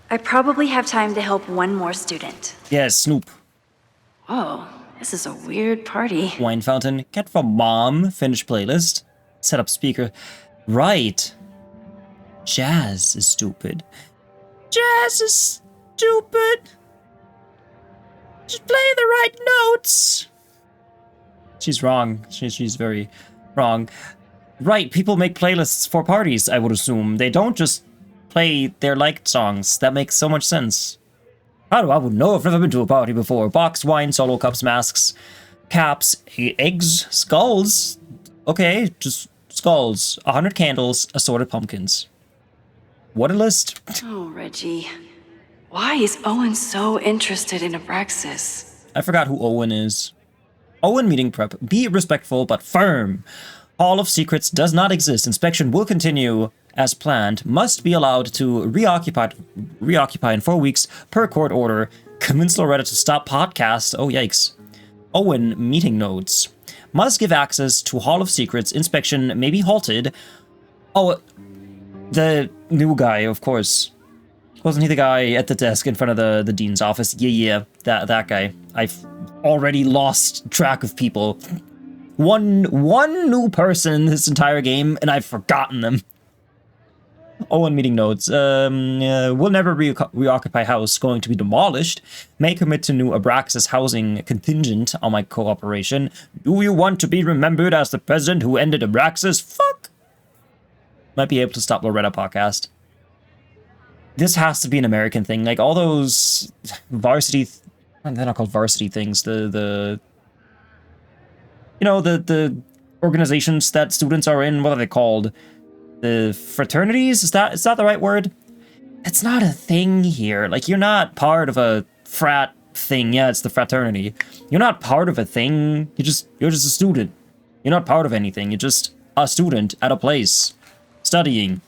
[SPEAKER 2] I probably have time to help one more student.
[SPEAKER 1] Yeah, Snoop.
[SPEAKER 2] Oh, this is a weird party.
[SPEAKER 1] Wine fountain. Get from mom. Finish playlist. Set up speaker. Right. Jazz is stupid. Jazz is stupid. Just play the right notes. She's wrong. She's very wrong. Right, people make playlists for parties, I would assume. They don't just play their liked songs. That makes so much sense. I would know. I've never been to a party before. Box, wine, solo cups, masks, caps, eggs, skulls. Okay, just skulls. 100 candles, assorted pumpkins. What a list.
[SPEAKER 2] Oh, Reggie. Why is Owen so interested in Abraxas?
[SPEAKER 1] I forgot who Owen is. Owen meeting prep. Be respectful but firm. Hall of Secrets does not exist. Inspection will continue as planned. Must be allowed to reoccupy in 4 weeks per court order. Convince Loretta to stop podcast. Oh, yikes. Owen meeting notes. Must give access to Hall of Secrets. Inspection may be halted. Oh, the new guy, of course. Wasn't he the guy at the desk in front of the dean's office? Yeah, that guy. I've already lost track of people. One new person this entire game, and I've forgotten them. Owen meeting notes. Will never reoccupy house. Going to be demolished. May commit to new Abraxas housing contingent on my cooperation. Do you want to be remembered as the president who ended Abraxas? Fuck. Might be able to stop Loretta podcast. This has to be an American thing. Like all those varsity, they're not called varsity things. The organizations that students are in. What are they called? The fraternities? Is that the right word? It's not a thing here. Like, you're not part of a frat thing. Yeah, it's the fraternity. You're not part of a thing. You're just a student. You're not part of anything. You're just a student at a place studying.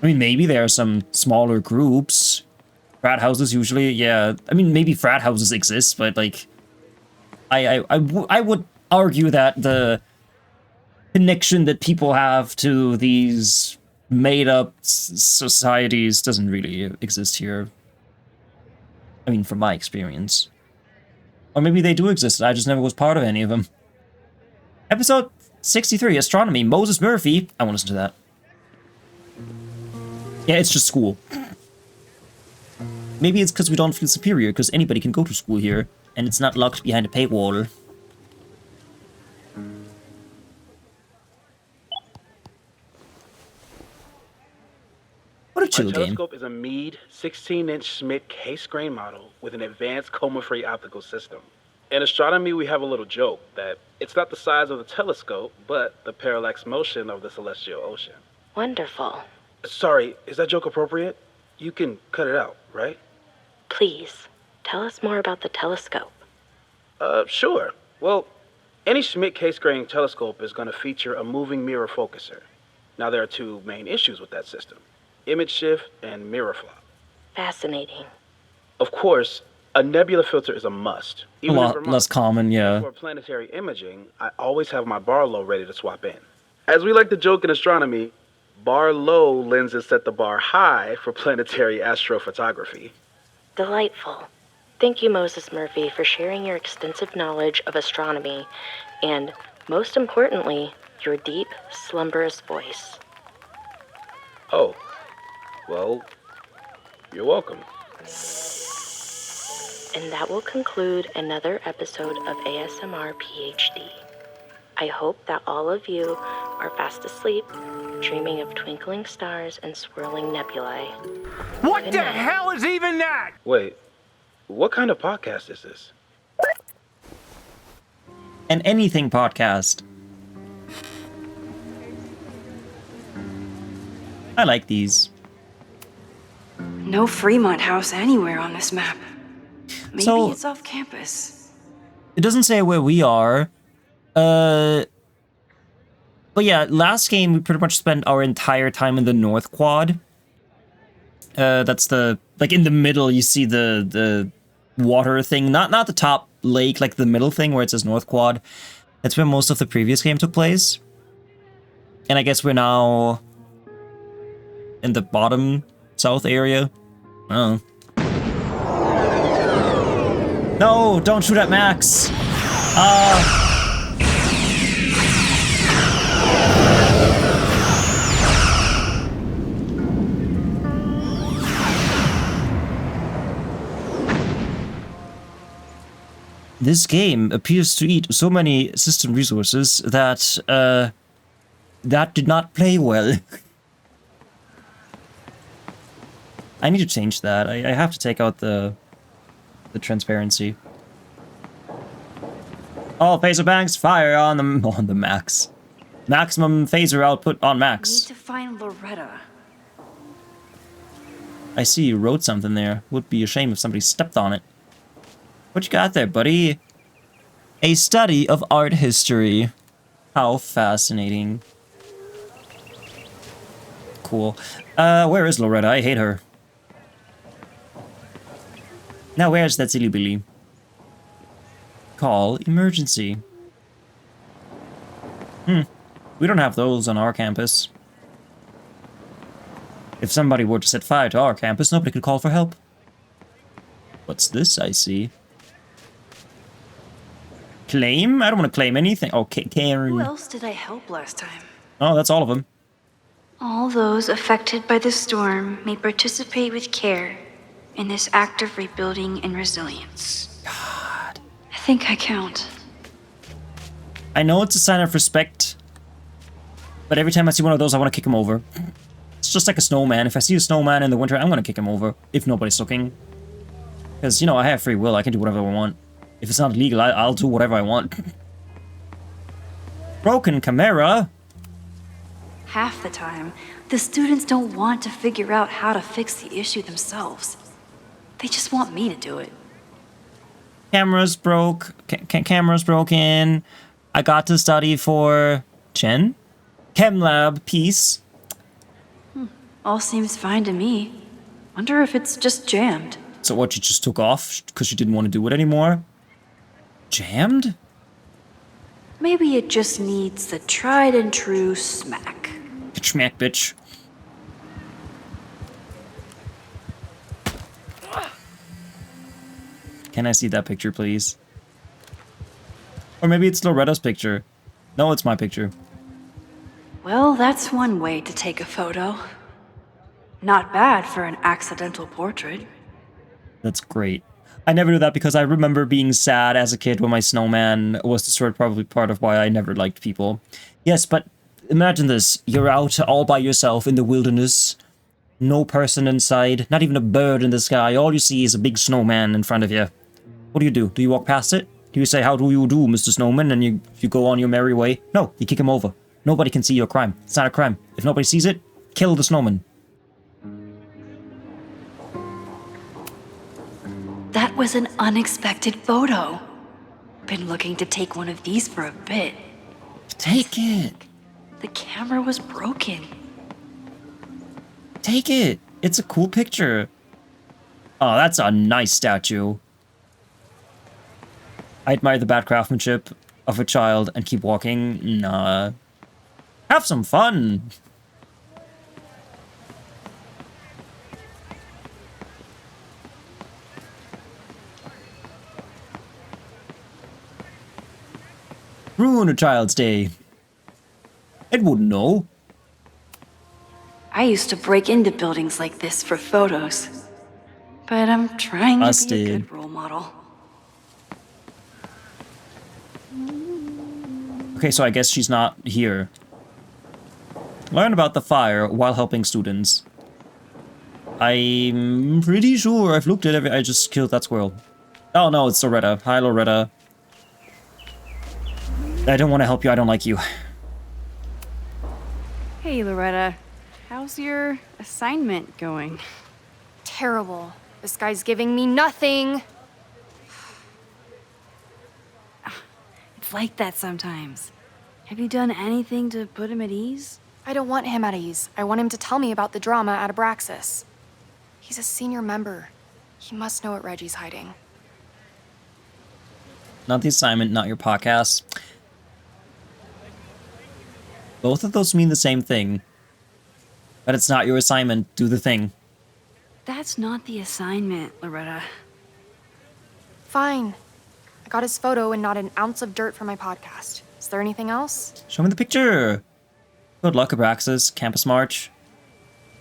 [SPEAKER 1] I mean, maybe there are some smaller groups. Frat houses usually, yeah. I mean, maybe frat houses exist, but like, I would argue that the connection that people have to these made-up societies doesn't really exist here. I mean, from my experience. Or maybe they do exist, I just never was part of any of them. Episode 63, Astronomy, Moses Murphy. I want to listen to that. Yeah, it's just school. Maybe it's because we don't feel superior, because anybody can go to school here, and it's not locked behind a paywall. What a chill game.
[SPEAKER 21] Our telescope is a Meade 16-inch Schmidt case-grain model with an advanced coma-free optical system. In astronomy, we have a little joke that it's not the size of the telescope, but the parallax motion of the celestial ocean.
[SPEAKER 15] Wonderful.
[SPEAKER 21] Sorry, is that joke appropriate? You can cut it out, right?
[SPEAKER 15] Please, tell us more about the telescope.
[SPEAKER 21] Sure. Well, any Schmidt case-grain telescope is going to feature a moving mirror focuser. Now, there are two main issues with that system: image shift and mirror flop.
[SPEAKER 15] Fascinating.
[SPEAKER 21] Of course, a nebula filter is a must.
[SPEAKER 1] A lot less common, yeah.
[SPEAKER 21] For planetary imaging, I always have my bar low ready to swap in. As we like to joke in astronomy, bar low lenses set the bar high for planetary astrophotography.
[SPEAKER 15] Delightful. Thank you, Moses Murphy, for sharing your extensive knowledge of astronomy and, most importantly, your deep, slumberous voice.
[SPEAKER 21] Oh, well, you're welcome.
[SPEAKER 15] And that will conclude another episode of ASMR PhD. I hope that all of you are fast asleep, dreaming of twinkling stars and swirling nebulae.
[SPEAKER 21] What
[SPEAKER 15] Good
[SPEAKER 21] the
[SPEAKER 15] night.
[SPEAKER 21] hell is even that? Wait, what kind of podcast is this?
[SPEAKER 1] An anything podcast. I like these.
[SPEAKER 2] No Fremont House anywhere on this map. Maybe
[SPEAKER 1] So-
[SPEAKER 2] it's off campus.
[SPEAKER 1] It doesn't say where we are. But yeah, last game we pretty much spent our entire time in the North Quad. That's the, like, in the middle you see the water thing, not the top lake, like the middle thing where it says North Quad. That's where most of the previous game took place. And I guess we're now in the bottom south area. Oh. No, don't shoot at Max. This game appears to eat so many system resources that, that did not play well. I need to change that. I have to take out the transparency. All phaser banks fire on the max. Maximum phaser output on
[SPEAKER 2] Need
[SPEAKER 1] max.
[SPEAKER 2] to find Loretta.
[SPEAKER 1] I see you wrote something there. Would be a shame if somebody stepped on it. What you got there, buddy? A study of art history. How fascinating. Cool. Where is Loretta? I hate her. Now where's that silly Billy? Call emergency. We don't have those on our campus. If somebody were to set fire to our campus, nobody could call for help. What's this I see? Claim? I don't want to claim anything. Okay, Karen.
[SPEAKER 2] Who else did I help last time?
[SPEAKER 1] Oh, that's all of them.
[SPEAKER 2] All those affected by the storm may participate with care in this act of rebuilding and resilience.
[SPEAKER 1] God.
[SPEAKER 2] I think I count.
[SPEAKER 1] I know it's a sign of respect, but every time I see one of those, I want to kick him over. It's just like a snowman. If I see a snowman in the winter, I'm going to kick him over, if nobody's looking. Because, you know, I have free will. I can do whatever I want. If it's not illegal, I'll do whatever I want. Broken camera?
[SPEAKER 2] Half the time, the students don't want to figure out how to fix the issue themselves. They just want me to do it.
[SPEAKER 1] Camera's broke. Camera's broken. I got to study for... Jen? Chem lab piece.
[SPEAKER 2] All seems fine to me. Wonder if it's just jammed.
[SPEAKER 1] So what, she just took off because she didn't want to do it anymore? Jammed?
[SPEAKER 2] Maybe it just needs the tried and true smack.
[SPEAKER 1] Smack, bitch. Can I see that picture, please? Or maybe it's Loretta's picture. No, it's my picture.
[SPEAKER 2] Well, that's one way to take a photo. Not bad for an accidental portrait.
[SPEAKER 1] That's great. I never do that because I remember being sad as a kid when my snowman was destroyed, probably part of why I never liked people. Yes, but imagine this. You're out all by yourself in the wilderness. No person inside, not even a bird in the sky. All you see is a big snowman in front of you. What do? Do you walk past it? Do you say, "How do you do, Mr. Snowman?" and you go on your merry way? No, you kick him over. Nobody can see your crime. It's not a crime. If nobody sees it, kill the snowman.
[SPEAKER 2] That was an unexpected photo. Been looking to take one of these for a bit.
[SPEAKER 1] Take it.
[SPEAKER 2] The camera was broken.
[SPEAKER 1] Take it. It's a cool picture. Oh, that's a nice statue. I admire the bad craftsmanship of a child and keep walking. Nah. Have some fun. Ruin a child's day. It wouldn't know.
[SPEAKER 2] I used to break into buildings like this for photos. But I'm trying to be a good role model.
[SPEAKER 1] Okay, so I guess she's not here. Learn about the fire while helping students. I'm pretty sure I've looked at every... I just killed that squirrel. Oh no, it's Loretta. Hi, Loretta. I don't want to help you. I don't like you.
[SPEAKER 7] Hey, Loretta. How's your assignment going?
[SPEAKER 4] Terrible. This guy's giving me nothing.
[SPEAKER 7] It's like that sometimes. Have you done anything to put him at ease?
[SPEAKER 4] I don't want him at ease. I want him to tell me about the drama at Abraxas. He's a senior member. He must know what Reggie's hiding.
[SPEAKER 1] Not the assignment, not your podcast. Both of those mean the same thing. But it's not your assignment. Do the thing.
[SPEAKER 7] That's not the assignment, Loretta.
[SPEAKER 4] Fine. I got his photo and not an ounce of dirt for my podcast. Is there anything else?
[SPEAKER 1] Show me the picture. Good luck, Abraxas. Campus March.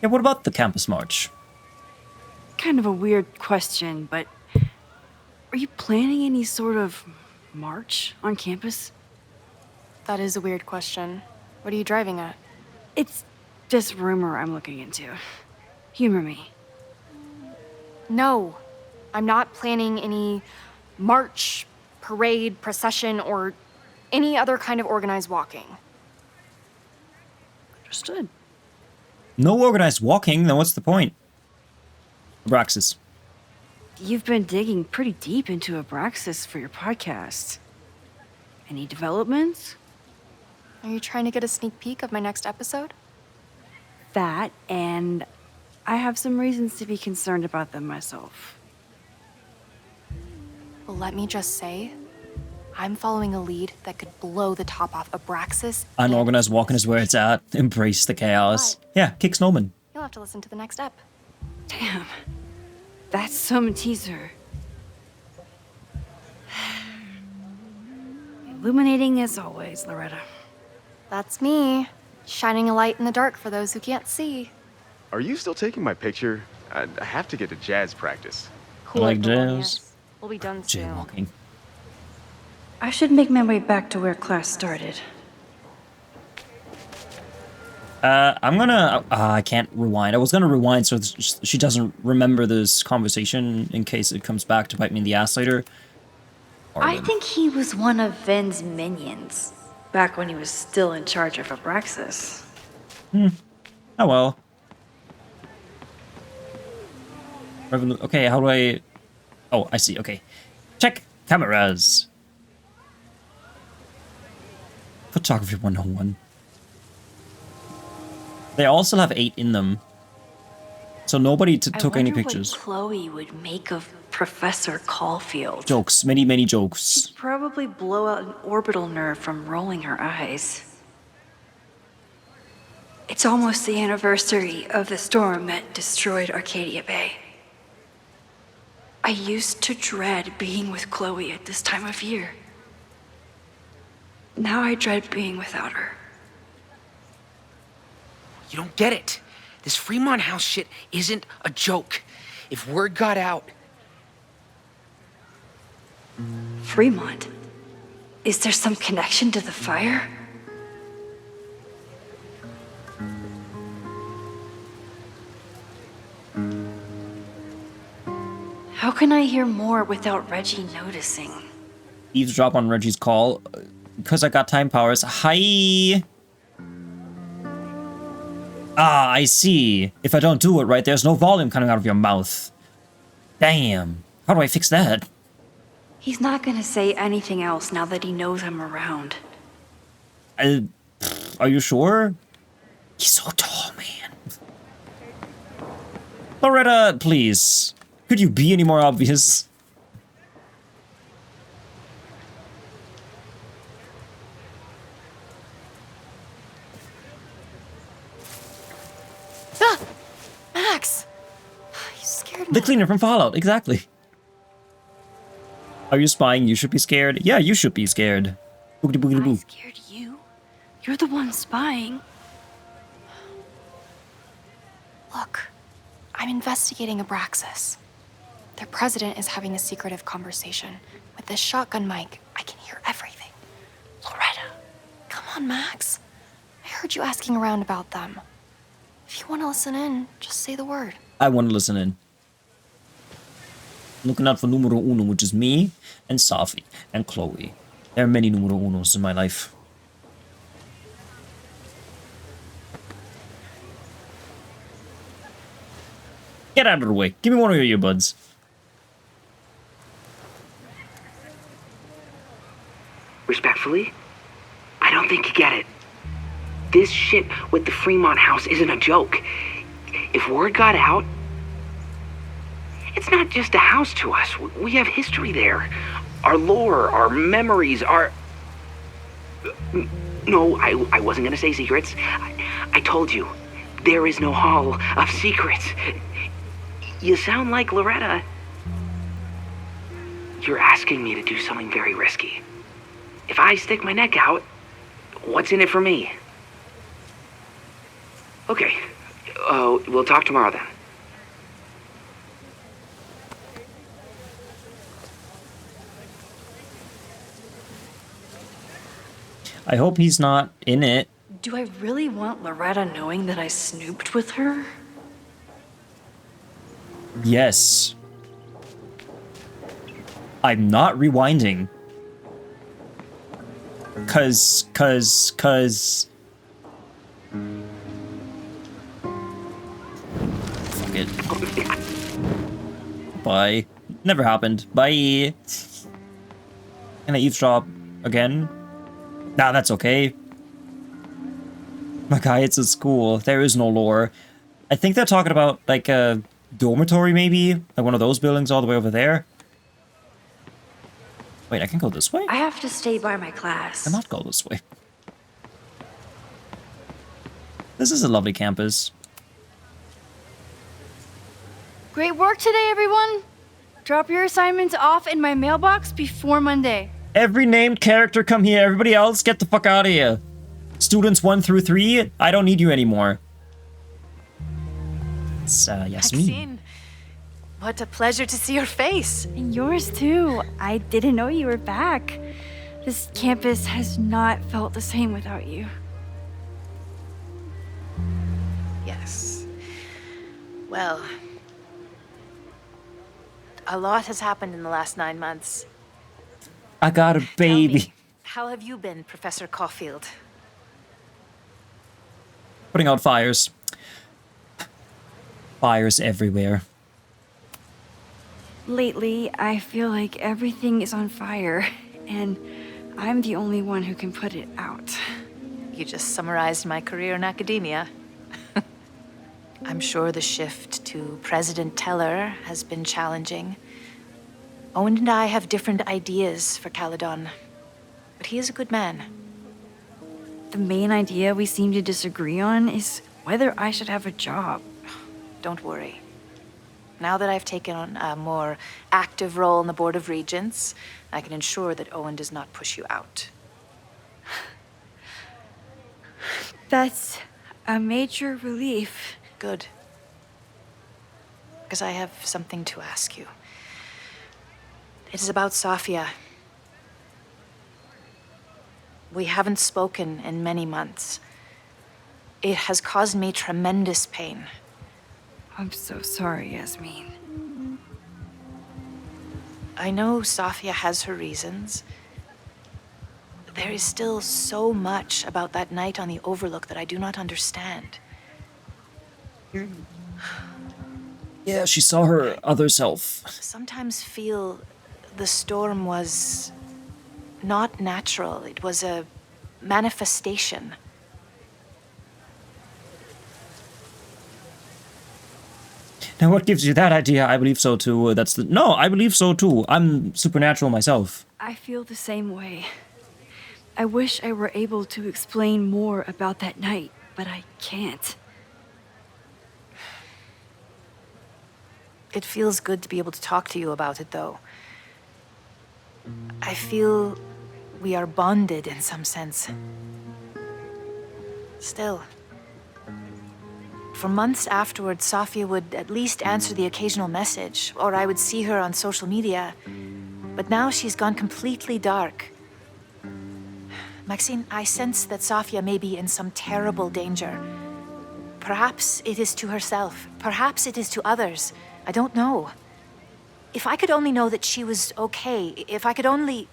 [SPEAKER 1] Yeah, what about the Campus March?
[SPEAKER 7] Kind of a weird question, but are you planning any sort of march on campus?
[SPEAKER 4] That is a weird question. What are you driving at?
[SPEAKER 7] It's just rumor I'm looking into. Humor me.
[SPEAKER 4] No, I'm not planning any march, parade, procession, or any other kind of organized walking.
[SPEAKER 7] Understood.
[SPEAKER 1] No organized walking, then what's the point? Abraxas.
[SPEAKER 7] You've been digging pretty deep into Abraxas for your podcast. Any developments?
[SPEAKER 4] Are you trying to get a sneak peek of my next episode?
[SPEAKER 7] That, and I have some reasons to be concerned about them myself.
[SPEAKER 4] Well, let me just say, I'm following a lead that could blow the top off Abraxas.
[SPEAKER 1] Unorganized walking is where it's at. Embrace the chaos. Yeah, kick Snowman.
[SPEAKER 4] You'll have to listen to the next ep.
[SPEAKER 7] Damn. That's some teaser. Illuminating as always, Loretta.
[SPEAKER 4] That's me, shining a light in the dark for those who can't see.
[SPEAKER 22] Are you still taking my picture? I have to get to jazz practice.
[SPEAKER 4] Cool,
[SPEAKER 1] like jazz.
[SPEAKER 4] We'll be done soon.
[SPEAKER 1] Jaywalking.
[SPEAKER 2] I should make my way back to where class started.
[SPEAKER 1] I'm gonna... I can't rewind. I was gonna rewind so she doesn't remember this conversation in case it comes back to bite me in the ass later.
[SPEAKER 2] I think he was one of Ven's minions.
[SPEAKER 7] Back when he was still in charge of Abraxas.
[SPEAKER 1] Oh well. Okay, how do I... Oh, I see, okay. Check cameras. Photography 101. They all still have 8 in them. So nobody took any pictures.
[SPEAKER 2] What Chloe would make of Professor Caulfield.
[SPEAKER 1] Jokes, many, many jokes.
[SPEAKER 2] She'd probably blow out an orbital nerve from rolling her eyes. It's almost the anniversary of the storm that destroyed Arcadia Bay. I used to dread being with Chloe at this time of year. Now I dread being without her.
[SPEAKER 17] You don't get it. This Fremont House shit isn't a joke. If word got out...
[SPEAKER 2] Fremont? Is there some connection to the fire? How can I hear more without Reggie noticing?
[SPEAKER 1] Eavesdrop on Reggie's call. Because I got time powers. Hi! Ah, I see. If I don't do it right, there's no volume coming out of your mouth. Damn. How do I fix that?
[SPEAKER 2] He's not gonna say anything else now that he knows I'm around.
[SPEAKER 1] Are you sure? He's so tall, man. Loretta, please. Could you be any more obvious?
[SPEAKER 16] Ah! Max! You scared me.
[SPEAKER 1] The cleaner from Fallout, exactly. Are you spying? You should be scared. Yeah, you should be scared. Boogity boogity boo.
[SPEAKER 2] I scared you? You're the one spying.
[SPEAKER 16] Look, I'm investigating Abraxas. Their president is having a secretive conversation. With this shotgun mic, I can hear everything. Loretta, come on, Max. I heard you asking around about them. If you want to listen in, just say the word.
[SPEAKER 1] I want to listen in. Looking out for numero uno, which is me, and Safi, and Chloe. There are many numero unos in my life. Get out of the way. Give me one of your earbuds.
[SPEAKER 3] Respectfully, I don't think you get it. This shit with the Fremont House isn't a joke. If word got out, it's not just a house to us. We have history there. Our lore, our memories, our... No, I wasn't gonna say secrets. I told you, there is no hall of secrets. You sound like Loretta. You're asking me to do something very risky. If I stick my neck out, what's in it for me? Okay, we'll talk tomorrow then.
[SPEAKER 1] I hope he's not in it.
[SPEAKER 2] Do I really want Loretta knowing that I snooped with her?
[SPEAKER 1] Yes. I'm not rewinding. Cause... Fuck it. Bye. Never happened. Bye. Can I eavesdrop again? Nah, that's okay. My guy, it's a school. There is no lore. I think they're talking about, like, a dormitory, maybe? Like one of those buildings all the way over there? Wait, I can go this way?
[SPEAKER 2] I have to stay by my class.
[SPEAKER 1] I cannot go this way. This is a lovely campus.
[SPEAKER 6] Great work today, everyone. Drop your assignments off in my mailbox before Monday.
[SPEAKER 1] Every named character come here. Everybody else, get the fuck out of here. Students 1 through 3, I don't need you anymore. It's, Yasmin.
[SPEAKER 19] Maxine, what a pleasure to see your face.
[SPEAKER 6] And yours too. I didn't know you were back. This campus has not felt the same without you.
[SPEAKER 19] Yes. Well, a lot has happened in the last 9 months.
[SPEAKER 1] I got a baby.
[SPEAKER 5] How have you been, Professor Caulfield?
[SPEAKER 1] Putting out fires. Fires everywhere.
[SPEAKER 6] Lately, I feel like everything is on fire, and I'm the only one who can put it out.
[SPEAKER 5] You just summarized my career in academia. I'm sure the shift to President Teller has been challenging. Owen and I have different ideas for Caledon, but he is a good man.
[SPEAKER 6] The main idea we seem to disagree on is whether I should have a job.
[SPEAKER 5] Don't worry. Now that I've taken on a more active role in the Board of Regents, I can ensure that Owen does not push you out.
[SPEAKER 6] That's a major relief.
[SPEAKER 5] Good. Because I have something to ask you. It is about Safia. We haven't spoken in many months. It has caused me tremendous pain.
[SPEAKER 6] I'm so sorry, Yasmin.
[SPEAKER 5] I know Safia has her reasons. There is still so much about that night on the Overlook that I do not understand.
[SPEAKER 1] Yeah, she saw her other self.
[SPEAKER 5] Sometimes feel the storm was not natural. It was a manifestation.
[SPEAKER 1] Now, what gives you that idea? I believe so too. No, I believe so too. I'm supernatural myself.
[SPEAKER 6] I feel the same way. I wish I were able to explain more about that night, but I can't.
[SPEAKER 5] It feels good to be able to talk to you about it, though. I feel we are bonded in some sense. Still, for months afterwards, Safia would at least answer the occasional message, or I would see her on social media. But now she's gone completely dark. Maxine, I sense that Safia may be in some terrible danger. Perhaps it is to herself. Perhaps it is to others. I don't know. If I could only know that she was okay, if I could only...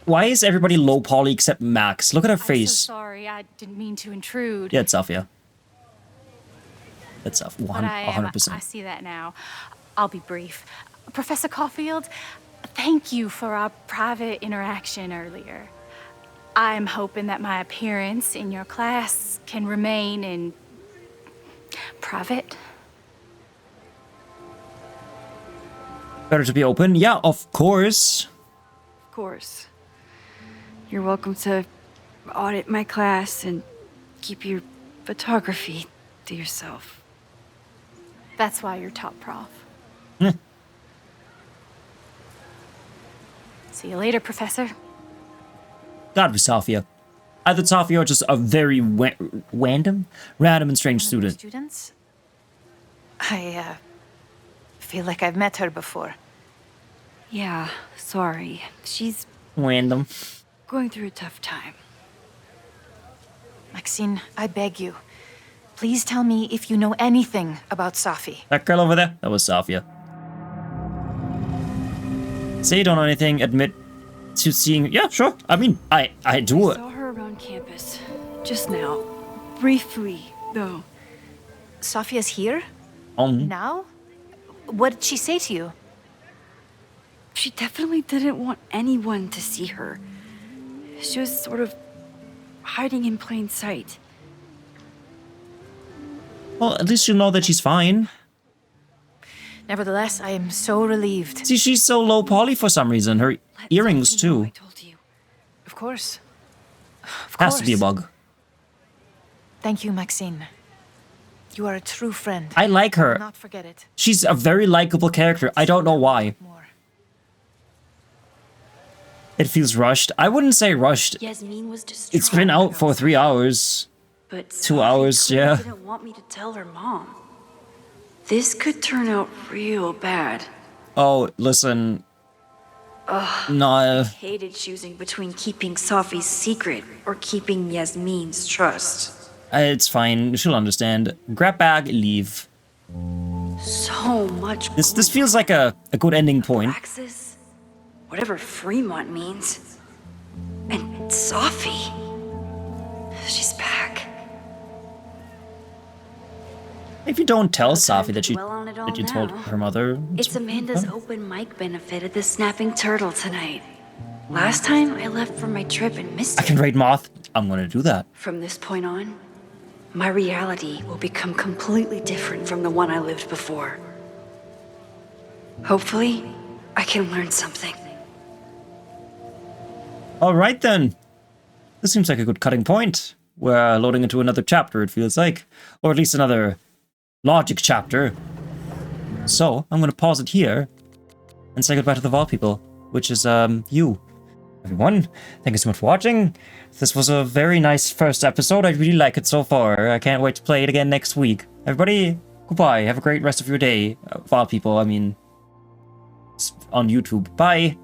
[SPEAKER 1] Why is everybody low poly except Max? Look at her face.
[SPEAKER 4] I'm so sorry, I didn't mean to intrude.
[SPEAKER 1] Yeah, it's Safia. It's Safia,
[SPEAKER 4] But
[SPEAKER 1] 100%.
[SPEAKER 4] I see that now. I'll be brief. Professor Caulfield, thank you for our private interaction earlier. I'm hoping that my appearance in your class can remain in private.
[SPEAKER 1] Better to be open? Yeah, of course.
[SPEAKER 6] Of course. You're welcome to audit my class and keep your photography to yourself.
[SPEAKER 4] That's why you're top prof. See you later, Professor.
[SPEAKER 1] Gotta be Safia. I thought Safia was just a very random and strange student.
[SPEAKER 5] Students? I feel like I've met her before.
[SPEAKER 6] Yeah, sorry. She's
[SPEAKER 1] Random.
[SPEAKER 6] going through a tough time.
[SPEAKER 5] Maxine, I beg you. Please tell me if you know anything about Safi.
[SPEAKER 1] That girl over there? That was Safia. Say you don't know anything, admit to seeing... Yeah, sure. I mean, I do it.
[SPEAKER 6] I saw her around campus. Just now. Briefly, though.
[SPEAKER 5] Safia's here? Now? What did she say to you?
[SPEAKER 6] She definitely didn't want anyone to see her. She was sort of hiding in plain sight.
[SPEAKER 1] Well, at least you know that she's fine.
[SPEAKER 5] Nevertheless, I am so relieved.
[SPEAKER 1] See, she's so low poly for some reason. Her earrings, too.
[SPEAKER 5] Of course.
[SPEAKER 1] Has to be a bug.
[SPEAKER 5] Thank you, Maxine. You are a true friend.
[SPEAKER 1] I like her.
[SPEAKER 5] I will not forget it.
[SPEAKER 1] She's a very likable character. I don't know why. It feels rushed. I wouldn't say rushed.
[SPEAKER 2] Yasmin was distraught.
[SPEAKER 1] It's been out for 3 hours.
[SPEAKER 2] But
[SPEAKER 1] 2 hours, yeah.
[SPEAKER 2] didn't want me to tell her mom. This could turn out real bad.
[SPEAKER 1] Oh, listen.
[SPEAKER 2] Ugh.
[SPEAKER 1] No.
[SPEAKER 2] I hated choosing between keeping Safi's secret or keeping Yasmin's trust.
[SPEAKER 1] It's fine. She'll understand. Grab bag, leave.
[SPEAKER 2] So much.
[SPEAKER 1] This feels like a good ending point.
[SPEAKER 2] Praxis? Whatever Fremont means. And Sophie. She's back.
[SPEAKER 1] If you don't tell Sophie that
[SPEAKER 2] dwell on it all
[SPEAKER 1] you told
[SPEAKER 2] now.
[SPEAKER 1] her mother,
[SPEAKER 2] It's Amanda's open mic benefit at the Snapping Turtle tonight. Last time I left for my trip and missed
[SPEAKER 1] I
[SPEAKER 2] it.
[SPEAKER 1] can raid Moth. I'm gonna do that.
[SPEAKER 2] From this point on, my reality will become completely different from the one I lived before. Hopefully, I can learn something.
[SPEAKER 1] Alright then. This seems like a good cutting point. We're loading into another chapter, it feels like. Or at least another logic chapter. So, I'm gonna pause it here and say goodbye to the Vault people, which is, you. Everyone, thank you so much for watching. This was a very nice first episode. I really like it so far. I can't wait to play it again next week. Everybody, goodbye. Have a great rest of your day. Vault people, I mean, on YouTube. Bye.